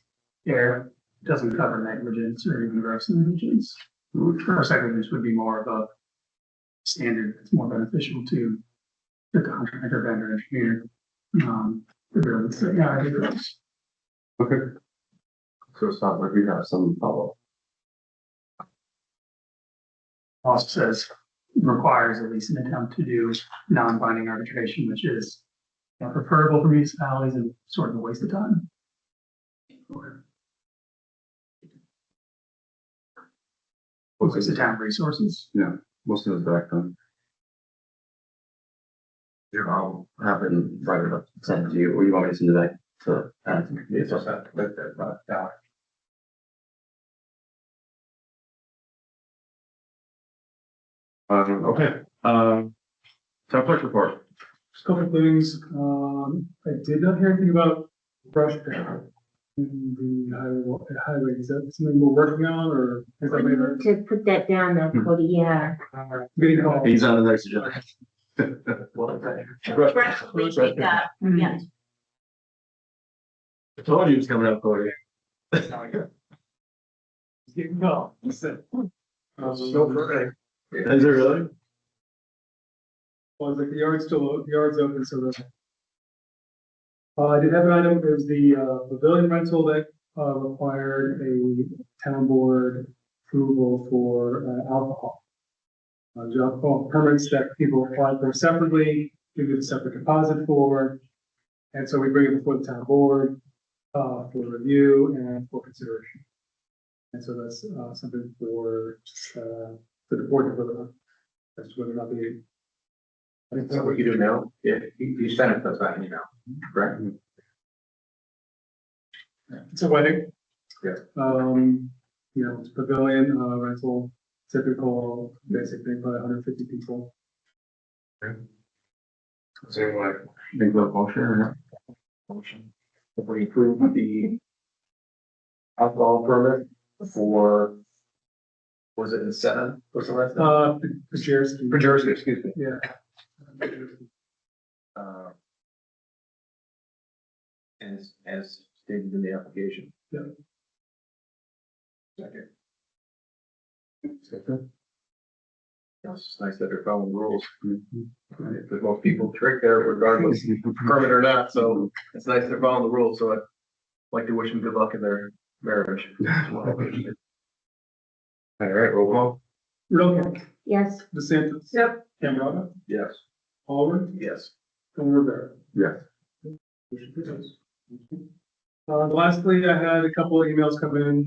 care doesn't cover negligence or even gross negligence. Gross negligence would be more of a standard, it's more beneficial to the contractor, vendor, engineer. So, yeah, I think it's Okay. So it's not like we have some follow. also says requires at least an attempt to do non-binding arbitration, which is preferable for municipalities and sort of a waste of time. Waste of town resources. Yeah, most of it's back then. Yeah, I'll have it and write it up, send it to you, or you want me to send it back to, It's just that, down. Okay, town clerk report. Just a couple of things, I did not hear anything about brush pickup in the highway, is that something we're working on, or is that maybe? To put that down, though, Cody, yeah. Getting called. He's on the next agenda. Brush pickup, yeah. I told you he was coming up, Cody. Getting called. So pretty. Is it really? Well, it's like the yard's open, so the. I did have an item, it was the pavilion rental that required a town board approval for alcohol. The alcohol permits that people apply for separately, we do a separate deposit for. And so we bring it before the town board for review and for consideration. And so that's something for the board to vote on. That's whether or not they. I think that's what you do now. Yeah, you sent it to us by email, correct? It's a wedding. Yeah. It's pavilion, rental, typical, basically, about 150 people. Is anyone think about motion or not? Motion. If we approve the alcohol permit for, was it in seven? What's the last name? Pajerski. Pajerski, excuse me. Yeah. As stated in the application. Yeah. Second. It's nice that they're following the rules. Because most people trick there regardless, permit or not, so it's nice they're following the rules, so I'd like to wish them good luck in their marriage. All right, roll call. Rilke. Yes. DeSantis. Yep. Camerata. Yes. Oliver. Yes. And Rivera. Yes. Motion carries. Lastly, I had a couple of emails come in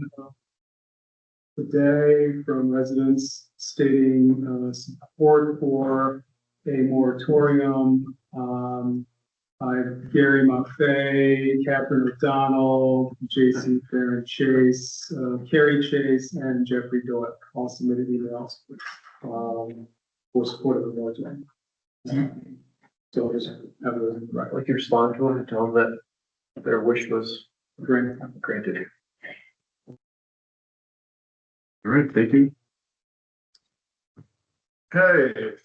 today from residents stating support for a moratorium. I have Gary Maffei, Catherine McDonald, J.C. Farron Chase, Carrie Chase, and Jeffrey Doyle all submitted emails for support of the moratorium. So I'll just have those in the I'd record. like to respond to them and tell them that their wish was granted. All right, thank you. Okay,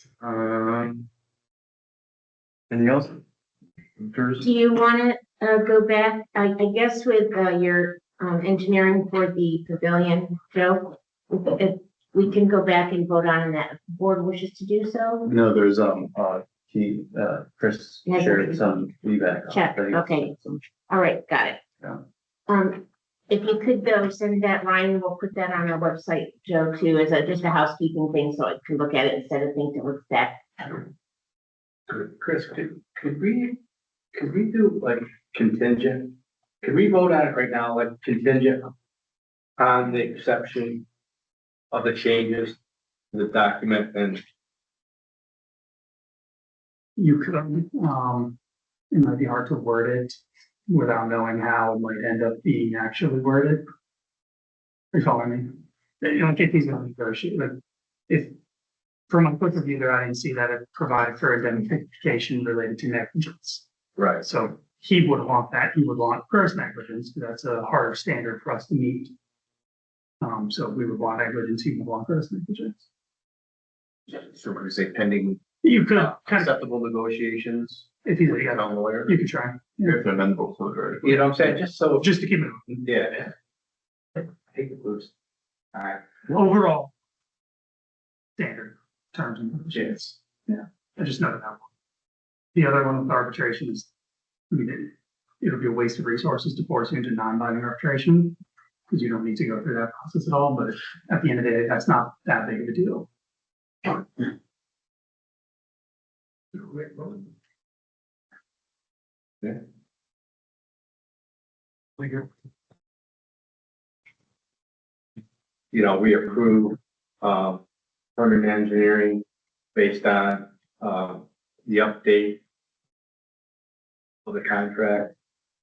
anything else? Do you want to go back, I guess with your engineering for the pavilion, Joe? If we can go back and vote on that, if the board wishes to do so? No, there's, Chris shared some feedback. Check, okay. All right, got it. Yeah. If you could though, send that Ryan, we'll put that on our website, Joe, too, as just a housekeeping thing, so I can look at it instead of thinking it was that. Chris, could we do like contingent? Could we vote on it right now, like contingent on the exception of the changes to the document and You could, it might be hard to word it without knowing how it might end up being actually worded. You follow what I mean? Like if he's gonna negotiate, like if, from my quick review there, I didn't see that it provided for indemnification related to negligence. Right. So he would want that, he would want gross negligence, because that's a harder standard for us to meet. So we would want negligence, he would want gross negligence. So could we say pending You could kind of, acceptable negotiations. if you, yeah, Town lawyer. you could try, If they're amendable, so very. You know what I'm saying? Just so, just to keep it yeah. Take it loose. All right. overall. Standard terms and conditions. Yeah, I just noted that one. The other one with arbitration is, I mean, it'll be a waste of resources to force you into non-binding arbitration. Because you don't need to go through that process at all, but at the end of the day, that's not that big of a deal. You know, we approve, permanent engineering based on, the update of the contract,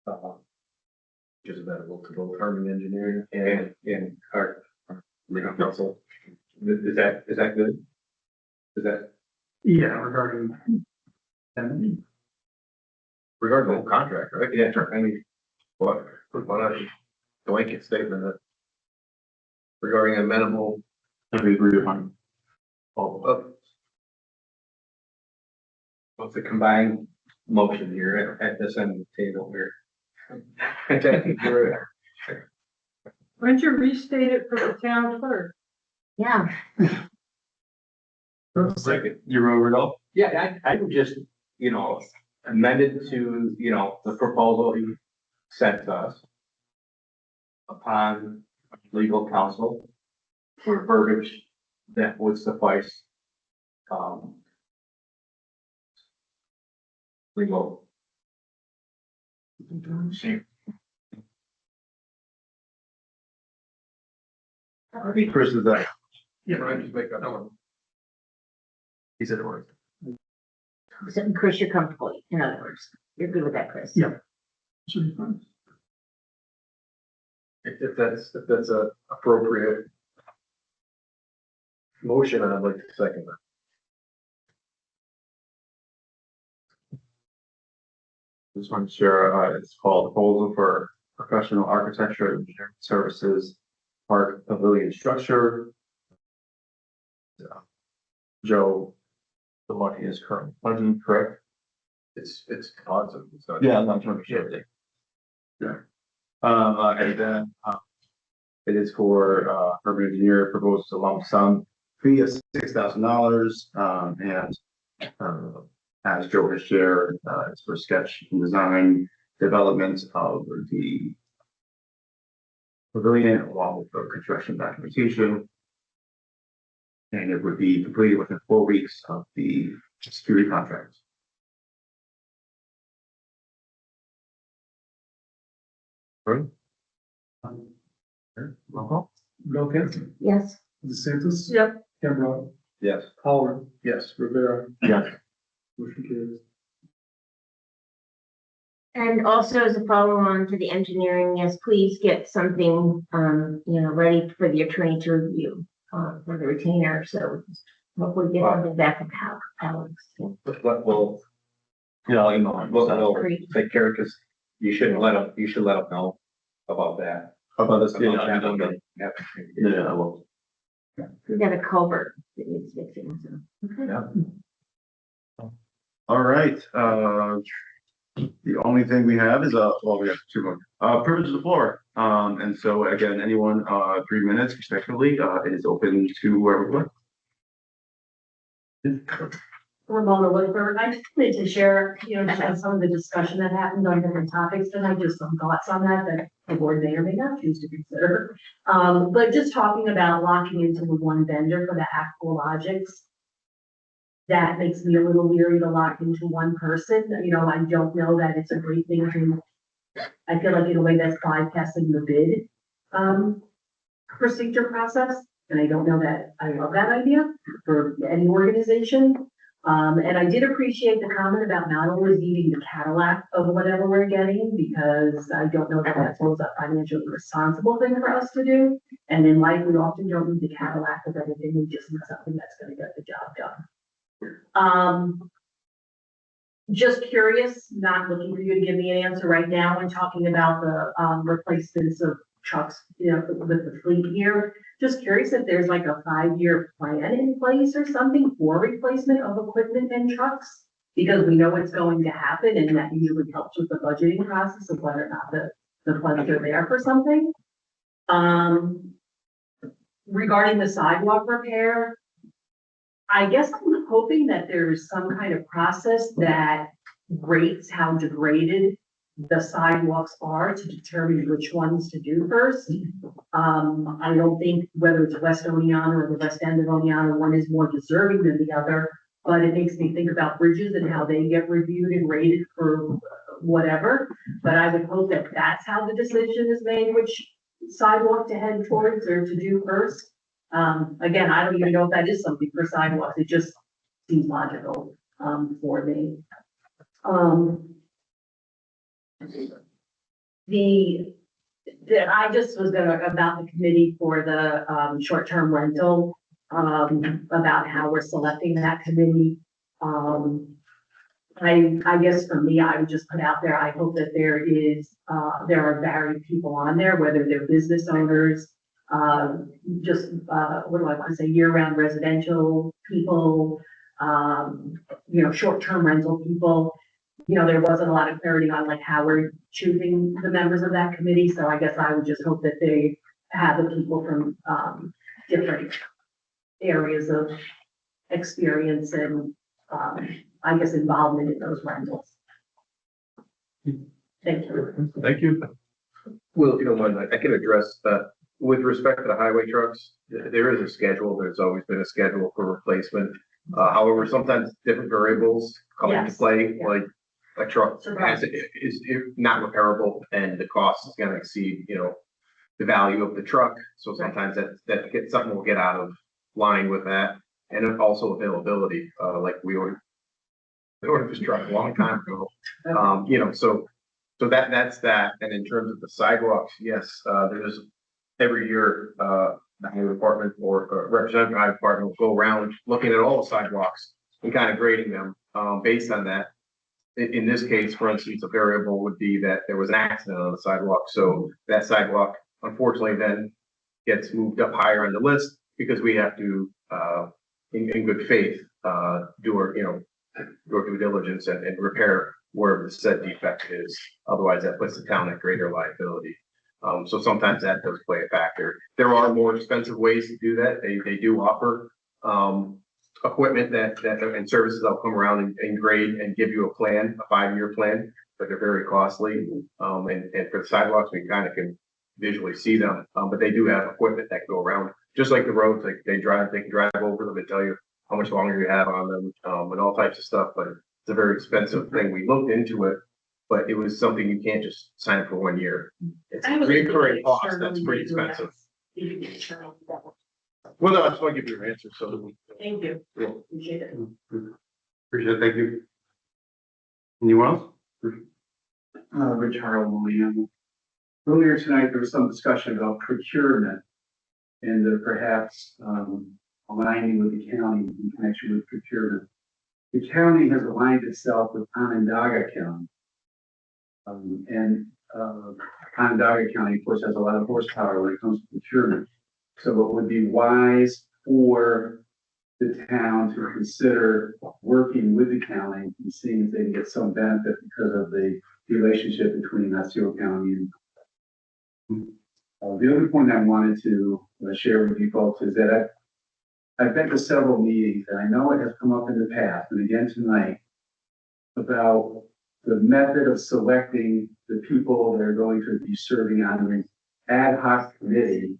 Which is available to both permanent engineering and our legal counsel. Is that good? Is that, Yeah, regarding. And regarding the whole contract, right? yeah, sure, I mean, What, not a blanket statement that regarding amenable, We agree upon. what's the combined motion here at this end of the table here? Why don't you restate it for the town clerk? Yeah, You're over it all? Yeah, I would just, you know, amend it to, you know, the proposal he sent to us upon legal counsel for verbiage that would suffice, legal. I think Chris is that. yeah, Brian, just make that one. He said it works. so Chris, you're comfortable, in other words, you're good with that, Chris? Yeah. should be fine. If that's a appropriate motion, I'd like to second that. Just want to share, it's called Proposal for Professional Architecture and Engineering Services Park Pavilion Structure. Joe, the money is currently funded, correct? It's positive. It's not. Yeah, I'm not trying to share it. Yeah. And then, it is for, urban engineer proposed a lump sum fee of $6,000, and, as Joe has shared, it's for sketch and design development of the pavilion along with the construction documentation. And it would be completed within 4 weeks of the security contract. Right? Roll call? Bill Kinsey, Yes. DeSantis. Yep. Cameron, Yes. Howard, Yes. Rivera, Yes. motion carries. And also as a follow-on to the engineering, yes, please get something, ready for the attorney to review, for the retainer, so hopefully get something back from Alex. Well, Yeah, I'll email him. we'll take care of, because you should let them know about that. About this, About yeah, that, okay. yeah, I will. We got a culvert that needs fixing, so. Okay. All right, the only thing we have is, well, we have two more, privilege of the floor. And so again, anyone, 3 minutes respectively, it is open to everyone. Ramona Woodford, I just wanted to share, just on some of the discussion that happened on different topics tonight, just some thoughts on that the board may or may not choose to consider. But just talking about locking into the one vendor for the Aqualogics, that makes me a little leery to lock into one person. I don't know that it's a great thing to, I feel like in a way that's bypassing the bid, procedure process. And I don't know that I love that idea for any organization. And I did appreciate the comment about not always needing the Cadillac of whatever we're getting, because I don't know that that's a financially responsible thing for us to do. And in life, we often don't need the Cadillac of everything. We just need something that's gonna get the job done. Just curious, not looking for you to give me an answer right now when talking about the, replacements of trucks, you know, with the fleet here. Just curious if there's like a 5-year plan in place or something for replacement of equipment and trucks? Because we know it's going to happen and that usually helps with the budgeting process of whether or not the funds are there for something. Regarding the sidewalk repair, I guess I'm hoping that there's some kind of process that rates how degraded the sidewalks are to determine which ones to do first. I don't think whether it's West Oneonta or the west end of Oneonta, one is more deserving than the other, but it makes me think about bridges and how they get reviewed and rated for whatever. But I would hope that that's how the decision is made, which sidewalk to head towards or to do first. Again, I don't even know if that is something for sidewalks. It just seems logical, for me. I just was gonna, about the committee for the, short-term rental, about how we're selecting that committee. I guess for me, I would just put out there, I hope that there are varied people on there, whether they're business owners, what do I want to say, year-round residential people, short-term rental people. There wasn't a lot of clarity on like how we're choosing the members of that committee, so I guess I would just hope that they have the people from, different areas of experience and, I guess, involvement in those rentals. Thank you. Thank you. Well, if you don't mind, I can address that. With respect to the highway trucks, there is a schedule. There's always been a schedule for replacement. However, sometimes different variables come into play, like a truck is not repairable and the cost is gonna exceed, the value of the truck. So sometimes something will get out of line with that. And then also availability, like we ordered this truck a long time ago. So that's that. And in terms of the sidewalks, yes, there's every year, the highway department or representative highway department will go around looking at all the sidewalks and kind of grading them, based on that. In this case, for instance, a variable would be that there was an accident on the sidewalk. So that sidewalk, unfortunately, then gets moved up higher on the list because we have to, in good faith, do our due diligence and repair wherever the said defect is. Otherwise, that puts the town at greater liability. So sometimes that does play a factor. There are more expensive ways to do that. They do offer equipment that and services that'll come around and grade and give you a plan, a 5-year plan, but they're very costly. And for the sidewalks, we kind of can visually see them, but they do have equipment that can go around, just like the roads. Like they can drive over them and tell you how much longer you have on them, and all types of stuff. But it's a very expensive thing. We looked into it, but it was something you can't just sign up for 1 year. It's a recurring cost. That's pretty expensive. Well, no, I just want to give you your answer. So Thank you. Yeah. Appreciate it. Appreciate it. Thank you. Anyone else? Rich Harlan. Earlier tonight, there was some discussion about procurement and perhaps aligning with the county in connection with procurement. The county has aligned itself with Onondaga County. Onondaga County, of course, has a lot of horsepower when it comes to procurement. So it would be wise for the town to consider working with the county and seeing if they can get some benefit because of the relationship between Otsego County and the other point I wanted to share with you folks is that I've been to several meetings, and I know it has come up in the past, and again tonight, about the method of selecting the people that are going to be serving on the ad hoc committee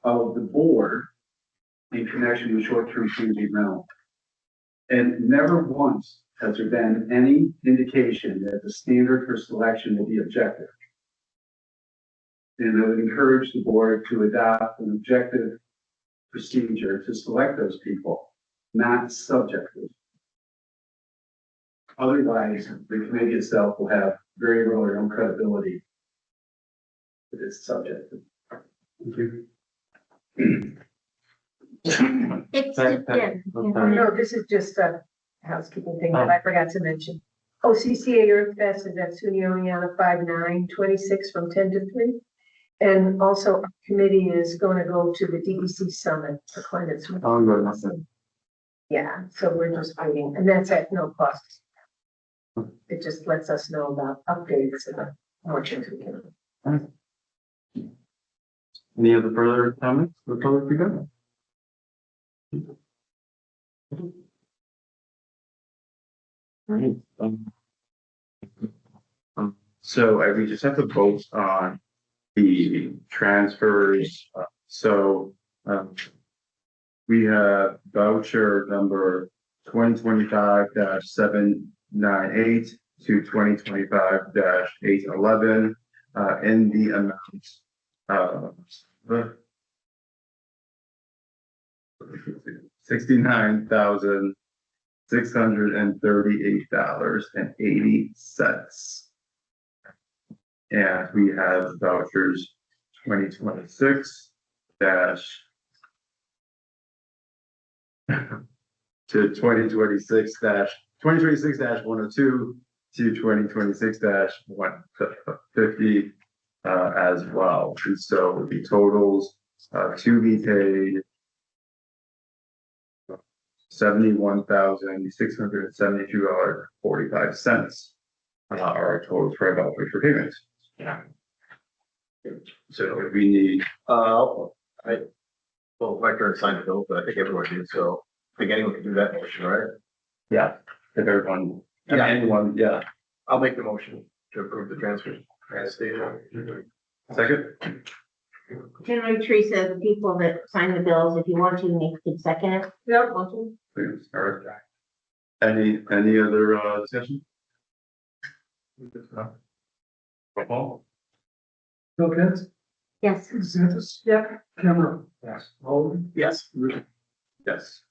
of the board in connection with short-term transient rental. And never once has there been any indication that the standard for selection will be objective. And I would encourage the board to adopt an objective procedure to select those people, not subjective. Otherwise, the committee itself will have very little or no credibility if it's subjective. Thank you. No, this is just a housekeeping thing that I forgot to mention. OCCA Earth Fest is at SUNY Oneonta 5/9/26 from 10 to 3. And also, our committee is going to go to the DEC summit for climate smart. Oh, good, nothing. Yeah, so we're just waiting, and that's at no cost. It just lets us know about updates and more things we can. Any other further comments for public feedback? Alright, so we just have to vote on the transfers, we have voucher number 2025-798 to 2025-811, in the amount of $69,638.80. And we have vouchers 2026 dash to 2026-102 to 2026-150 as well. And so the totals to be paid $71,672.45 are totals for vouchers for payment. Yeah. So we need, Well, Vector signed the bill, but I think everyone did, so I think anyone can do that motion, right? yeah, if everyone, Yeah. anyone, yeah. I'll make the motion to approve the transfer. As stated. Second, Generally, Teresa, the people that sign the bills, if you want to, make it second it. Yep. please, all right. Any other discussion? Paul? Bill Kent, Yes. DeSantis, Yep. Cameron, Yes. Baldwin, Yes. Yes.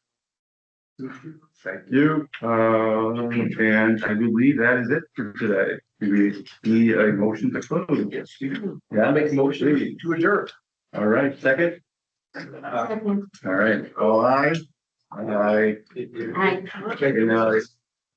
Thank you. And I believe that is it for today. Do we need a motion to close? Yes. Yeah, I'll make the motion to adjourn. all right, second. Second. All right, all ayes. Aye. Aye. Good night.